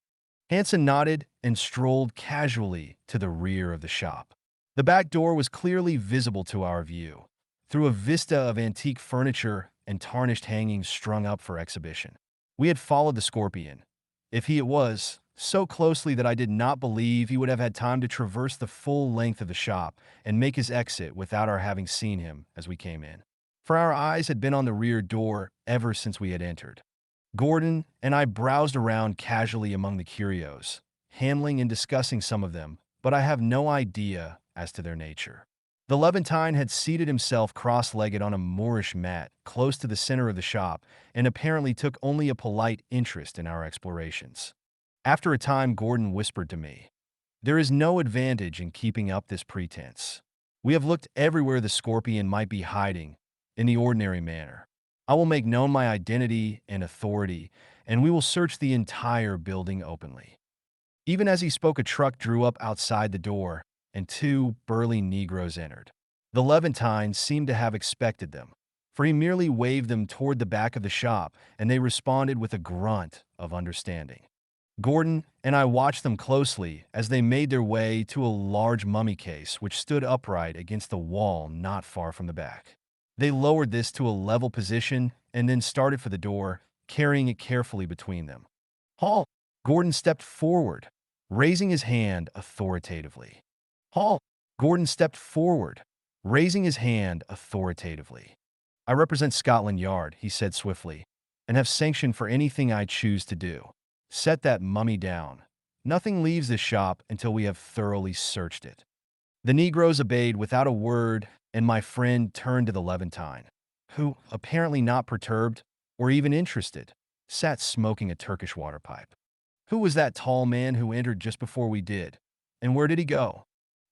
Hanson nodded and strolled casually to the rear of the shop. The back door was clearly visible to our view, through a vista of antique furniture and tarnished hangings strung up for exhibition. We had followed the scorpion, if he it was, so closely that I did not believe he would have had time to traverse the full length of the shop and make his exit without our having seen him as we came in. For our eyes had been on the rear door ever since we had entered. Gordon and I browsed around casually among the curios, handling and discussing some of them, but I have no idea as to their nature. The Levantine had seated himself cross-legged on a Moorish mat close to the center of the shop and apparently took only a polite interest in our explorations. After a time, Gordon whispered to me, "There is no advantage in keeping up this pretense. We have looked everywhere the scorpion might be hiding, in the ordinary manner. I will make known my identity and authority, and we will search the entire building openly." Even as he spoke, a truck drew up outside the door, and two burly Negroes entered. The Levantine seemed to have expected them, for he merely waved them toward the back of the shop, and they responded with a grunt of understanding. Gordon and I watched them closely as they made their way to a large mummy case which stood upright against the wall not far from the back. They lowered this to a level position and then started for the door, carrying it carefully between them. "Halt!" Gordon stepped forward, raising his hand authoritatively. "Halt!" Gordon stepped forward, raising his hand authoritatively. "I represent Scotland Yard," he said swiftly, "and have sanction for anything I choose to do. Set that mummy down. Nothing leaves this shop until we have thoroughly searched it." The Negroes obeyed without a word, and my friend turned to the Levantine, who, apparently not perturbed or even interested, sat smoking a Turkish water pipe. "Who was that tall man who entered just before we did, and where did he go?"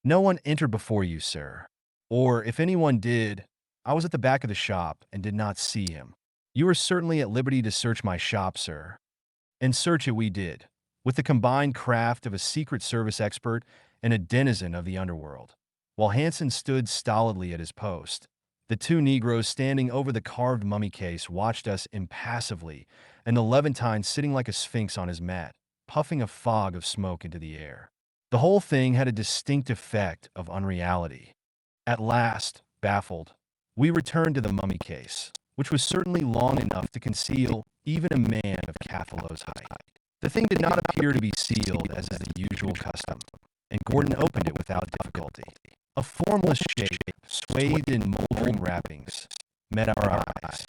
"No one entered before you, sir. Or, if anyone did, I was at the back of the shop and did not see him. You are certainly at liberty to search my shop, sir." And search it we did, with the combined craft of a Secret Service expert and a denizen of the underworld. While Hansen stood stolidly at his post, the two Negroes standing over the carved mummy case watched us impassively, and the Levantine sitting like a sphinx on his mat, puffing a fog of smoke into the air. The whole thing had a distinct effect of unreality. At last, baffled, we returned to the mummy case, which was certainly long enough to conceal even a man of Cathalow's height. The thing did not appear to be sealed as is the usual custom, and Gordon opened it without difficulty. A formless shape, swathed in moldering wrappings, met our eyes.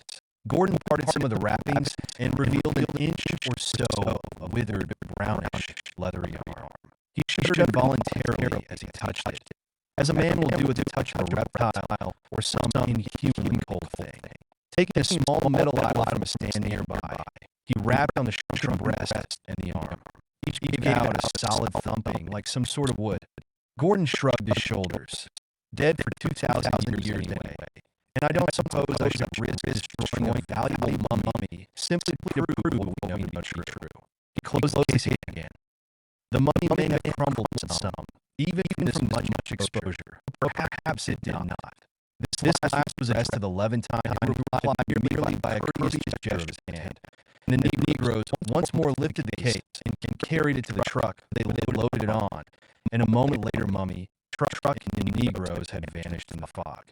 Gordon parted some of the wrappings and revealed an inch or so of withered, brownish, leathery arm. He shuddered involuntarily as he touched it, as a man will do at the touch of a reptile or some inhuman cold thing. Taking a small metal idol from a stand nearby, he rapped on the shrunken breast and the arm. Each gave out a solid thumping like some sort of wood. Gordon shrugged his shoulders. Dead for 2,000 years anyway, and I don't suppose I should risk destroying a valuable mummy simply to prove what we know to be true. He closed the case again. The mummy may have crumbled some, even from much exposure. Perhaps it did not. This last was addressed to the Levantine, who replied merely by a courteous gesture of his hand. And the Negroes once more lifted the case and carried it to the truck. They loaded it on, and a moment later, mummy, truck, and Negroes had vanished in the fog.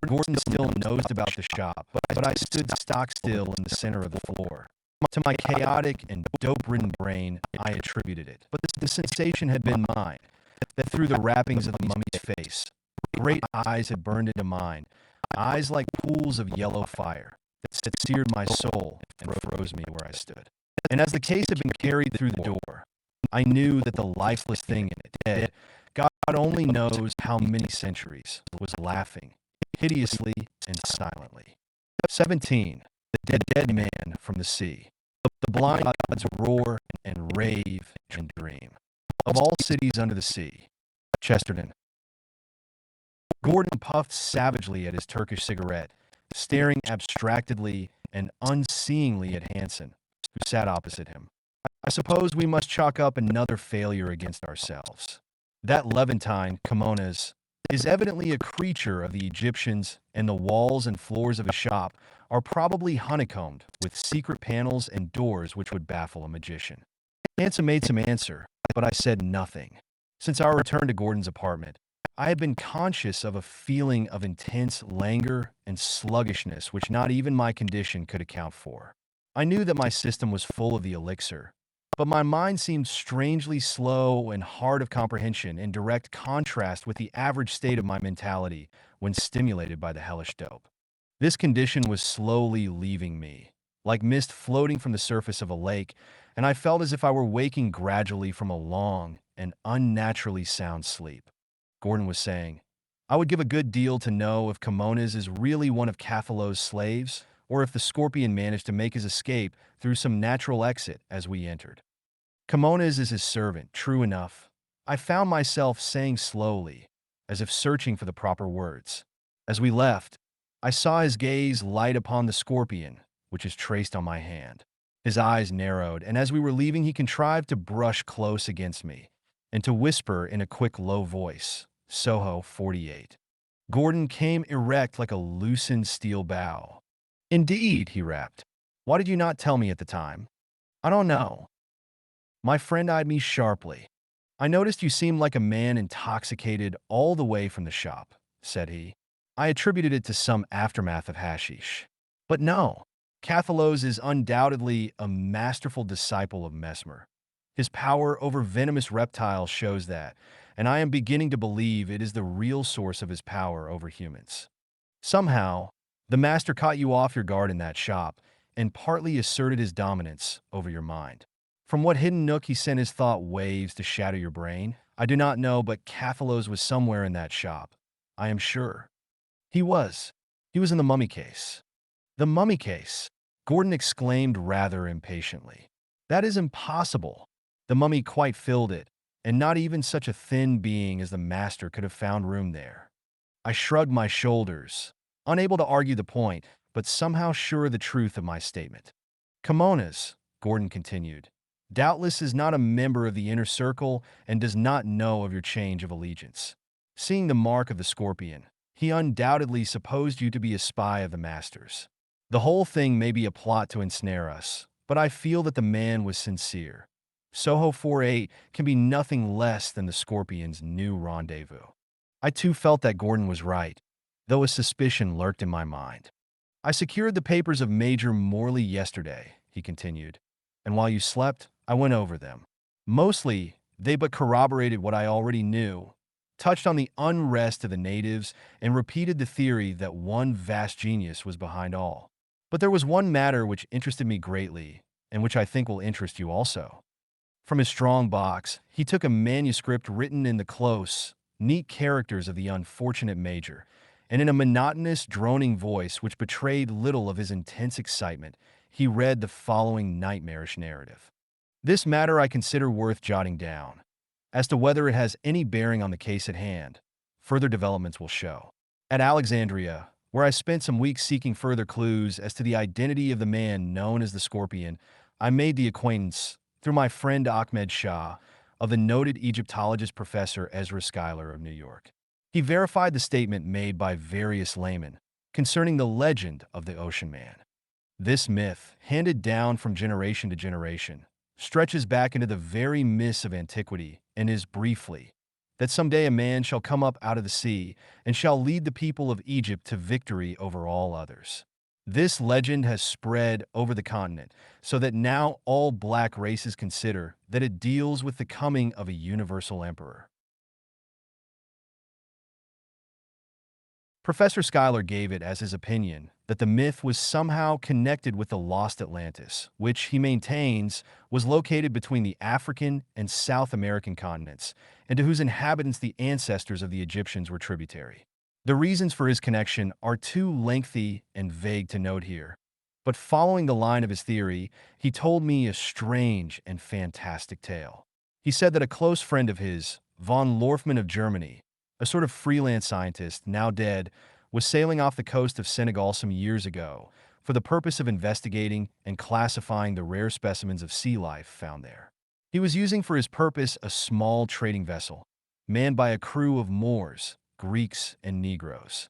Gordon still nosed about the shop, but I stood stock still in the center of the floor. To my chaotic and dope-ridden brain, I attributed it. But the sensation had been mine, that through the wrappings of the mummy's face, great eyes had burned into mine, eyes like pools of yellow fire that seared my soul and froze me where I stood. And as the case had been carried through the door, I knew that the lifeless thing in it, dead, God only knows how many centuries, was laughing, hideously and silently. 17. The dead man from the sea. The blind gods roar and rave and dream. Of all cities under the sea, Chesterton. Gordon puffed savagely at his Turkish cigarette, staring abstractedly and unseeingly at Hansen, who sat opposite him. I suppose we must chalk up another failure against ourselves. That Levantine, Kimonas, is evidently a creature of the Egyptians, and the walls and floors of his shop are probably honeycombed with secret panels and doors which would baffle a magician. Hansen made some answer, but I said nothing. Since our return to Gordon's apartment, I had been conscious of a feeling of intense languor and sluggishness which not even my condition could account for. I knew that my system was full of the elixir, but my mind seemed strangely slow and hard of comprehension, in direct contrast with the average state of my mentality when stimulated by the hellish dope. This condition was slowly leaving me, like mist floating from the surface of a lake, and I felt as if I were waking gradually from a long and unnaturally sound sleep. Gordon was saying, I would give a good deal to know if Kimonas is really one of Cathalow's slaves, or if the scorpion managed to make his escape through some natural exit as we entered. Kimonas is his servant, true enough. I found myself saying slowly, as if searching for the proper words. As we left, I saw his gaze light upon the scorpion, which is traced on my hand. His eyes narrowed, and as we were leaving, he contrived to brush close against me and to whisper in a quick, low voice, Soho 48. Gordon came erect like a loosened steel bow. Indeed, he rapped. Why did you not tell me at the time? I don't know. My friend eyed me sharply. I noticed you seemed like a man intoxicated all the way from the shop, said he. I attributed it to some aftermath of hashish. But no, Cathalow's is undoubtedly a masterful disciple of Mesmer. His power over venomous reptiles shows that, and I am beginning to believe it is the real source of his power over humans. Somehow, the master caught you off your guard in that shop and partly asserted his dominance over your mind. From what hidden nook he sent his thought waves to shatter your brain, I do not know, but Cathalow's was somewhere in that shop. I am sure. He was. He was in the mummy case. The mummy case, Gordon exclaimed rather impatiently. That is impossible. The mummy quite filled it, and not even such a thin being as the master could have found room there. I shrugged my shoulders, unable to argue the point, but somehow sure of the truth of my statement. Kimonas, Gordon continued, doubtless is not a member of the inner circle and does not know of your change of allegiance. Seeing the mark of the scorpion, he undoubtedly supposed you to be a spy of the masters. The whole thing may be a plot to ensnare us, but I feel that the man was sincere. Soho 48 can be nothing less than the scorpion's new rendezvous. I too felt that Gordon was right, though a suspicion lurked in my mind. I secured the papers of Major Morley yesterday, he continued, and while you slept, I went over them. Mostly, they but corroborated what I already knew, touched on the unrest of the natives, and repeated the theory that one vast genius was behind all. But there was one matter which interested me greatly, and which I think will interest you also. From his strong box, he took a manuscript written in the close, neat characters of the unfortunate major, and in a monotonous, droning voice which betrayed little of his intense excitement, he read the following nightmarish narrative. This matter I consider worth jotting down. As to whether it has any bearing on the case at hand, further developments will show. At Alexandria, where I spent some weeks seeking further clues as to the identity of the man known as the Scorpion, I made the acquaintance, through my friend Ahmed Shah, of the noted Egyptologist Professor Ezra Schuyler of New York. He verified the statement made by various laymen concerning the legend of the Ocean Man. This myth, handed down from generation to generation, stretches back into the very mists of antiquity and is briefly that someday a man shall come up out of the sea and shall lead the people of Egypt to victory over all others. This legend has spread over the continent so that now all black races consider that it deals with the coming of a universal emperor. Professor Schuyler gave it as his opinion that the myth was somehow connected with the lost Atlantis, which, he maintains, was located between the African and South American continents, and to whose inhabitants the ancestors of the Egyptians were tributary. The reasons for his connection are too lengthy and vague to note here, but following the line of his theory, he told me a strange and fantastic tale. He said that a close friend of his, von Lorfman of Germany, a sort of freelance scientist, now dead, was sailing off the coast of Senegal some years ago for the purpose of investigating and classifying the rare specimens of sea life found there. He was using for his purpose a small trading vessel, manned by a crew of Moors, Greeks, and Negroes.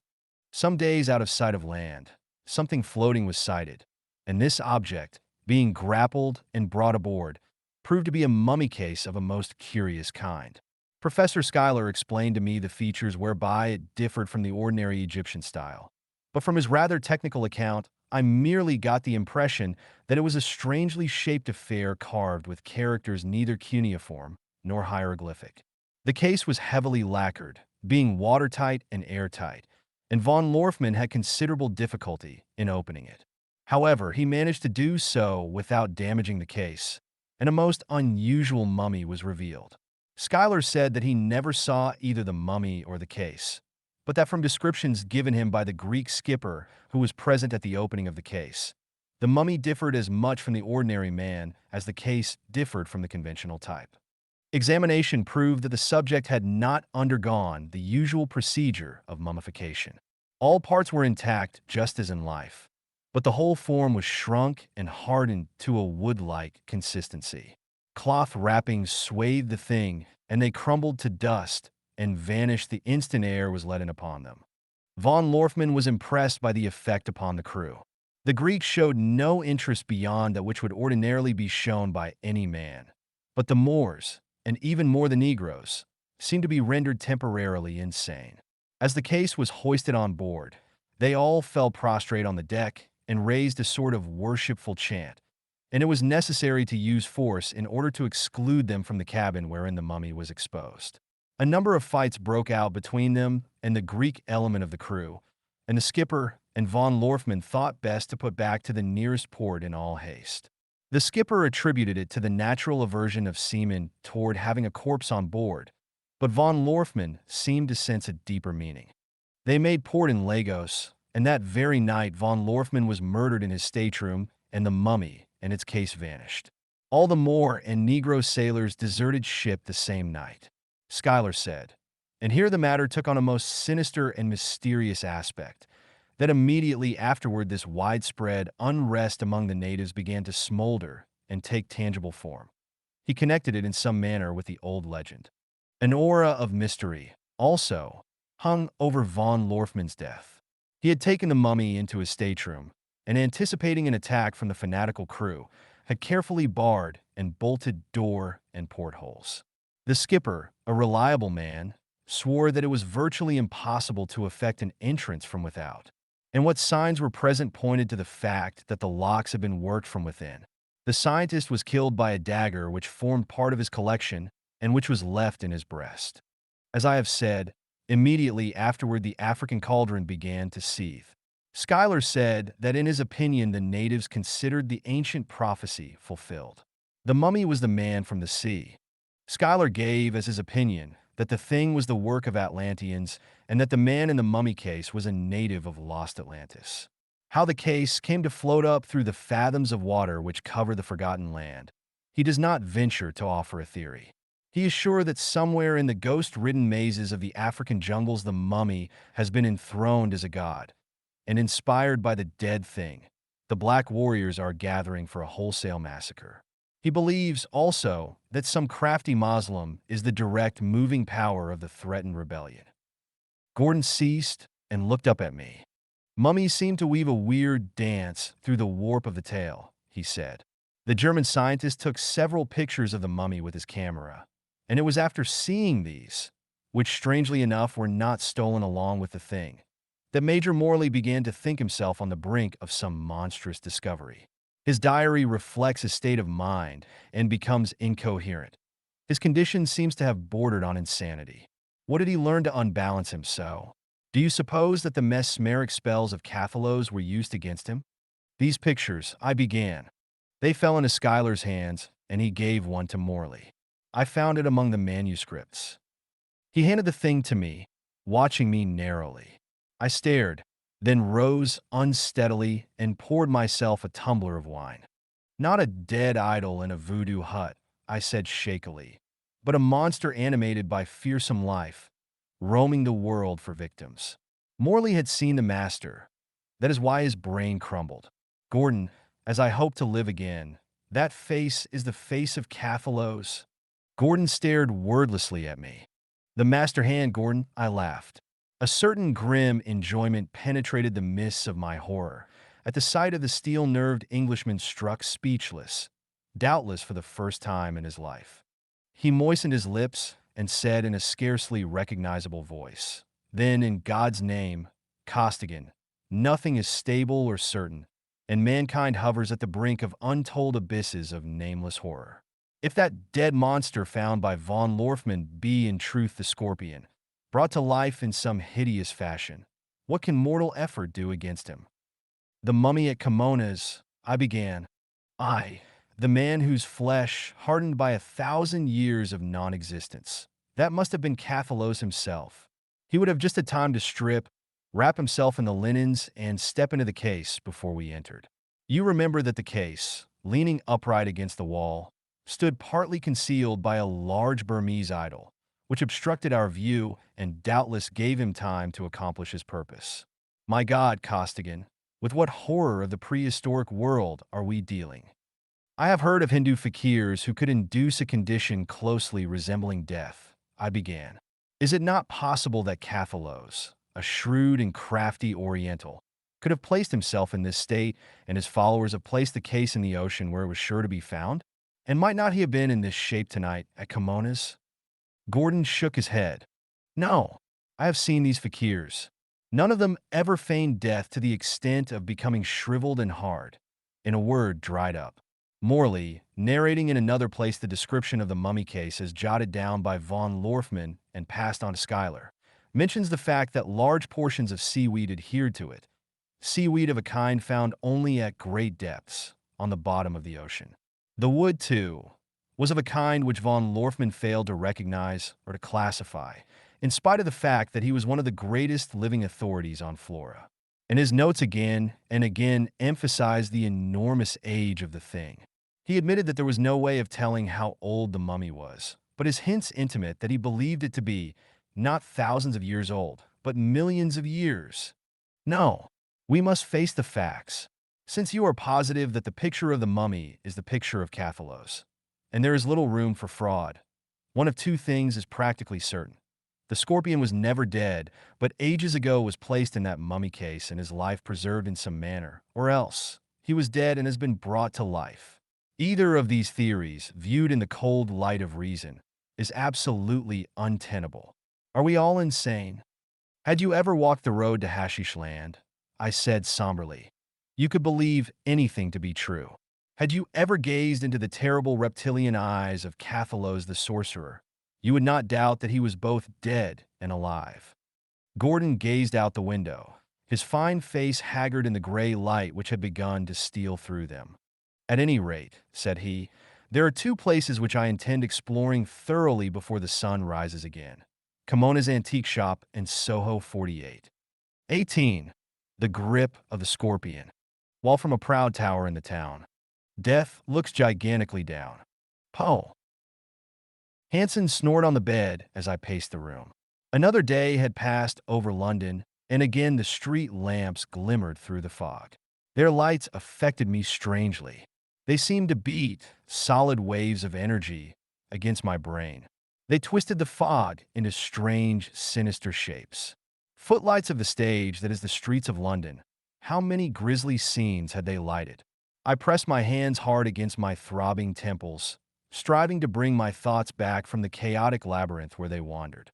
Some days out of sight of land, something floating was sighted, and this object, being grappled and brought aboard, proved to be a mummy case of a most curious kind. Professor Schuyler explained to me the features whereby it differed from the ordinary Egyptian style, but from his rather technical account, I merely got the impression that it was a strangely shaped affair carved with characters neither cuneiform nor hieroglyphic. The case was heavily lacquered, being watertight and airtight, and von Lorfman had considerable difficulty in opening it. However, he managed to do so without damaging the case, and a most unusual mummy was revealed. Schuyler said that he never saw either the mummy or the case, but that from descriptions given him by the Greek skipper who was present at the opening of the case, the mummy differed as much from the ordinary man as the case differed from the conventional type. Examination proved that the subject had not undergone the usual procedure of mummification. All parts were intact, just as in life, but the whole form was shrunk and hardened to a wood-like consistency. Cloth wrappings swathed the thing, and they crumbled to dust and vanished the instant air was let in upon them. Von Lorfman was impressed by the effect upon the crew. The Greeks showed no interest beyond that which would ordinarily be shown by any man, but the Moors, and even more the Negroes, seemed to be rendered temporarily insane. As the case was hoisted on board, they all fell prostrate on the deck and raised a sort of worshipful chant, and it was necessary to use force in order to exclude them from the cabin wherein the mummy was exposed. A number of fights broke out between them and the Greek element of the crew, and the skipper and von Lorfman thought best to put back to the nearest port in all haste. The skipper attributed it to the natural aversion of seamen toward having a corpse on board, but von Lorfman seemed to sense a deeper meaning. They made port in Lagos, and that very night von Lorfman was murdered in his stateroom, and the mummy and its case vanished. All the Moor and Negro sailors deserted ship the same night, Schuyler said, and here the matter took on a most sinister and mysterious aspect, that immediately afterward this widespread unrest among the natives began to smolder and take tangible form. He connected it in some manner with the old legend. An aura of mystery, also, hung over von Lorfman's death. He had taken the mummy into his stateroom, and anticipating an attack from the fanatical crew, had carefully barred and bolted door and portholes. The skipper, a reliable man, swore that it was virtually impossible to effect an entrance from without, and what signs were present pointed to the fact that the locks had been worked from within. The scientist was killed by a dagger which formed part of his collection and which was left in his breast. As I have said, immediately afterward the African cauldron began to seethe. Schuyler said that in his opinion the natives considered the ancient prophecy fulfilled. The mummy was the man from the sea. Schuyler gave as his opinion that the thing was the work of Atlanteans and that the man in the mummy case was a native of lost Atlantis. How the case came to float up through the fathoms of water which cover the forgotten land, he does not venture to offer a theory. He is sure that somewhere in the ghost-ridden mazes of the African jungles the mummy has been enthroned as a god, and inspired by the dead thing, the black warriors are gathering for a wholesale massacre. He believes, also, that some crafty Moslem is the direct moving power of the threatened rebellion. Gordon ceased and looked up at me. Mummies seem to weave a weird dance through the warp of the tale, he said. The German scientist took several pictures of the mummy with his camera, and it was after seeing these, which strangely enough were not stolen along with the thing, that Major Morley began to think himself on the brink of some monstrous discovery. His diary reflects his state of mind and becomes incoherent. His condition seems to have bordered on insanity. What did he learn to unbalance him so? Do you suppose that the mesmeric spells of Cathalos were used against him? These pictures, I began. They fell into Schuyler's hands, and he gave one to Morley. I found it among the manuscripts. He handed the thing to me, watching me narrowly. I stared, then rose unsteadily and poured myself a tumbler of wine. Not a dead idol in a voodoo hut, I said shakily, but a monster animated by fearsome life, roaming the world for victims. Morley had seen the master. That is why his brain crumbled. Gordon, as I hope to live again, that face is the face of Cathalos. Gordon stared wordlessly at me. The master hand, Gordon, I laughed. A certain grim enjoyment penetrated the mists of my horror at the sight of the steel-nerved Englishman struck speechless, doubtless for the first time in his life. He moistened his lips and said in a scarcely recognizable voice, "Then, in God's name, Costigan, nothing is stable or certain, and mankind hovers at the brink of untold abysses of nameless horror. If that dead monster found by von Lorfman be in truth the scorpion, brought to life in some hideous fashion, what can mortal effort do against him?" The mummy at Kimona's, I began. I, the man whose flesh, hardened by 1,000 years of non-existence, that must have been Cathalos himself. He would have just had time to strip, wrap himself in the linens, and step into the case before we entered. You remember that the case, leaning upright against the wall, stood partly concealed by a large Burmese idol, which obstructed our view and doubtless gave him time to accomplish his purpose. My God, Costigan, with what horror of the prehistoric world are we dealing? I have heard of Hindu fakirs who could induce a condition closely resembling death, I began. Is it not possible that Cathalos, a shrewd and crafty Oriental, could have placed himself in this state and his followers have placed the case in the ocean where it was sure to be found? And might not he have been in this shape tonight at Kimona's? Gordon shook his head. No, I have seen these fakirs. None of them ever feigned death to the extent of becoming shriveled and hard. In a word, dried up. Morley, narrating in another place the description of the mummy case as jotted down by von Lorfman and passed on to Schuyler, mentions the fact that large portions of seaweed adhered to it, seaweed of a kind found only at great depths on the bottom of the ocean. The wood, too, was of a kind which von Lorfman failed to recognize or to classify, in spite of the fact that he was one of the greatest living authorities on flora. And his notes again and again emphasized the enormous age of the thing. He admitted that there was no way of telling how old the mummy was, but his hints intimate that he believed it to be not thousands of years old, but millions of years. No, we must face the facts. Since you are positive that the picture of the mummy is the picture of Cathalos, and there is little room for fraud. One of two things is practically certain. The scorpion was never dead, but ages ago was placed in that mummy case and his life preserved in some manner, or else he was dead and has been brought to life. Either of these theories, viewed in the cold light of reason, is absolutely untenable. Are we all insane? Had you ever walked the road to Hashish Land? I said somberly. You could believe anything to be true. Had you ever gazed into the terrible reptilian eyes of Cathalos the sorcerer? You would not doubt that he was both dead and alive. Gordon gazed out the window, his fine face haggard in the gray light which had begun to steal through them. At any rate, said he, there are two places which I intend exploring thoroughly before the sun rises again. Kimona's Antique Shop and Soho 48. 18. The Grip of the Scorpion. While from a proud tower in the town, death looks gigantically down. Poe. Hanson snored on the bed as I paced the room. Another day had passed over London, and again the street lamps glimmered through the fog. Their lights affected me strangely. They seemed to beat solid waves of energy against my brain. They twisted the fog into strange, sinister shapes. Footlights of the stage that is the streets of London. How many grisly scenes had they lighted? I pressed my hands hard against my throbbing temples, striving to bring my thoughts back from the chaotic labyrinth where they wandered.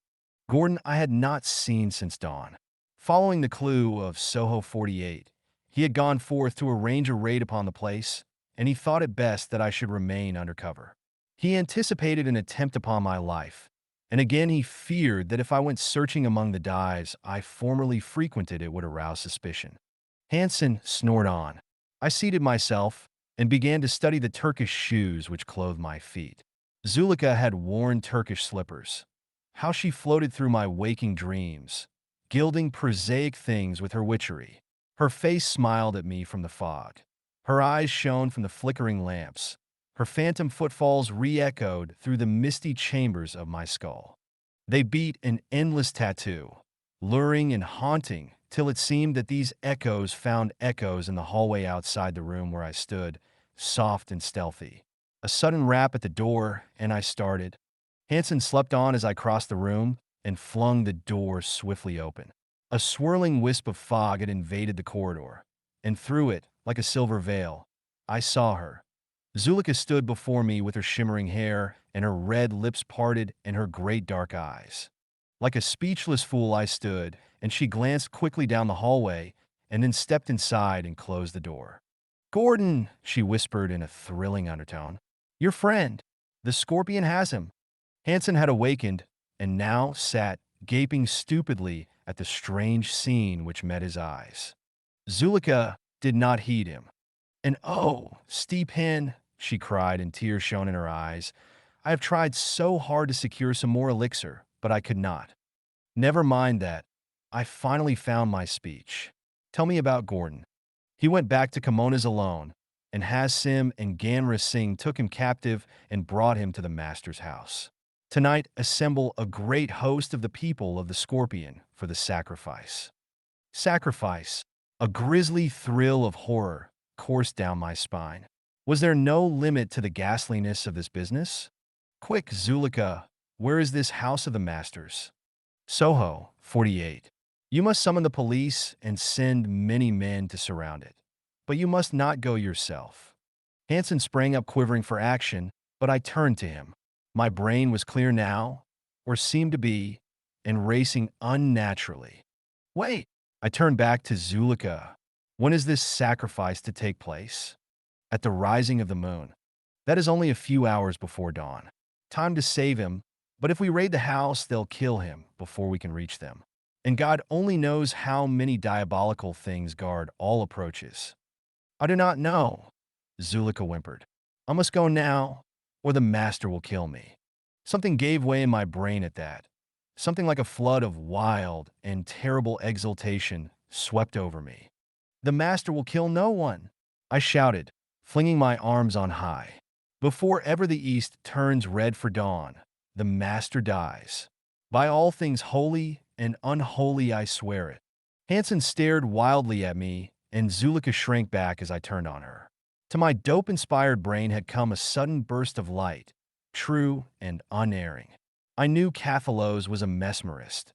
Gordon I had not seen since dawn. Following the clue of Soho 48, he had gone forth to arrange a raid upon the place, and he thought it best that I should remain undercover. He anticipated an attempt upon my life, and again he feared that if I went searching among the dives I formerly frequented it would arouse suspicion. Hanson snored on. I seated myself and began to study the Turkish shoes which clothed my feet. Zulika had worn Turkish slippers. How she floated through my waking dreams, gilding prosaic things with her witchery. Her face smiled at me from the fog. Her eyes shone from the flickering lamps. Her phantom footfalls re-echoed through the misty chambers of my skull. They beat an endless tattoo, luring and haunting, till it seemed that these echoes found echoes in the hallway outside the room where I stood, soft and stealthy. A sudden rap at the door, and I started. Hanson slept on as I crossed the room and flung the door swiftly open. A swirling wisp of fog had invaded the corridor, and through it, like a silver veil, I saw her. Zulika stood before me with her shimmering hair and her red lips parted and her great dark eyes. Like a speechless fool I stood, and she glanced quickly down the hallway and then stepped inside and closed the door. "Gordon," she whispered in a thrilling undertone. "Your friend. The scorpion has him." Hanson had awakened and now sat gaping stupidly at the strange scene which met his eyes. Zulika did not heed him. "And oh, Stephen," she cried, and tears shone in her eyes, "I have tried so hard to secure some more elixir, but I could not." "Never mind that. I finally found my speech. Tell me about Gordon." "He went back to Kimona's alone, and Hasim and Ganra Singh took him captive and brought him to the master's house. Tonight assemble a great host of the people of the Scorpion for the sacrifice." Sacrifice. A grisly thrill of horror coursed down my spine. Was there no limit to the ghastliness of this business? "Quick, Zulika, where is this house of the master's?" "Soho, 48. You must summon the police and send many men to surround it. But you must not go yourself." Hanson sprang up quivering for action, but I turned to him. My brain was clear now, or seemed to be, and racing unnaturally. "Wait!" I turned back to Zulika. "When is this sacrifice to take place?" "At the rising of the moon. That is only a few hours before dawn. Time to save him, but if we raid the house, they'll kill him before we can reach them. And God only knows how many diabolical things guard all approaches." "I do not know," Zulika whimpered. "I must go now, or the master will kill me." Something gave way in my brain at that. Something like a flood of wild and terrible exultation swept over me. "The master will kill no one," I shouted, flinging my arms on high. "Before ever the east turns red for dawn, the master dies. By all things holy and unholy I swear it." Hanson stared wildly at me, and Zulika shrank back as I turned on her. To my dope-inspired brain had come a sudden burst of light, true and unerring. I knew Cathalos was a mesmerist,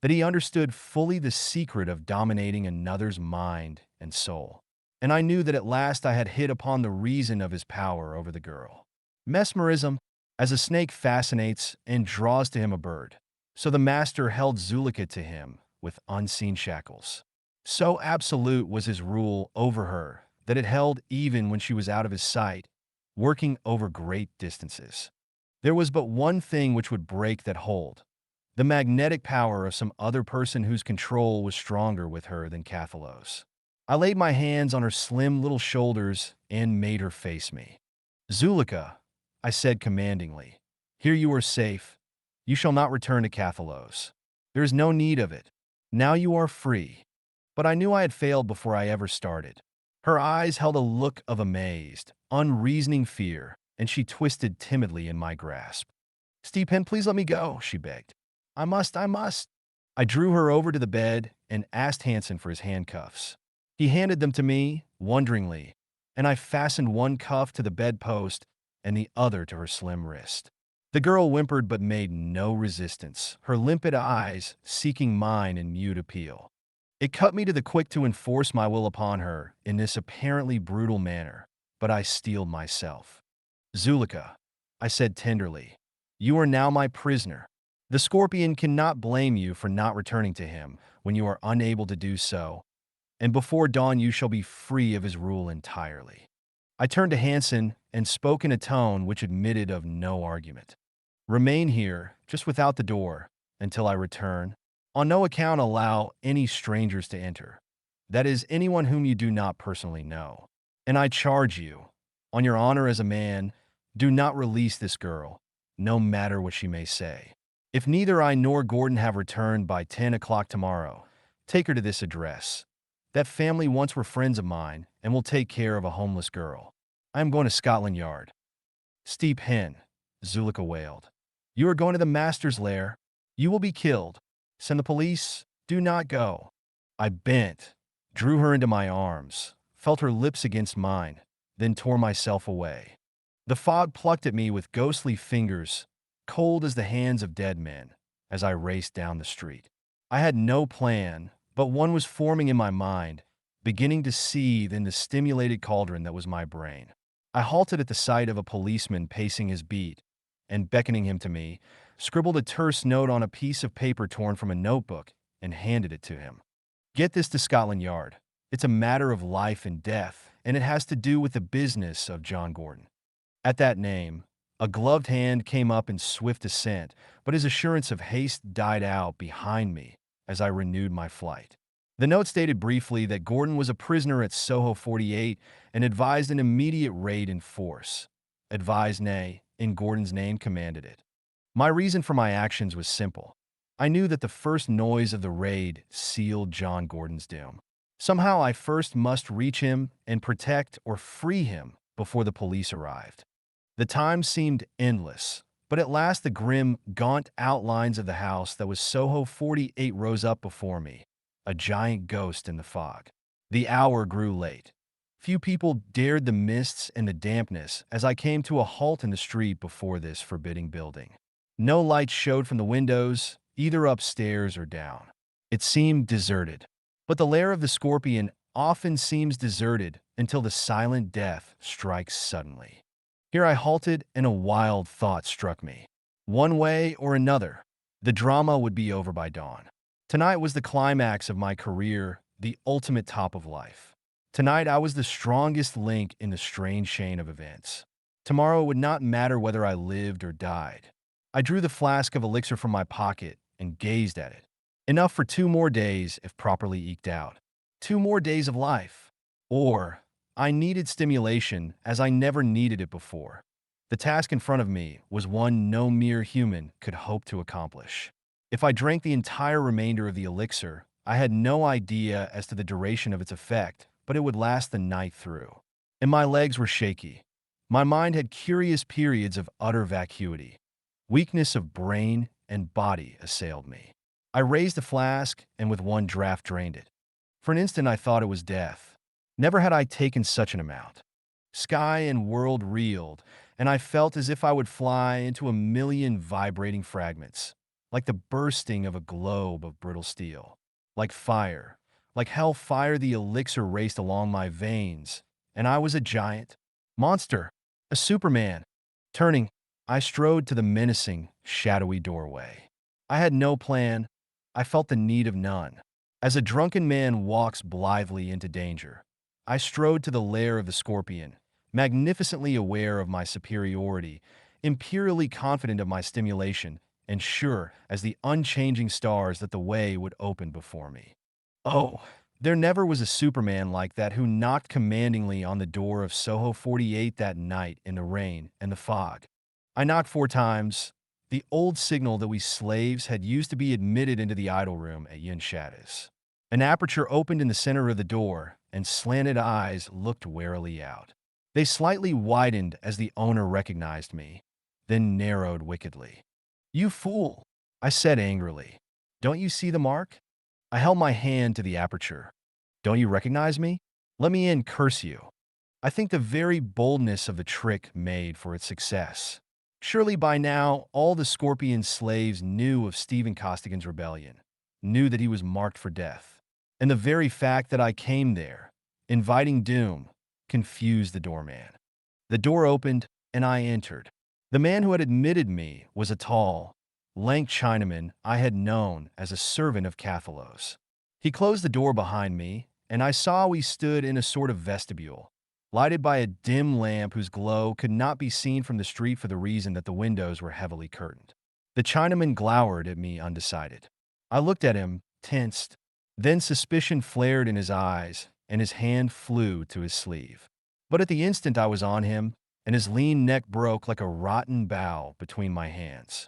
that he understood fully the secret of dominating another's mind and soul. And I knew that at last I had hit upon the reason of his power over the girl. Mesmerism, as a snake fascinates and draws to him a bird, so the master held Zulika to him with unseen shackles. So absolute was his rule over her that it held even when she was out of his sight, working over great distances. There was but one thing which would break that hold: the magnetic power of some other person whose control was stronger with her than Cathalos. I laid my hands on her slim little shoulders and made her face me. "Zulika," I said commandingly, "here you are safe. You shall not return to Cathalos. There is no need of it. Now you are free." But I knew I had failed before I ever started. Her eyes held a look of amazed, unreasoning fear, and she twisted timidly in my grasp. "Stephen, please let me go," she begged. I must. I drew her over to the bed and asked Hansen for his handcuffs. He handed them to me, wonderingly, and I fastened one cuff to the bedpost and the other to her slim wrist. The girl whimpered but made no resistance, her limpid eyes seeking mine in mute appeal. It cut me to the quick to enforce my will upon her in this apparently brutal manner, but I steeled myself. "Zulika," I said tenderly, "you are now my prisoner. The scorpion cannot blame you for not returning to him when you are unable to do so, and before dawn you shall be free of his rule entirely." I turned to Hansen and spoke in a tone which admitted of no argument. "Remain here, just without the door, until I return. On no account allow any strangers to enter. That is, anyone whom you do not personally know. And I charge you, on your honor as a man, do not release this girl, no matter what she may say. If neither I nor Gordon have returned by 10 o'clock tomorrow, take her to this address. That family once were friends of mine and will take care of a homeless girl. I am going to Scotland Yard." "Steep hen," Zulika wailed. "You are going to the master's lair. You will be killed. Send the police. Do not go." I bent, drew her into my arms, felt her lips against mine, then tore myself away. The fog plucked at me with ghostly fingers, cold as the hands of dead men, as I raced down the street. I had no plan, but one was forming in my mind, beginning to seethe in the stimulated cauldron that was my brain. I halted at the sight of a policeman pacing his beat, and beckoning him to me, scribbled a terse note on a piece of paper torn from a notebook and handed it to him. "Get this to Scotland Yard. It's a matter of life and death, and it has to do with the business of John Gordon." At that name, a gloved hand came up in swift ascent, but his assurance of haste died out behind me as I renewed my flight. The note stated briefly that Gordon was a prisoner at Soho 48 and advised an immediate raid in force. Advised, nay, in Gordon's name commanded it. My reason for my actions was simple. I knew that the first noise of the raid sealed John Gordon's doom. Somehow I first must reach him and protect or free him before the police arrived. The time seemed endless, but at last the grim, gaunt outlines of the house that was Soho 48 rose up before me, a giant ghost in the fog. The hour grew late. Few people dared the mists and the dampness as I came to a halt in the street before this forbidding building. No light showed from the windows, either upstairs or down. It seemed deserted. But the lair of the scorpion often seems deserted until the silent death strikes suddenly. Here I halted and a wild thought struck me. One way or another, the drama would be over by dawn. Tonight was the climax of my career, the ultimate top of life. Tonight I was the strongest link in the strange chain of events. Tomorrow it would not matter whether I lived or died. I drew the flask of elixir from my pocket and gazed at it. Enough for 2 more days if properly eked out. 2 more days of life. Or I needed stimulation as I never needed it before. The task in front of me was one no mere human could hope to accomplish. If I drank the entire remainder of the elixir, I had no idea as to the duration of its effect, but it would last the night through. And my legs were shaky. My mind had curious periods of utter vacuity. Weakness of brain and body assailed me. I raised the flask and with one draught drained it. For an instant I thought it was death. Never had I taken such an amount. Sky and world reeled, and I felt as if I would fly into a million vibrating fragments, like the bursting of a globe of brittle steel. Like fire, like hellfire, the elixir raced along my veins, and I was a giant monster, a Superman. Turning, I strode to the menacing, shadowy doorway. I had no plan. I felt the need of none. As a drunken man walks blithely into danger, I strode to the lair of the scorpion, magnificently aware of my superiority, imperially confident of my stimulation, and sure as the unchanging stars that the way would open before me. Oh, there never was a Superman like that who knocked commandingly on the door of Soho 48 that night in the rain and the fog. I knocked 4 times, the old signal that we slaves had used to be admitted into the idol room at Yin Shadows. An aperture opened in the center of the door, and slanted eyes looked warily out. They slightly widened as the owner recognized me, then narrowed wickedly. "You fool," I said angrily. "Don't you see the mark?" I held my hand to the aperture. "Don't you recognize me? Let me in, curse you." I think the very boldness of the trick made for its success. Surely by now, all the Scorpion slaves knew of Stephen Costigan's rebellion, knew that he was marked for death. And the very fact that I came there, inviting doom, confused the doorman. The door opened, and I entered. The man who had admitted me was a tall, lank Chinaman I had known as a servant of Cathalos. He closed the door behind me, and I saw we stood in a sort of vestibule, lighted by a dim lamp whose glow could not be seen from the street for the reason that the windows were heavily curtained. The Chinaman glowered at me undecided. I looked at him, tensed. Then suspicion flared in his eyes, and his hand flew to his sleeve. But at the instant I was on him, and his lean neck broke like a rotten bough between my hands.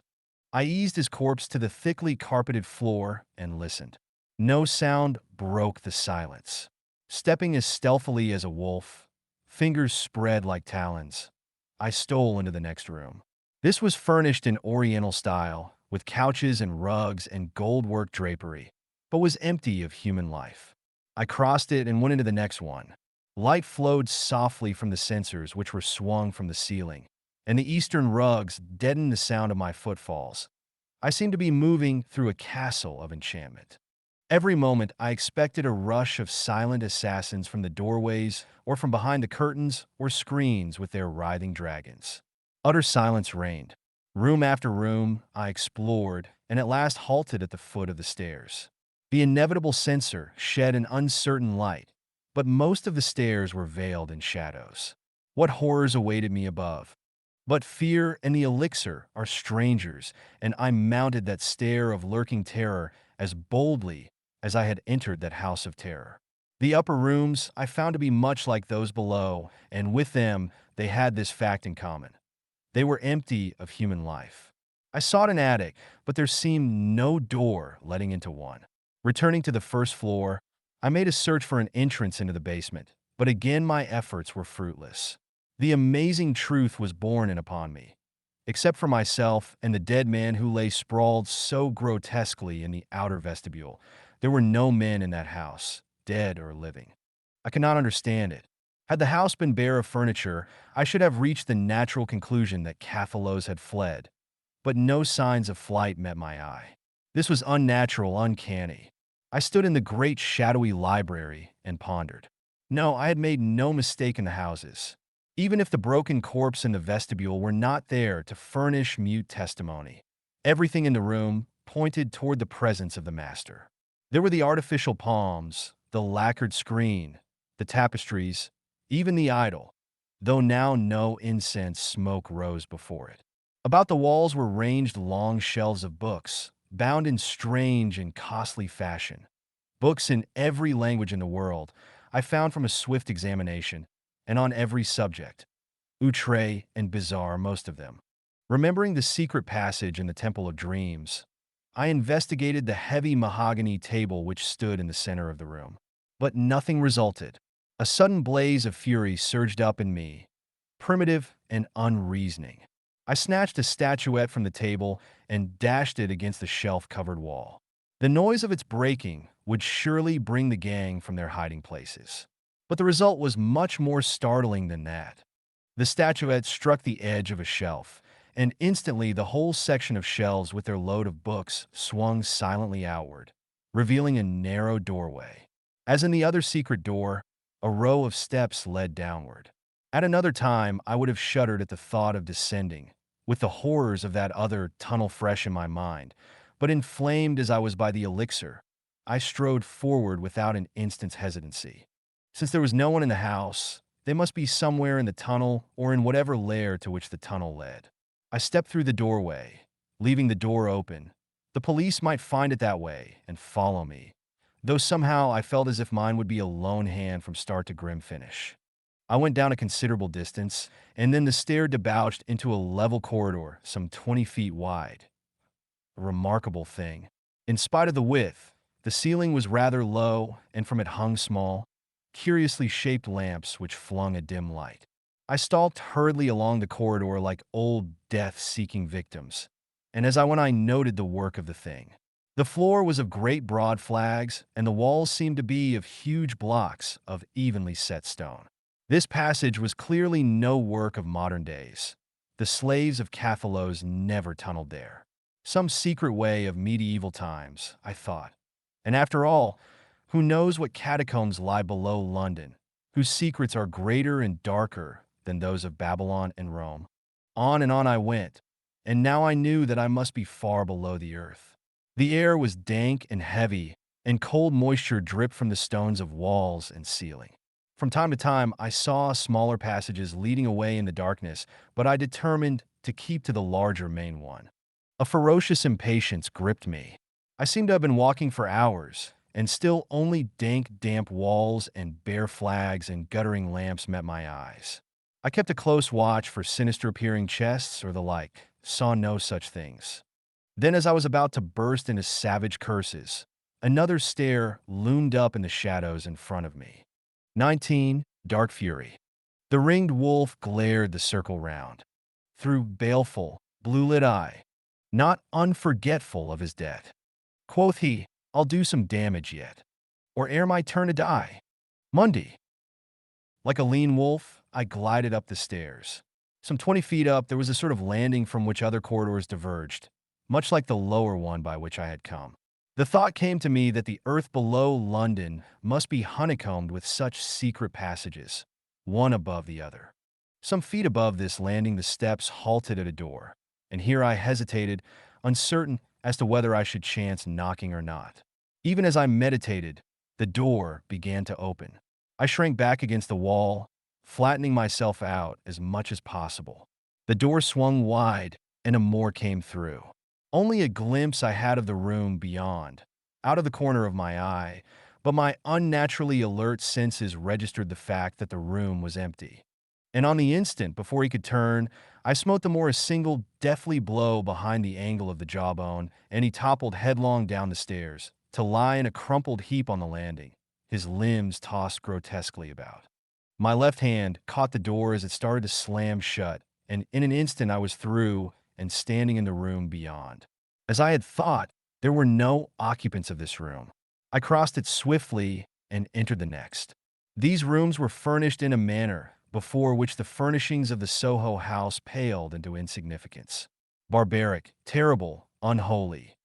I eased his corpse to the thickly carpeted floor and listened. No sound broke the silence. Stepping as stealthily as a wolf, fingers spread like talons, I stole into the next room. This was furnished in Oriental style, with couches and rugs and gold-work drapery, but was empty of human life. I crossed it and went into the next one. Light flowed softly from the censers which were swung from the ceiling, and the eastern rugs deadened the sound of my footfalls. I seemed to be moving through a castle of enchantment. Every moment I expected a rush of silent assassins from the doorways or from behind the curtains or screens with their writhing dragons. Utter silence reigned. Room after room I explored and at last halted at the foot of the stairs. The inevitable censer shed an uncertain light, but most of the stairs were veiled in shadows. What horrors awaited me above? But fear and the elixir are strangers, and I mounted that stair of lurking terror as boldly as I had entered that house of terror. The upper rooms I found to be much like those below, and with them they had this fact in common. They were empty of human life. I sought an attic, but there seemed no door letting into one. Returning to the first floor, I made a search for an entrance into the basement, but again my efforts were fruitless. The amazing truth was borne in upon me. Except for myself and the dead man who lay sprawled so grotesquely in the outer vestibule, there were no men in that house, dead or living. I could not understand it. Had the house been bare of furniture, I should have reached the natural conclusion that Cathalos had fled. But no signs of flight met my eye. This was unnatural, uncanny. I stood in the great shadowy library and pondered. No, I had made no mistake in the houses. Even if the broken corpse in the vestibule were not there to furnish mute testimony, everything in the room pointed toward the presence of the master. There were the artificial palms, the lacquered screen, the tapestries, even the idol, though now no incense smoke rose before it. About the walls were ranged long shelves of books, bound in strange and costly fashion. Books in every language in the world, I found from a swift examination, and on every subject, outre and bizarre most of them. Remembering the secret passage in the Temple of Dreams, I investigated the heavy mahogany table which stood in the center of the room. But nothing resulted. A sudden blaze of fury surged up in me, primitive and unreasoning. I snatched a statuette from the table and dashed it against the shelf-covered wall. The noise of its breaking would surely bring the gang from their hiding places. But the result was much more startling than that. The statuette struck the edge of a shelf, and instantly the whole section of shelves with their load of books swung silently outward, revealing a narrow doorway. As in the other secret door, a row of steps led downward. At another time, I would have shuddered at the thought of descending, with the horrors of that other tunnel fresh in my mind, but inflamed as I was by the elixir, I strode forward without an instant's hesitancy. Since there was no one in the house, they must be somewhere in the tunnel or in whatever lair to which the tunnel led. I stepped through the doorway, leaving the door open. The police might find it that way and follow me, though somehow I felt as if mine would be a lone hand from start to grim finish. I went down a considerable distance, and then the stair debouched into a level corridor some 20 feet wide. A remarkable thing. In spite of the width, the ceiling was rather low, and from it hung small, curiously shaped lamps which flung a dim light. I stalked hurriedly along the corridor like old death-seeking victims, and as I went I noted the work of the thing. The floor was of great broad flags, and the walls seemed to be of huge blocks of evenly set stone. This passage was clearly no work of modern days. The slaves of Cathalos never tunneled there. Some secret way of medieval times, I thought. And after all, who knows what catacombs lie below London, whose secrets are greater and darker than those of Babylon and Rome? On and on I went, and now I knew that I must be far below the earth. The air was dank and heavy, and cold moisture dripped from the stones of walls and ceiling. From time to time, I saw smaller passages leading away in the darkness, but I determined to keep to the larger main one. A ferocious impatience gripped me. I seemed to have been walking for hours, and still only dank, damp walls and bare flags and guttering lamps met my eyes. I kept a close watch for sinister-appearing chests or the like, saw no such things. Then, as I was about to burst into savage curses, another stair loomed up in the shadows in front of me. 19. Dark Fury. The ringed wolf glared the circle round, through baleful, blue-lit eye, not unforgetful of his debt. Quoth he, I'll do some damage yet, or ere my turn to die. Monday. Like a lean wolf, I glided up the stairs. Some 20 feet up, there was a sort of landing from which other corridors diverged, much like the lower one by which I had come. The thought came to me that the earth below London must be honeycombed with such secret passages, one above the other. Some feet above this landing, the steps halted at a door, and here I hesitated, uncertain as to whether I should chance knocking or not. Even as I meditated, the door began to open. I shrank back against the wall, flattening myself out as much as possible. The door swung wide, and a Moor came through. Only a glimpse I had of the room beyond, out of the corner of my eye, but my unnaturally alert senses registered the fact that the room was empty. And on the instant, before he could turn, I smote the Moor a single deathly blow behind the angle of the jawbone, and he toppled headlong down the stairs, to lie in a crumpled heap on the landing, his limbs tossed grotesquely about. My left hand caught the door as it started to slam shut, and in an instant I was through and standing in the room beyond. As I had thought, there were no occupants of this room. I crossed it swiftly and entered the next. These rooms were furnished in a manner before which the furnishings of the Soho house paled into insignificance. Barbaric, terrible, unholy.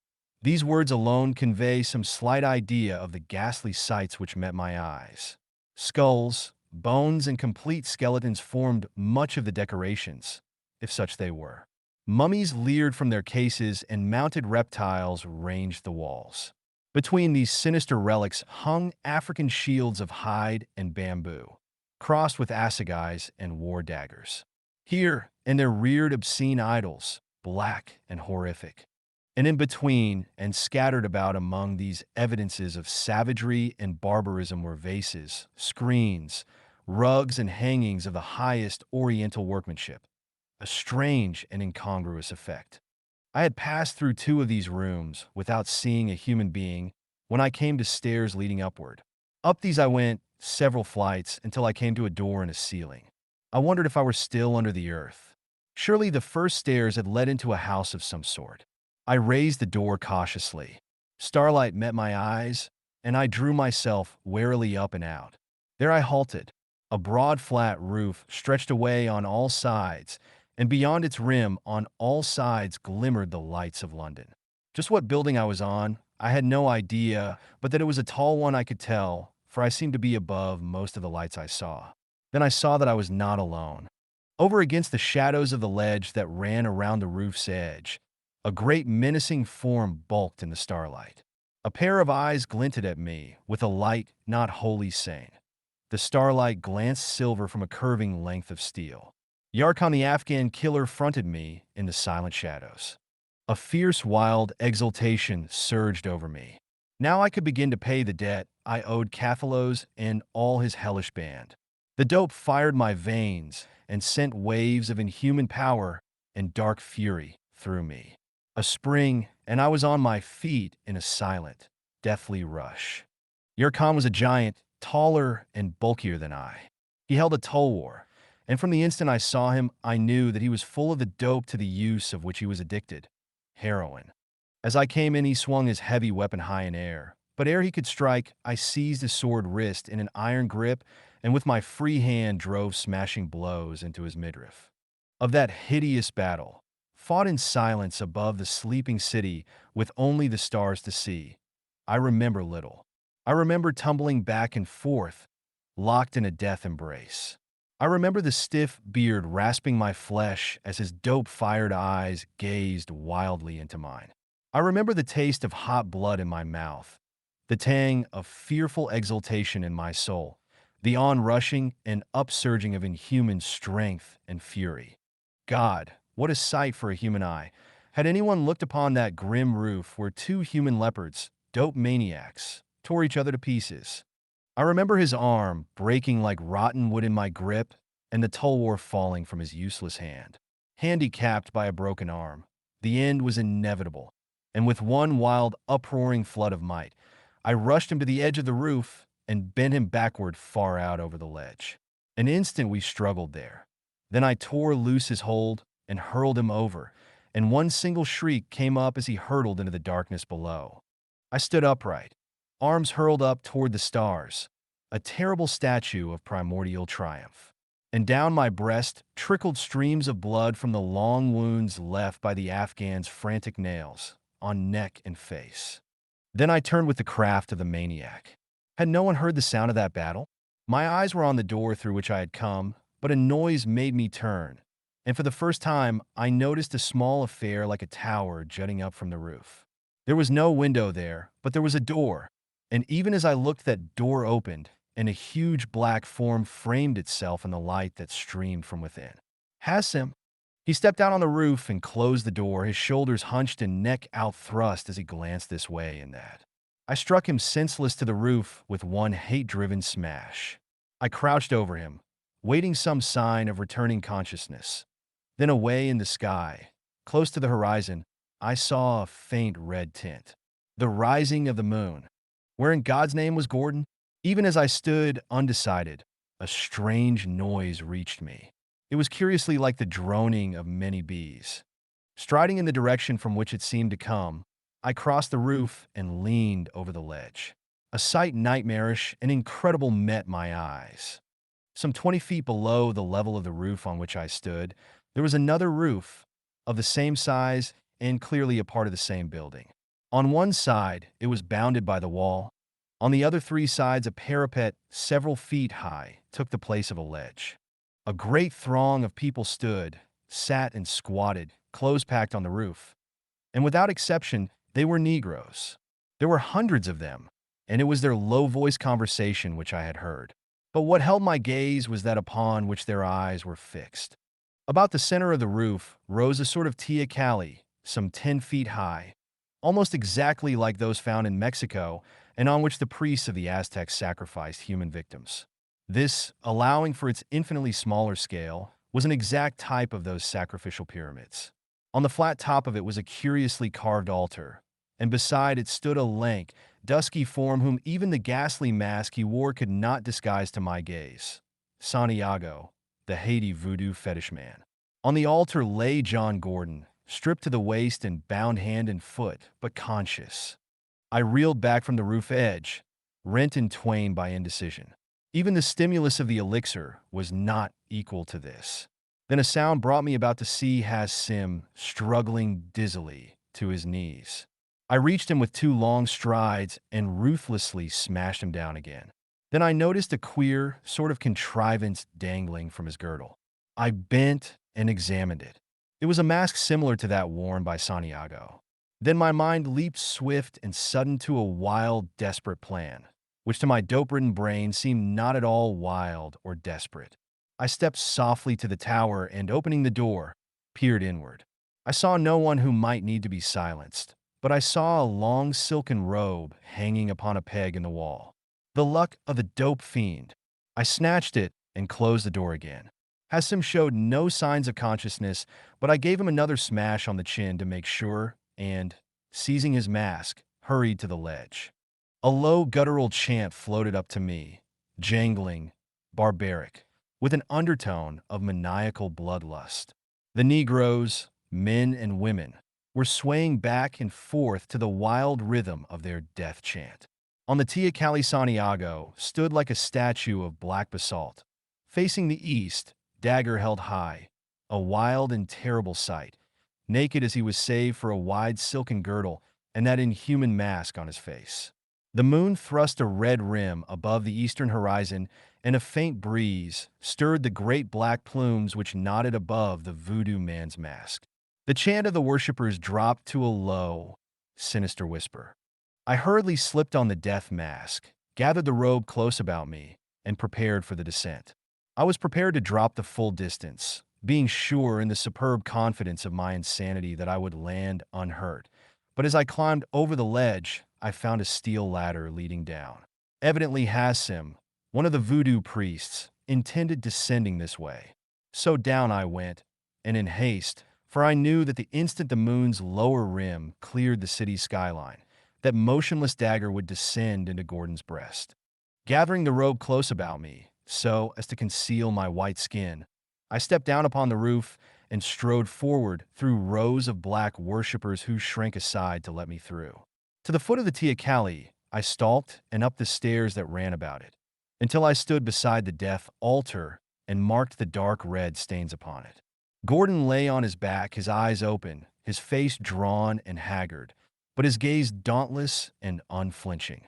These words alone convey some slight idea of the ghastly sights which met my eyes. Skulls, bones, and complete skeletons formed much of the decorations, if such they were. Mummies leered from their cases, and mounted reptiles ranged the walls. Between these sinister relics hung African shields of hide and bamboo, crossed with assegais and war daggers. Here, and there reared obscene idols, black and horrific. And in between, and scattered about among these evidences of savagery and barbarism, were vases, screens, rugs, and hangings of the highest oriental workmanship. A strange and incongruous effect. I had passed through 2 of these rooms without seeing a human being when I came to stairs leading upward. Up these I went, several flights, until I came to a door in a ceiling. I wondered if I were still under the earth. Surely the first stairs had led into a house of some sort. I raised the door cautiously. Starlight met my eyes, and I drew myself warily up and out. There I halted. A broad, flat roof stretched away on all sides, and beyond its rim, on all sides, glimmered the lights of London. Just what building I was on, I had no idea, but that it was a tall one I could tell, for I seemed to be above most of the lights I saw. Then I saw that I was not alone. Over against the shadows of the ledge that ran around the roof's edge, a great menacing form bulked in the starlight. A pair of eyes glinted at me, with a light not wholly sane. The starlight glanced silver from a curving length of steel. Yarkhan the Afghan killer fronted me in the silent shadows. A fierce, wild exultation surged over me. Now I could begin to pay the debt I owed Cathalos and all his hellish band. The dope fired my veins and sent waves of inhuman power and dark fury through me. A spring, and I was on my feet in a silent, deathly rush. Yurkhan was a giant, taller and bulkier than I. He held a tulwar, and from the instant I saw him, I knew that he was full of the dope to the use of which he was addicted: heroin. As I came in, he swung his heavy weapon high in air, but ere he could strike, I seized his sword wrist in an iron grip and with my free hand drove smashing blows into his midriff. Of that hideous battle, fought in silence above the sleeping city with only the stars to see, I remember little. I remember tumbling back and forth, locked in a death embrace. I remember the stiff beard rasping my flesh as his dope-fired eyes gazed wildly into mine. I remember the taste of hot blood in my mouth, the tang of fearful exultation in my soul, the onrushing and upsurging of inhuman strength and fury. God, what a sight for a human eye! Had anyone looked upon that grim roof where two human leopards, dope maniacs, tore each other to pieces? I remember his arm breaking like rotten wood in my grip and the tulwar falling from his useless hand. Handicapped by a broken arm, the end was inevitable, and with one wild, uproaring flood of might, I rushed him to the edge of the roof and bent him backward far out over the ledge. An instant we struggled there. Then I tore loose his hold and hurled him over, and one single shriek came up as he hurtled into the darkness below. I stood upright, arms hurled up toward the stars, a terrible statue of primordial triumph. And down my breast trickled streams of blood from the long wounds left by the Afghan's frantic nails on neck and face. Then I turned with the craft of the maniac. Had no one heard the sound of that battle? My eyes were on the door through which I had come, but a noise made me turn, and for the first time I noticed a small affair like a tower jutting up from the roof. There was no window there, but there was a door, and even as I looked, that door opened, and a huge black form framed itself in the light that streamed from within. Hassim! He stepped out on the roof and closed the door, his shoulders hunched and neck outthrust as he glanced this way and that. I struck him senseless to the roof with one hate-driven smash. I crouched over him, waiting some sign of returning consciousness. Then away in the sky, close to the horizon, I saw a faint red tint. The rising of the moon. Where in God's name was Gordon? Even as I stood undecided, a strange noise reached me. It was curiously like the droning of many bees. Striding in the direction from which it seemed to come, I crossed the roof and leaned over the ledge. A sight nightmarish and incredible met my eyes. Some 20 feet below the level of the roof on which I stood, there was another roof of the same size and clearly a part of the same building. On one side, it was bounded by the wall. On the other three sides, a parapet several feet high took the place of a ledge. A great throng of people stood, sat, and squatted, close-packed on the roof. And without exception, they were Negroes. There were hundreds of them, and it was their low-voiced conversation which I had heard. But what held my gaze was that upon which their eyes were fixed. About the center of the roof rose a sort of teocalli, some 10 feet high, almost exactly like those found in Mexico and on which the priests of the Aztecs sacrificed human victims. This, allowing for its infinitely smaller scale, was an exact type of those sacrificial pyramids. On the flat top of it was a curiously carved altar, and beside it stood a lank, dusky form whom even the ghastly mask he wore could not disguise to my gaze: Santiago, the Haiti voodoo fetish man. On the altar lay John Gordon, stripped to the waist and bound hand and foot, but conscious. I reeled back from the roof edge, rent in twain by indecision. Even the stimulus of the elixir was not equal to this. Then a sound brought me about to see Has Sim struggling dizzily to his knees. I reached him with two long strides and ruthlessly smashed him down again. Then I noticed a queer, sort of contrivance dangling from his girdle. I bent and examined it. It was a mask similar to that worn by Santiago. Then my mind leaped swift and sudden to a wild, desperate plan, which to my dope-ridden brain seemed not at all wild or desperate. I stepped softly to the tower and, opening the door, peered inward. I saw no one who might need to be silenced, but I saw a long silken robe hanging upon a peg in the wall. The luck of a dope fiend. I snatched it and closed the door again. Hassim showed no signs of consciousness, but I gave him another smash on the chin to make sure and, seizing his mask, hurried to the ledge. A low guttural chant floated up to me, jangling, barbaric, with an undertone of maniacal bloodlust. The Negroes, men and women, were swaying back and forth to the wild rhythm of their death chant. On the Tia Cali Santiago stood like a statue of black basalt, facing the east, dagger held high, a wild and terrible sight, naked as he was save for a wide silken girdle and that inhuman mask on his face. The moon thrust a red rim above the eastern horizon, and a faint breeze stirred the great black plumes which nodded above the voodoo man's mask. The chant of the worshippers dropped to a low, sinister whisper. I hurriedly slipped on the death mask, gathered the robe close about me, and prepared for the descent. I was prepared to drop the full distance, being sure in the superb confidence of my insanity that I would land unhurt. But as I climbed over the ledge, I found a steel ladder leading down. Evidently Hassim, one of the voodoo priests, intended descending this way. So down I went, and in haste, for I knew that the instant the moon's lower rim cleared the city's skyline, that motionless dagger would descend into Gordon's breast. Gathering the robe close about me, so as to conceal my white skin, I stepped down upon the roof and strode forward through rows of black worshippers who shrank aside to let me through. To the foot of the Tia Cali, I stalked and up the stairs that ran about it, until I stood beside the death altar and marked the dark red stains upon it. Gordon lay on his back, his eyes open, his face drawn and haggard, but his gaze dauntless and unflinching.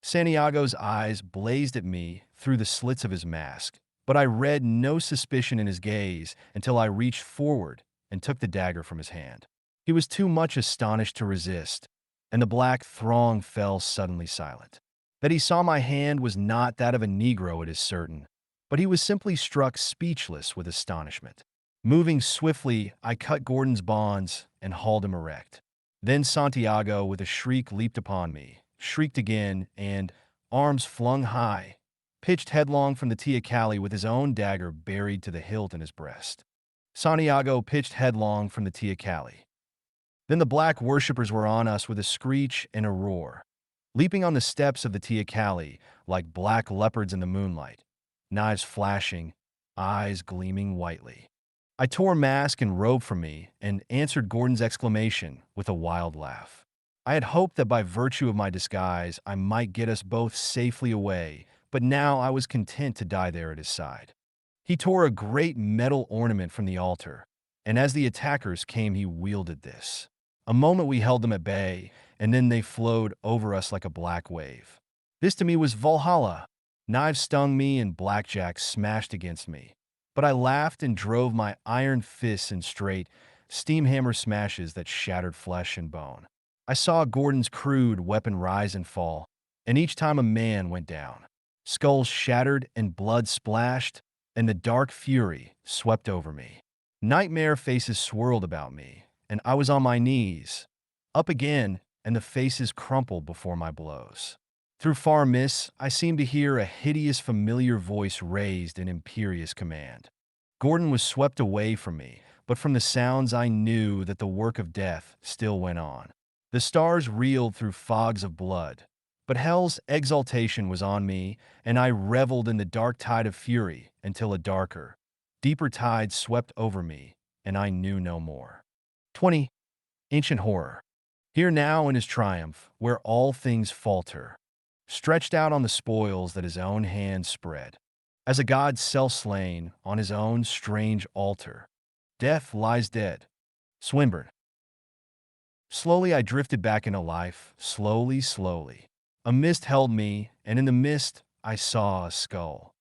Santiago's eyes blazed at me through the slits of his mask, but I read no suspicion in his gaze until I reached forward and took the dagger from his hand. He was too much astonished to resist, and the black throng fell suddenly silent. That he saw my hand was not that of a Negro, it is certain, but he was simply struck speechless with astonishment. Moving swiftly, I cut Gordon's bonds and hauled him erect. Then Santiago, with a shriek, leaped upon me, shrieked again, and, arms flung high, pitched headlong from the Tia Cali with his own dagger buried to the hilt in his breast. Santiago pitched headlong from the Tia Cali. Then the black worshippers were on us with a screech and a roar, leaping on the steps of the Tia Cali like black leopards in the moonlight, knives flashing, eyes gleaming whitely. I tore mask and robe from me and answered Gordon's exclamation with a wild laugh. I had hoped that by virtue of my disguise I might get us both safely away, but now I was content to die there at his side. He tore a great metal ornament from the altar, and as the attackers came he wielded this. A moment we held them at bay, and then they flowed over us like a black wave. This to me was Valhalla. Knives stung me and blackjack smashed against me, but I laughed and drove my iron fists in straight, steam hammer smashes that shattered flesh and bone. I saw Gordon's crude weapon rise and fall, and each time a man went down. Skulls shattered and blood splashed, and the dark fury swept over me. Nightmare faces swirled about me, and I was on my knees. Up again, and the faces crumpled before my blows. Through far mists, I seemed to hear a hideous familiar voice raised in imperious command. Gordon was swept away from me, but from the sounds I knew that the work of death still went on. The stars reeled through fogs of blood, but hell's exaltation was on me, and I reveled in the dark tide of fury until a darker, deeper tide swept over me, and I knew no more. 20. Ancient Horror. Here now in his triumph, where all things falter, stretched out on the spoils that his own hand spread. As a god self-slain on his own strange altar. Death lies dead. Swinburne. Slowly I drifted back into life, slowly, slowly. A mist held me, and in the mist I saw a skull.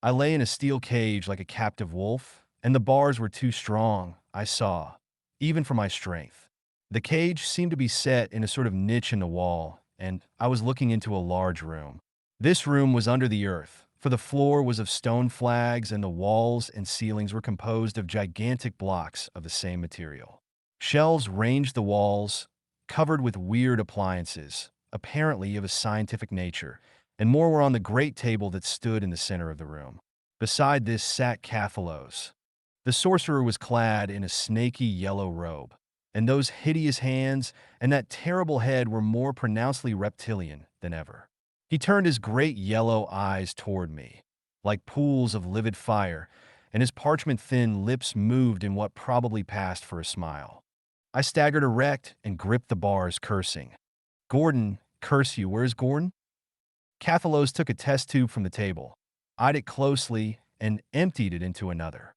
I lay in a steel cage like a captive wolf, and the bars were too strong, I saw, even for my strength. The cage seemed to be set in a sort of niche in the wall, and I was looking into a large room. This room was under the earth, for the floor was of stone flags and the walls and ceilings were composed of gigantic blocks of the same material. Shelves ranged the walls, covered with weird appliances, apparently of a scientific nature, and more were on the great table that stood in the center of the room. Beside this sat Cathalos. The sorcerer was clad in a snaky yellow robe, and those hideous hands and that terrible head were more pronouncedly reptilian than ever. He turned his great yellow eyes toward me, like pools of livid fire, and his parchment-thin lips moved in what probably passed for a smile. I staggered erect and gripped the bars, cursing. "Gordon, curse you, where's Gordon?" Cathalos took a test tube from the table, eyed it closely, and emptied it into another.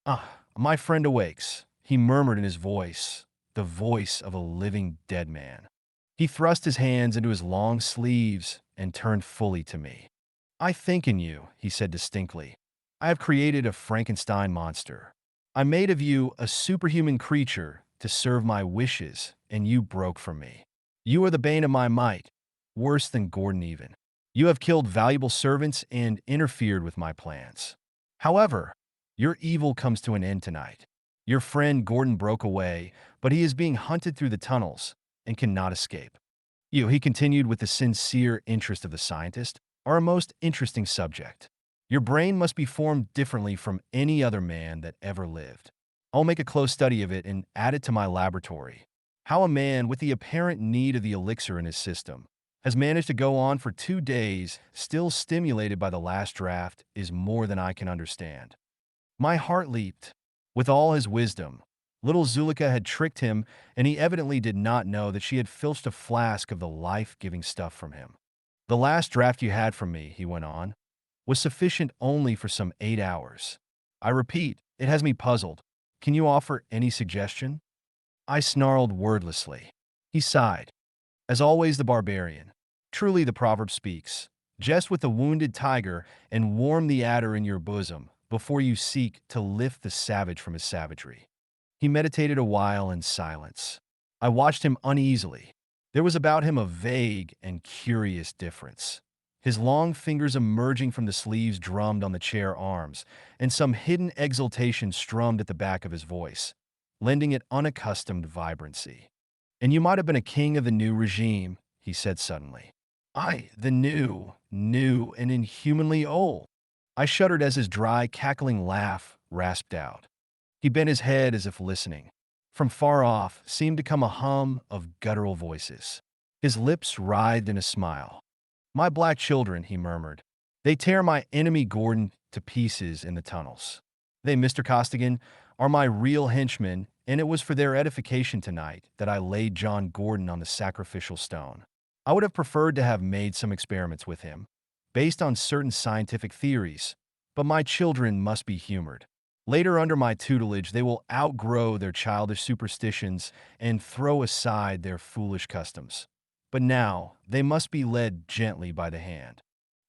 "Ah, my friend awakes," he murmured in his voice, the voice of a living dead man. He thrust his hands into his long sleeves and turned fully to me. "I think in you," he said distinctly. "I have created a Frankenstein monster. I made of you a superhuman creature to serve my wishes, and you broke from me. You are the bane of my might, worse than Gordon even. You have killed valuable servants and interfered with my plans. However, your evil comes to an end tonight. Your friend Gordon broke away, but he is being hunted through the tunnels and cannot escape. You," he continued with the sincere interest of the scientist, "are a most interesting subject. Your brain must be formed differently from any other man that ever lived. I'll make a close study of it and add it to my laboratory. How a man with the apparent need of the elixir in his system has managed to go on for 2 days, still stimulated by the last draft, is more than I can understand." My heart leaped. With all his wisdom, little Zulika had tricked him, and he evidently did not know that she had filched a flask of the life-giving stuff from him. "The last draft you had from me," he went on, "was sufficient only for some 8 hours. I repeat, it has me puzzled. Can you offer any suggestion?" I snarled wordlessly. He sighed. "As always, the barbarian. Truly the proverb speaks. Jest with the wounded tiger and warm the adder in your bosom before you seek to lift the savage from his savagery." He meditated a while in silence. I watched him uneasily. There was about him a vague and curious difference. His long fingers emerging from the sleeves drummed on the chair arms, and some hidden exultation strummed at the back of his voice, lending it unaccustomed vibrancy. "And you might have been a king of the new regime," he said suddenly. The new, and inhumanly old." I shuddered as his dry, cackling laugh rasped out. He bent his head as if listening. From far off seemed to come a hum of guttural voices. His lips writhed in a smile. "My black children," he murmured. "They tear my enemy Gordon to pieces in the tunnels. They, Mr. Costigan, are my real henchmen, and it was for their edification tonight that I laid John Gordon on the sacrificial stone. I would have preferred to have made some experiments with him, based on certain scientific theories, but my children must be humored. Later under my tutelage, they will outgrow their childish superstitions and throw aside their foolish customs. But now, they must be led gently by the hand.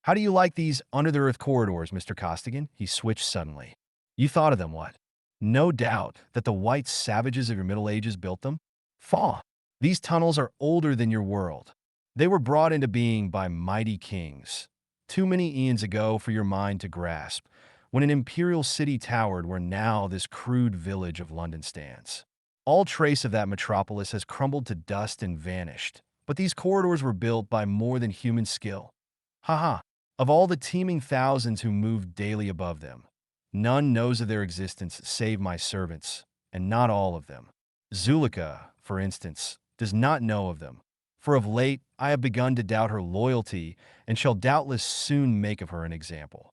How do you like these under-the-earth corridors, Mr. Costigan?" He switched suddenly. "You thought of them, what? No doubt that the white savages of your Middle Ages built them? Faugh! These tunnels are older than your world. They were brought into being by mighty kings, too many eons ago for your mind to grasp, when an imperial city towered where now this crude village of London stands. All trace of that metropolis has crumbled to dust and vanished, but these corridors were built by more than human skill. Ha ha! Of all the teeming thousands who move daily above them, none knows of their existence save my servants, and not all of them. Zulika, for instance, does not know of them, for of late I have begun to doubt her loyalty and shall doubtless soon make of her an example."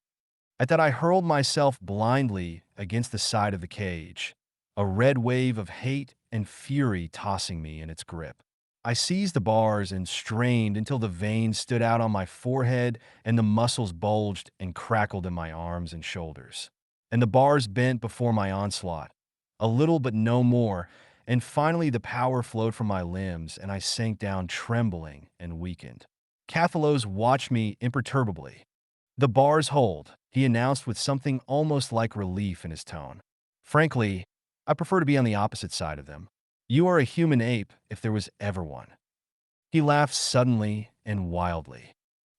At that I hurled myself blindly against the side of the cage, a red wave of hate and fury tossing me in its grip. I seized the bars and strained until the veins stood out on my forehead and the muscles bulged and crackled in my arms and shoulders. And the bars bent before my onslaught, a little but no more, and finally the power flowed from my limbs and I sank down trembling and weakened. Cathalos watched me imperturbably. The bars hold, he announced with something almost like relief in his tone. Frankly, I prefer to be on the opposite side of them. You are a human ape if there was ever one. He laughed suddenly and wildly.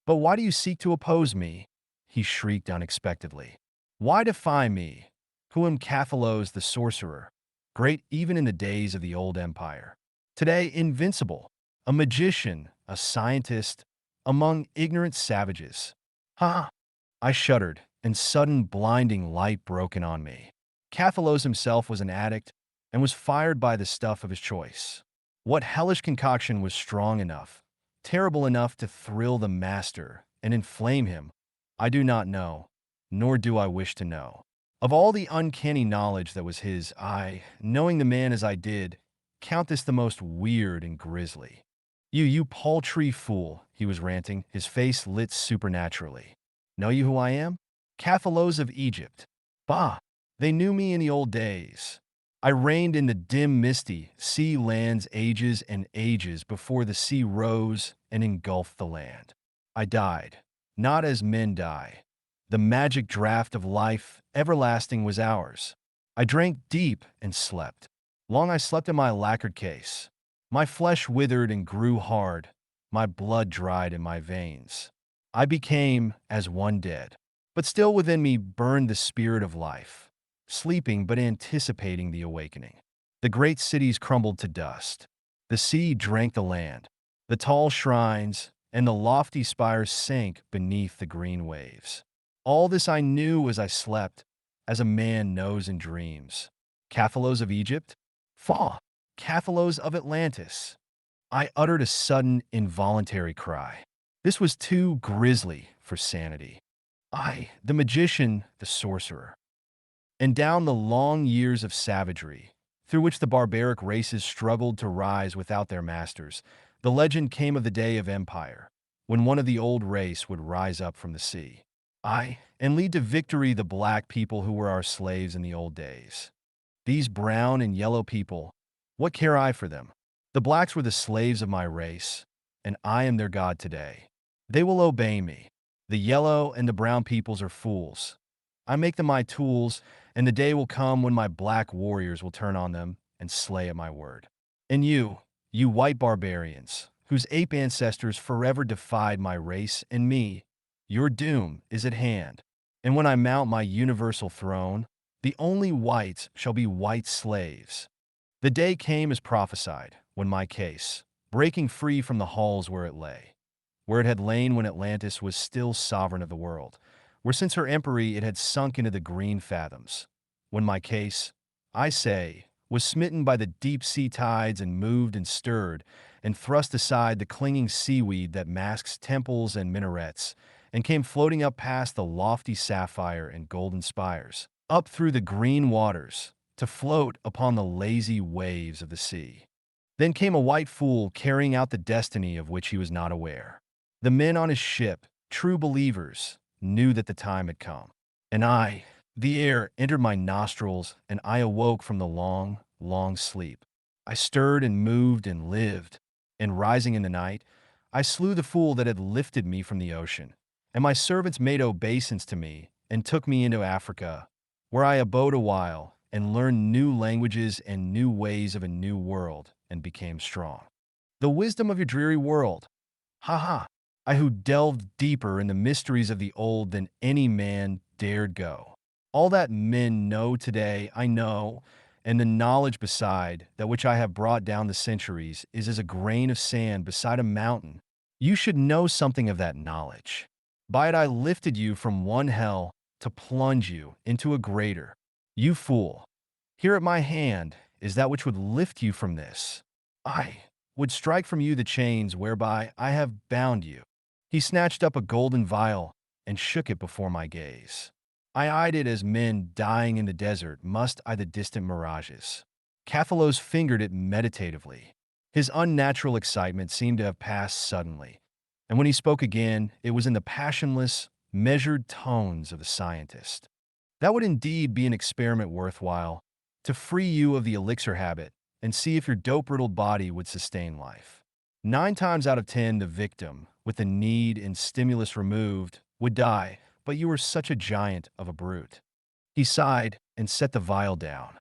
But why do you seek to oppose me? He shrieked unexpectedly. Why defy me, who am Cathalos the sorcerer, great even in the days of the old empire? Today, invincible, a magician, a scientist, among ignorant savages. Ha! I shuddered, and sudden blinding light broke in on me. Cathalos himself was an addict and was fired by the stuff of his choice. What hellish concoction was strong enough, terrible enough to thrill the master and inflame him, I do not know, nor do I wish to know. Of all the uncanny knowledge that was his, I, knowing the man as I did, count this the most weird and grisly. You paltry fool, he was ranting, his face lit supernaturally. Know you who I am? Cathalos of Egypt. Bah! They knew me in the old days. I reigned in the dim, misty sea lands ages and ages before the sea rose and engulfed the land. I died, not as men die. The magic draught of life, everlasting, was ours. I drank deep and slept. Long I slept in my lacquered case. My flesh withered and grew hard. My blood dried in my veins. I became as one dead. But still within me burned the spirit of life, sleeping but anticipating the awakening. The great cities crumbled to dust. The sea drank the land. The tall shrines and the lofty spires sank beneath the green waves. All this I knew as I slept, as a man knows in dreams. Cathalos of Egypt? Faugh! Cathalos of Atlantis! I uttered a sudden, involuntary cry. This was too grisly for sanity. I, the magician, the sorcerer. And down the long years of savagery, through which the barbaric races struggled to rise without their masters, the legend came of the day of empire, when one of the old race would rise up from the sea. Aye, and lead to victory the black people who were our slaves in the old days. These brown and yellow people, what care I for them? The blacks were the slaves of my race, and I am their god today. They will obey me. The yellow and the brown peoples are fools. I make them my tools, and the day will come when my black warriors will turn on them and slay at my word. And you white barbarians, whose ape ancestors forever defied my race and me, your doom is at hand. And when I mount my universal throne, the only whites shall be white slaves. The day came as prophesied, when my case, breaking free from the halls where it had lain when Atlantis was still sovereign of the world, where since her empery it had sunk into the green fathoms, when my case, I say, was smitten by the deep sea tides and moved and stirred, and thrust aside the clinging seaweed that masks temples and minarets, and came floating up past the lofty sapphire and golden spires, up through the green waters, to float upon the lazy waves of the sea. Then came a white fool carrying out the destiny of which he was not aware. The men on his ship, true believers, knew that the time had come. And the air entered my nostrils, and I awoke from the long, long sleep. I stirred and moved and lived, and rising in the night, I slew the fool that had lifted me from the ocean. And my servants made obeisance to me, and took me into Africa, where I abode a while, and learned new languages and new ways of a new world, and became strong. The wisdom of your dreary world. Ha ha! I who delved deeper in the mysteries of the old than any man dared go. All that men know today, I know, and the knowledge beside, that which I have brought down the centuries, is as a grain of sand beside a mountain. You should know something of that knowledge. By it I lifted you from one hell to plunge you into a greater. You fool, here at my hand is that which would lift you from this. I would strike from you the chains whereby I have bound you. He snatched up a golden vial and shook it before my gaze. I eyed it as men dying in the desert must eye the distant mirages. Cathalos fingered it meditatively. His unnatural excitement seemed to have passed suddenly, and when he spoke again, it was in the passionless, measured tones of the scientist. That would indeed be an experiment worthwhile, to free you of the elixir habit and see if your dope-riddled body would sustain life. 9 times out of 10, the victim, with the need and stimulus removed, would die, but you were such a giant of a brute. He sighed and set the vial down.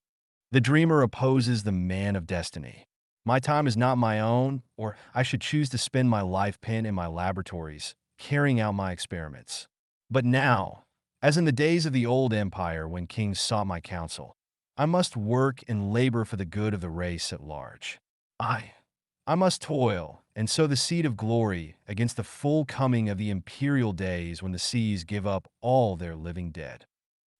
The dreamer opposes the man of destiny. My time is not my own, or I should choose to spend my life pent in my laboratories, carrying out my experiments. But now, as in the days of the old empire when kings sought my counsel, I must work and labor for the good of the race at large. I, I must toil and sow the seed of glory against the full coming of the imperial days when the seas give up all their living dead.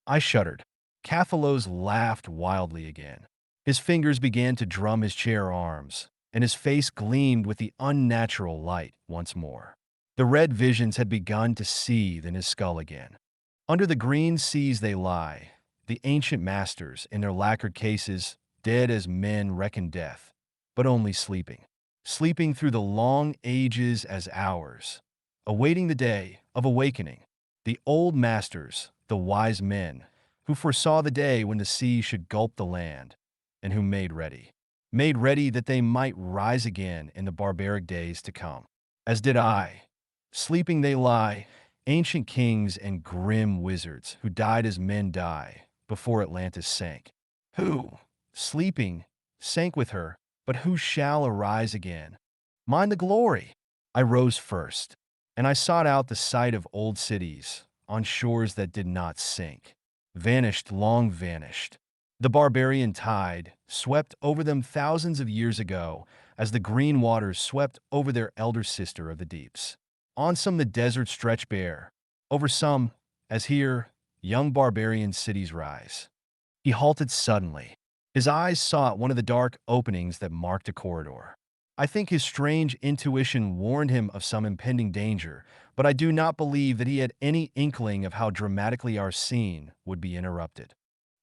I shuddered. Cathalos laughed wildly again. His fingers began to drum his chair arms, and his face gleamed with the unnatural light once more. The red visions had begun to seethe in his skull again. Under the green seas they lie, the ancient masters in their lacquered cases, dead as men reckon death, but only sleeping. Sleeping through the long ages as hours, awaiting the day of awakening. The old masters, the wise men, who foresaw the day when the sea should gulp the land, and who made ready that they might rise again in the barbaric days to come. As did I. Sleeping they lie, ancient kings and grim wizards who died as men die before Atlantis sank. Who, sleeping, sank with her, but who shall arise again? Mine the glory! I rose first, and I sought out the sight of old cities on shores that did not sink. Vanished, long vanished. The barbarian tide swept over them thousands of years ago as the green waters swept over their elder sister of the deeps. On some the desert stretch bare, over some, as here, young barbarian cities rise. He halted suddenly. His eyes sought one of the dark openings that marked a corridor. I think his strange intuition warned him of some impending danger, but I do not believe that he had any inkling of how dramatically our scene would be interrupted.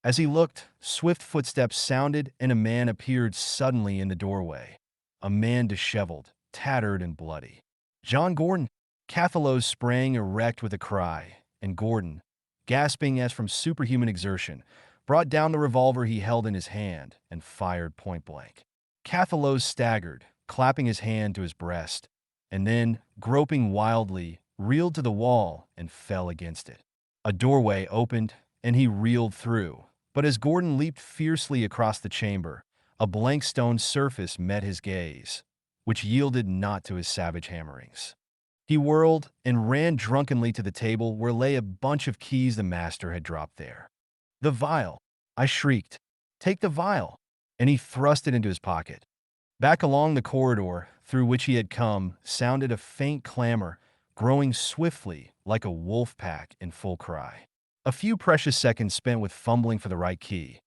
As he looked, swift footsteps sounded and a man appeared suddenly in the doorway. A man disheveled, tattered, and bloody. John Gordon! Cathalos sprang erect with a cry, and Gordon, gasping as from superhuman exertion, brought down the revolver he held in his hand and fired point blank. Cathalos staggered, clapping his hand to his breast, and then, groping wildly, reeled to the wall and fell against it. A doorway opened, and he reeled through, but as Gordon leaped fiercely across the chamber, a blank stone surface met his gaze, which yielded not to his savage hammerings. He whirled and ran drunkenly to the table where lay a bunch of keys the master had dropped there. The vial! I shrieked. Take the vial! And he thrust it into his pocket. Back along the corridor through which he had come sounded a faint clamor, growing swiftly like a wolf pack in full cry. A few precious seconds spent with fumbling for the right key.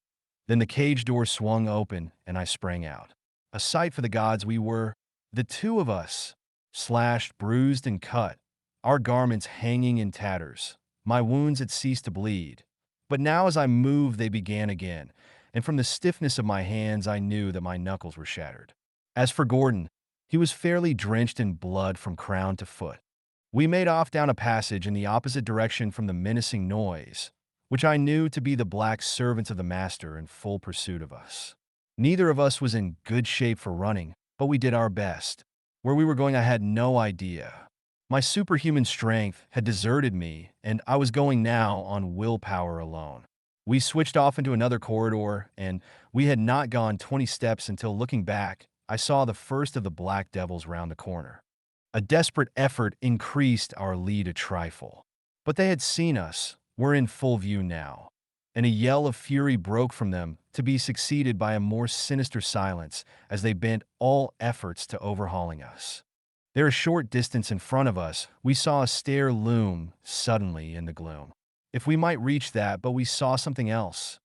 Then the cage door swung open and I sprang out. A sight for the gods we were, the two of us, slashed, bruised, and cut, our garments hanging in tatters. My wounds had ceased to bleed. But now as I moved they began again, and from the stiffness of my hands I knew that my knuckles were shattered. As for Gordon, he was fairly drenched in blood from crown to foot. We made off down a passage in the opposite direction from the menacing noise, which I knew to be the black servants of the master in full pursuit of us. Neither of us was in good shape for running, but we did our best. Where we were going I had no idea. My superhuman strength had deserted me, and I was going now on willpower alone. We switched off into another corridor, and we had not gone 20 steps until, looking back, I saw the first of the black devils round the corner. A desperate effort increased our lead a trifle. But they had seen us, were in full view now, and a yell of fury broke from them, to be succeeded by a more sinister silence as they bent all efforts to overhauling us. There, a short distance in front of us, we saw a stair loom suddenly in the gloom. If we might reach that, but we saw something else.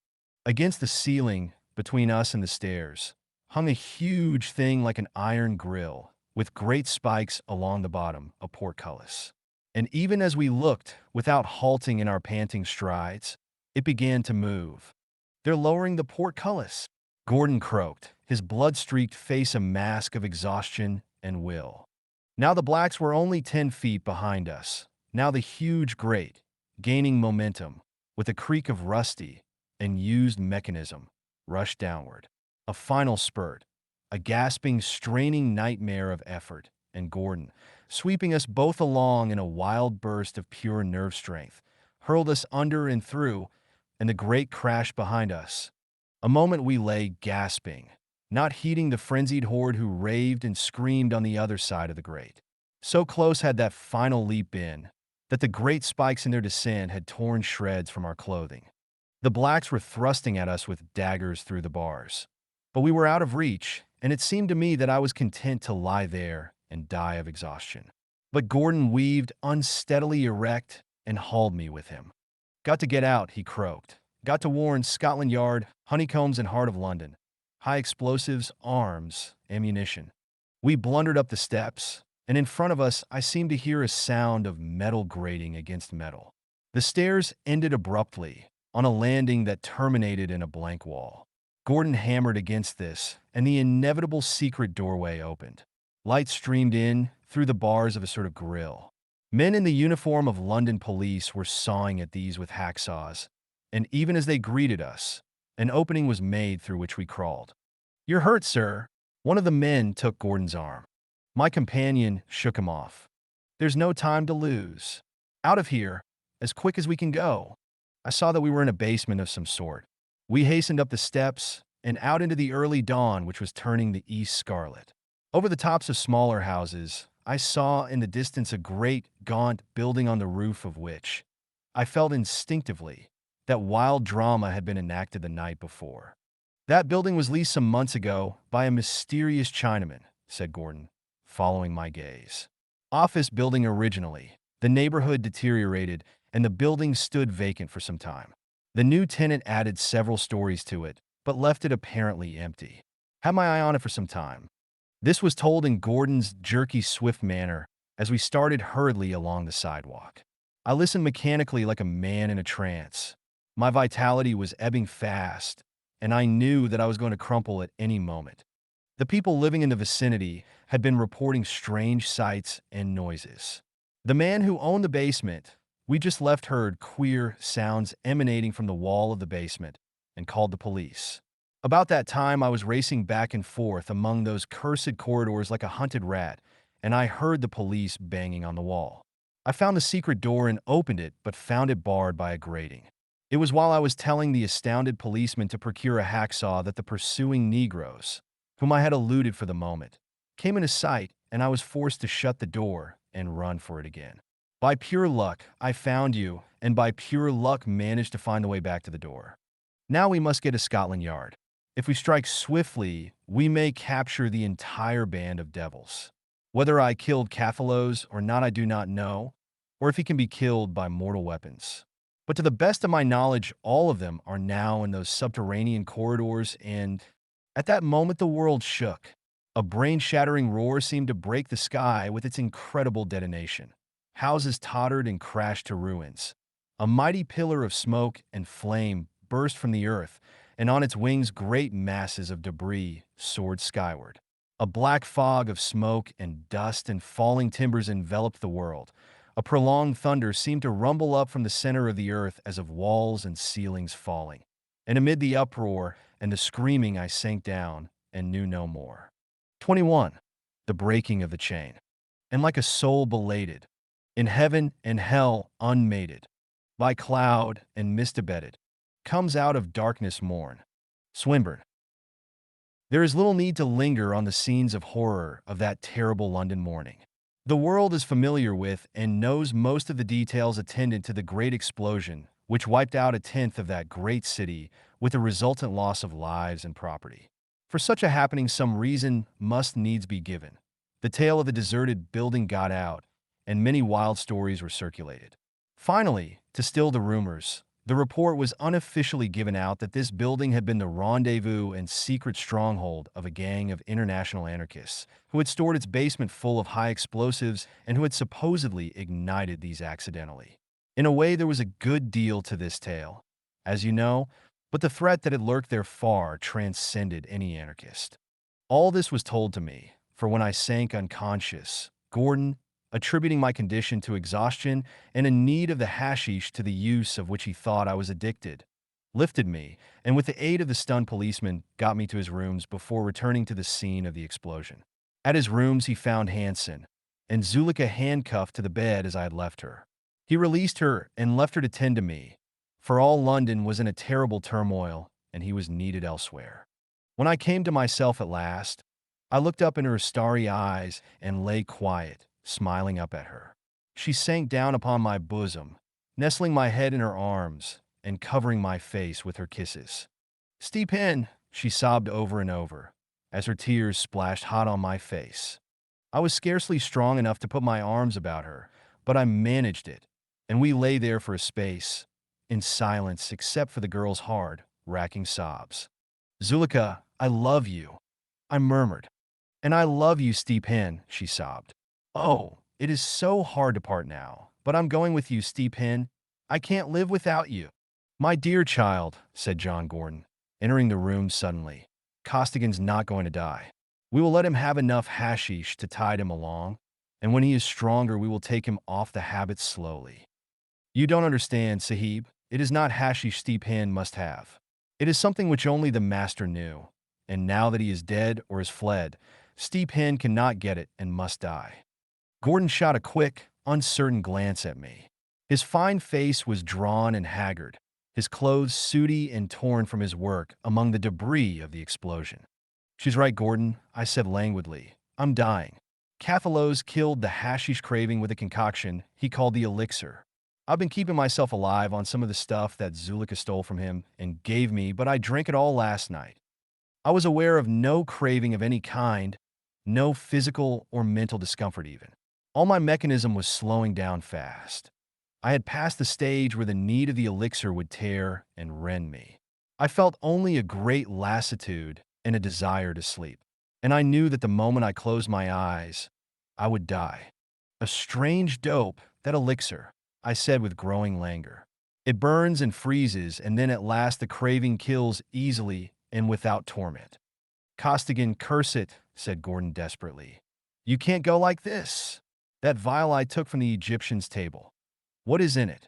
Against the ceiling, between us and the stairs, hung a huge thing like an iron grill, with great spikes along the bottom, a portcullis. And even as we looked, without halting in our panting strides, it began to move. They're lowering the portcullis. Gordon croaked, his blood-streaked face a mask of exhaustion and will. Now the blacks were only 10 feet behind us. Now the huge grate, gaining momentum, with a creak of rusty and used mechanism, rushed downward. A final spurt, a gasping, straining nightmare of effort, and Gordon, sweeping us both along in a wild burst of pure nerve strength, hurled us under and through, and the grate crashed behind us. A moment we lay gasping, not heeding the frenzied horde who raved and screamed on the other side of the grate. So close had that final leap been, that the great spikes in their descent had torn shreds from our clothing. The blacks were thrusting at us with daggers through the bars. But we were out of reach, and it seemed to me that I was content to lie there and die of exhaustion. But Gordon weaved unsteadily erect and hauled me with him. "Got to get out," he croaked. "Got to warn Scotland Yard, Honeycombs and Heart of London. High explosives, arms, ammunition." We blundered up the steps, and in front of us I seemed to hear a sound of metal grating against metal. The stairs ended abruptly, on a landing that terminated in a blank wall. Gordon hammered against this, and the inevitable secret doorway opened. Light streamed in through the bars of a sort of grill. Men in the uniform of London police were sawing at these with hacksaws, and even as they greeted us, an opening was made through which we crawled. "You're hurt, sir." One of the men took Gordon's arm. My companion shook him off. "There's no time to lose. Out of here, as quick as we can go." I saw that we were in a basement of some sort. We hastened up the steps and out into the early dawn, which was turning the east scarlet. Over the tops of smaller houses, I saw in the distance a great, gaunt building on the roof of which I felt instinctively that wild drama had been enacted the night before. "That building was leased some months ago by a mysterious Chinaman," said Gordon, following my gaze. "Office building originally. The neighborhood deteriorated, and the building stood vacant for some time. The new tenant added several stories to it, but left it apparently empty. Had my eye on it for some time." This was told in Gordon's jerky, swift manner as we started hurriedly along the sidewalk. I listened mechanically like a man in a trance. My vitality was ebbing fast, and I knew that I was going to crumple at any moment. The people living in the vicinity had been reporting strange sights and noises. The man who owned the basement we just left heard queer sounds emanating from the wall of the basement and called the police. About that time, I was racing back and forth among those cursed corridors like a hunted rat, and I heard the police banging on the wall. I found the secret door and opened it, but found it barred by a grating. It was while I was telling the astounded policeman to procure a hacksaw that the pursuing Negroes, whom I had eluded for the moment, came into sight, and I was forced to shut the door and run for it again. By pure luck, I found you, and by pure luck managed to find the way back to the door. Now we must get to Scotland Yard. If we strike swiftly, we may capture the entire band of devils. Whether I killed Cathalos or not I do not know, or if he can be killed by mortal weapons. But to the best of my knowledge, all of them are now in those subterranean corridors, and at that moment the world shook. A brain-shattering roar seemed to break the sky with its incredible detonation. Houses tottered and crashed to ruins. A mighty pillar of smoke and flame burst from the earth, and on its wings great masses of debris soared skyward. A black fog of smoke and dust and falling timbers enveloped the world. A prolonged thunder seemed to rumble up from the center of the earth as of walls and ceilings falling. And amid the uproar and the screaming I sank down and knew no more. 21. The breaking of the chain. And like a soul belated, in heaven and hell unmated, by cloud and mist abetted, comes out of darkness morn. Swinburne. There is little need to linger on the scenes of horror of that terrible London morning. The world is familiar with and knows most of the details attendant to the great explosion which wiped out a tenth of that great city with the resultant loss of lives and property. For such a happening some reason must needs be given. The tale of the deserted building got out, and many wild stories were circulated. Finally, to still the rumors, the report was unofficially given out that this building had been the rendezvous and secret stronghold of a gang of international anarchists who had stored its basement full of high explosives and who had supposedly ignited these accidentally. In a way, there was a good deal to this tale. As you know, But the threat that had lurked there far transcended any anarchist. All this was told to me, for when I sank unconscious, Gordon, attributing my condition to exhaustion and a need of the hashish to the use of which he thought I was addicted, lifted me, and with the aid of the stunned policeman, got me to his rooms before returning to the scene of the explosion. At his rooms, he found Hansen, and Zulika handcuffed to the bed as I had left her. He released her and left her to tend to me, for all London was in a terrible turmoil, and he was needed elsewhere. When I came to myself at last, I looked up into her starry eyes and lay quiet, smiling up at her. She sank down upon my bosom, nestling my head in her arms and covering my face with her kisses. "Stephen," she sobbed over and over, as her tears splashed hot on my face. I was scarcely strong enough to put my arms about her, but I managed it, and we lay there for a space, in silence except for the girl's hard, racking sobs. "Zulika, I love you," I murmured. "And I love you, Stephen," she sobbed. "Oh, it is so hard to part now, but I'm going with you, Stephen. I can't live without you." "My dear child," said John Gordon, entering the room suddenly, "Costigan's not going to die. We will let him have enough hashish to tide him along, and when he is stronger we will take him off the habit slowly. You don't understand, Sahib. It is not hashish Stephen must have. It is something which only the master knew, and now that he is dead or has fled, Stephen cannot get it and must die." Gordon shot a quick, uncertain glance at me. His fine face was drawn and haggard, his clothes sooty and torn from his work among the debris of the explosion. "She's right, Gordon," I said languidly. "I'm dying. Cathalos killed the hashish craving with a concoction he called the elixir. I've been keeping myself alive on some of the stuff that Zulika stole from him and gave me, but I drank it all last night. I was aware of no craving of any kind, no physical or mental discomfort even. All my mechanism was slowing down fast. I had passed the stage where the need of the elixir would tear and rend me. I felt only a great lassitude and a desire to sleep. And I knew that the moment I closed my eyes, I would die. A strange dope, that elixir, I said with growing languor. It burns and freezes, and then at last the craving kills easily and without torment. "Costigan, curse it," said Gordon desperately. "You can't go like this. That vial I took from the Egyptian's table. What is in it?"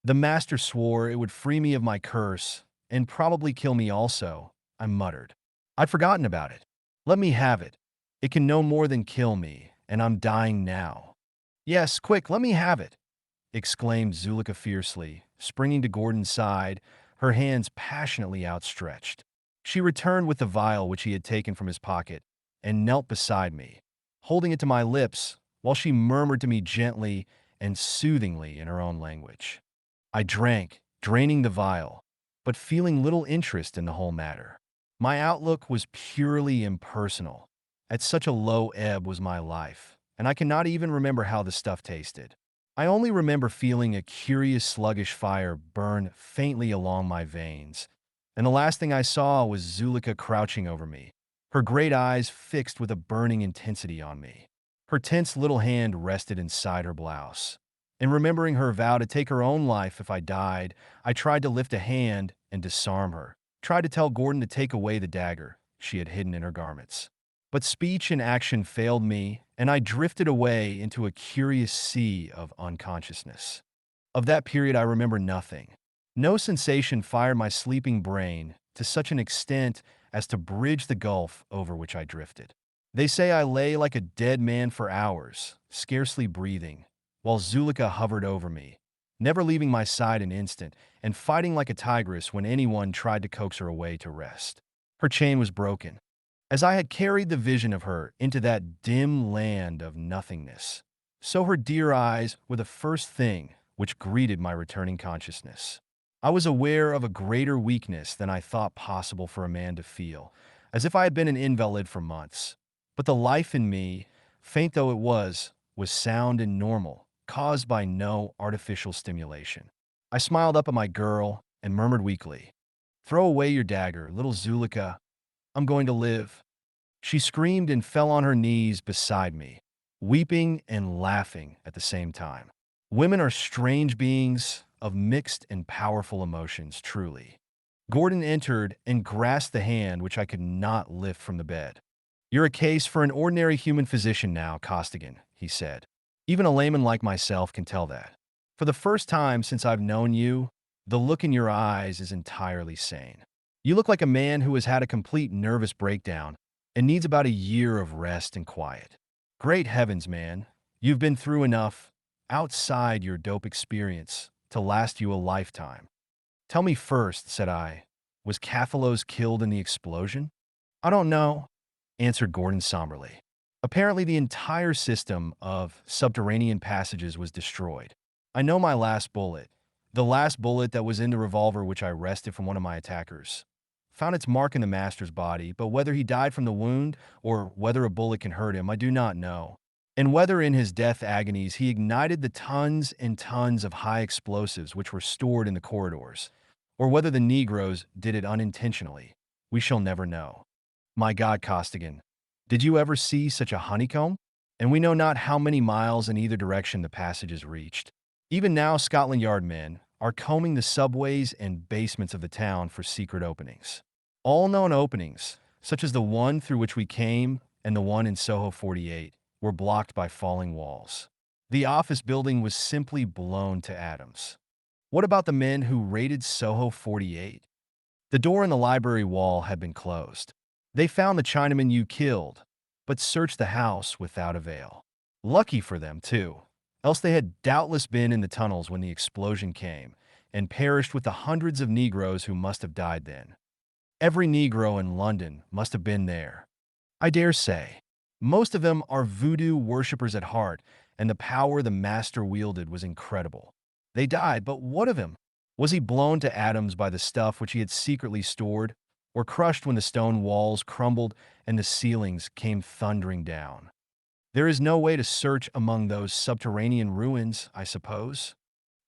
"The master swore it would free me of my curse, and probably kill me also," I muttered. "I'd forgotten about it. Let me have it. It can no more than kill me, and I'm dying now." "Yes, quick, let me have it," exclaimed Zulika fiercely, springing to Gordon's side, her hands passionately outstretched. She returned with the vial which he had taken from his pocket and knelt beside me, holding it to my lips while she murmured to me gently and soothingly in her own language. I drank, draining the vial, but feeling little interest in the whole matter. My outlook was purely impersonal. At such a low ebb was my life, and I cannot even remember how the stuff tasted. I only remember feeling a curious sluggish fire burn faintly along my veins, and the last thing I saw was Zulika crouching over me, her great eyes fixed with a burning intensity on me. Her tense little hand rested inside her blouse. In remembering her vow to take her own life if I died, I tried to lift a hand and disarm her, tried to tell Gordon to take away the dagger she had hidden in her garments. But speech and action failed me, and I drifted away into a curious sea of unconsciousness. Of that period I remember nothing. No sensation fired my sleeping brain to such an extent as to bridge the gulf over which I drifted. They say I lay like a dead man for hours, scarcely breathing, while Zulika hovered over me, never leaving my side an instant, and fighting like a tigress when anyone tried to coax her away to rest. Her chain was broken. As I had carried the vision of her into that dim land of nothingness, so her dear eyes were the first thing which greeted my returning consciousness. I was aware of a greater weakness than I thought possible for a man to feel, as if I had been an invalid for months. But the life in me, faint though it was sound and normal, caused by no artificial stimulation. I smiled up at my girl and murmured weakly, "Throw away your dagger, little Zulika. I'm going to live." She screamed and fell on her knees beside me, weeping and laughing at the same time. Women are strange beings of mixed and powerful emotions, truly. Gordon entered and grasped the hand which I could not lift from the bed. "You're a case for an ordinary human physician now, Costigan," he said. "Even a layman like myself can tell that. For the first time since I've known you, the look in your eyes is entirely sane. You look like a man who has had a complete nervous breakdown and needs about a year of rest and quiet. Great heavens, man. You've been through enough outside your dope experience to last you a lifetime." "Tell me first," said I, "was Cathalos killed in the explosion?" "I don't know," answered Gordon somberly. "Apparently the entire system of subterranean passages was destroyed. I know my last bullet, the last bullet that was in the revolver which I wrested from one of my attackers, found its mark in the master's body, but whether he died from the wound or whether a bullet can hurt him, I do not know. And whether in his death agonies he ignited the tons and tons of high explosives which were stored in the corridors, or whether the Negroes did it unintentionally, we shall never know. My God, Costigan, did you ever see such a honeycomb? And we know not how many miles in either direction the passages reached. Even now, Scotland Yard men are combing the subways and basements of the town for secret openings. All known openings, such as the one through which we came and the one in Soho 48, were blocked by falling walls. The office building was simply blown to atoms. What about the men who raided Soho 48? The door in the library wall had been closed. They found the Chinaman you killed, but searched the house without avail. Lucky for them, too, else they had doubtless been in the tunnels when the explosion came and perished with the hundreds of Negroes who must have died then. Every Negro in London must have been there. I dare say. Most of them are voodoo worshippers at heart, and the power the master wielded was incredible. They died, but what of him? Was he blown to atoms by the stuff which he had secretly stored, or crushed when the stone walls crumbled and the ceilings came thundering down? There is no way to search among those subterranean ruins, I suppose.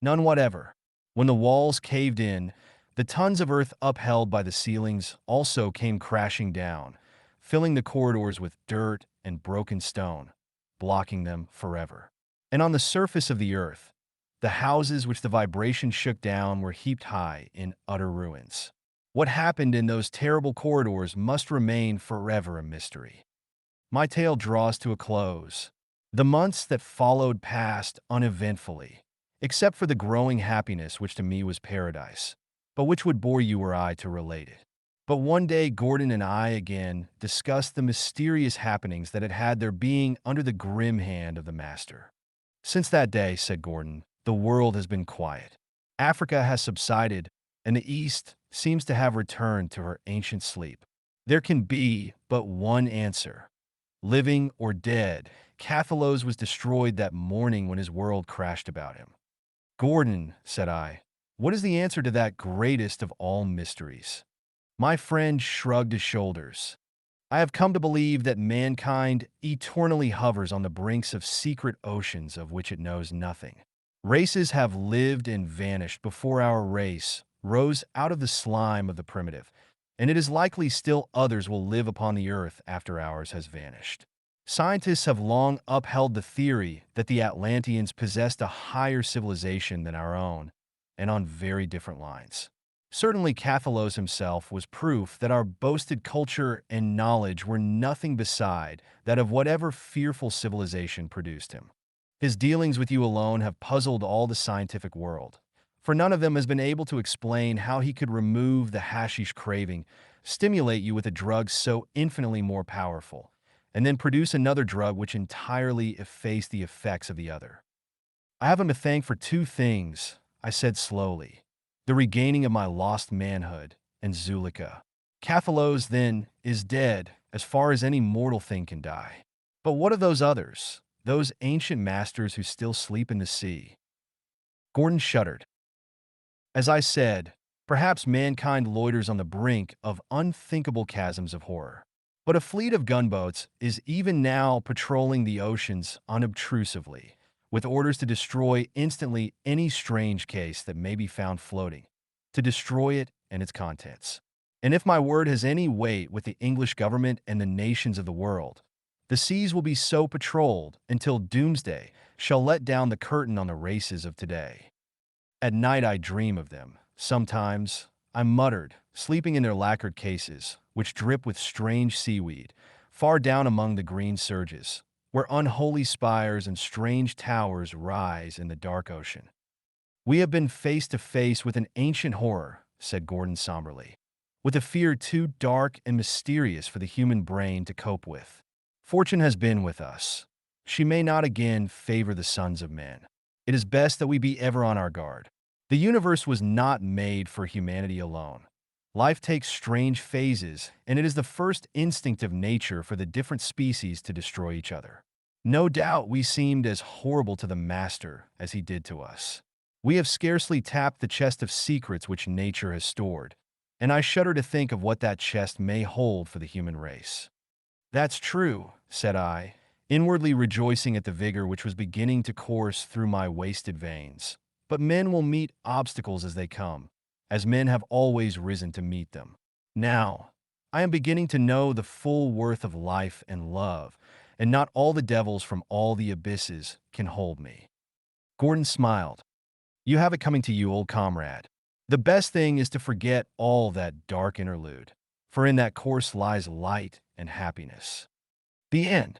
None whatever. When the walls caved in, the tons of earth upheld by the ceilings also came crashing down, filling the corridors with dirt and broken stone, blocking them forever. And on the surface of the earth, the houses which the vibration shook down were heaped high in utter ruins. What happened in those terrible corridors must remain forever a mystery. My tale draws to a close. The months that followed passed uneventfully, except for the growing happiness which to me was paradise, but which would bore you were I to relate it. But one day Gordon and I again discussed the mysterious happenings that had had their being under the grim hand of the master. "Since that day," said Gordon, "the world has been quiet. Africa has subsided, and the East seems to have returned to her ancient sleep. There can be but one answer. Living or dead, Cathalos was destroyed that morning when his world crashed about him." "Gordon," said I, "what is the answer to that greatest of all mysteries?" My friend shrugged his shoulders. "I have come to believe that mankind eternally hovers on the brinks of secret oceans of which it knows nothing. Races have lived and vanished before our race rose out of the slime of the primitive, and it is likely still others will live upon the earth after ours has vanished. Scientists have long upheld the theory that the Atlanteans possessed a higher civilization than our own, and on very different lines. Certainly Cathalos himself was proof that our boasted culture and knowledge were nothing beside that of whatever fearful civilization produced him. His dealings with you alone have puzzled all the scientific world, for none of them has been able to explain how he could remove the hashish craving, stimulate you with a drug so infinitely more powerful, and then produce another drug which entirely effaced the effects of the other. "I have him to thank for two things," I said slowly: "the regaining of my lost manhood and Zulika. Cathalos, then, is dead as far as any mortal thing can die. But what of those others, those ancient masters who still sleep in the sea?" Gordon shuddered. "As I said, perhaps mankind loiters on the brink of unthinkable chasms of horror. But a fleet of gunboats is even now patrolling the oceans unobtrusively, with orders to destroy instantly any strange case that may be found floating, to destroy it and its contents. And if my word has any weight with the English government and the nations of the world, the seas will be so patrolled until doomsday shall let down the curtain on the races of today. At night I dream of them. Sometimes I muttered, sleeping in their lacquered cases, which drip with strange seaweed, far down among the green surges, where unholy spires and strange towers rise in the dark ocean. We have been face to face with an ancient horror, said Gordon somberly, with a fear too dark and mysterious for the human brain to cope with. Fortune has been with us. She may not again favor the sons of men. It is best that we be ever on our guard. The universe was not made for humanity alone. Life takes strange phases, and it is the first instinct of nature for the different species to destroy each other. No doubt we seemed as horrible to the master as he did to us. We have scarcely tapped the chest of secrets which nature has stored, and I shudder to think of what that chest may hold for the human race. That's true, said I, inwardly rejoicing at the vigor which was beginning to course through my wasted veins. But men will meet obstacles as they come, as men have always risen to meet them. Now, I am beginning to know the full worth of life and love, and not all the devils from all the abysses can hold me. Gordon smiled. You have it coming to you, old comrade. The best thing is to forget all that dark interlude, for in that course lies light and happiness. The end.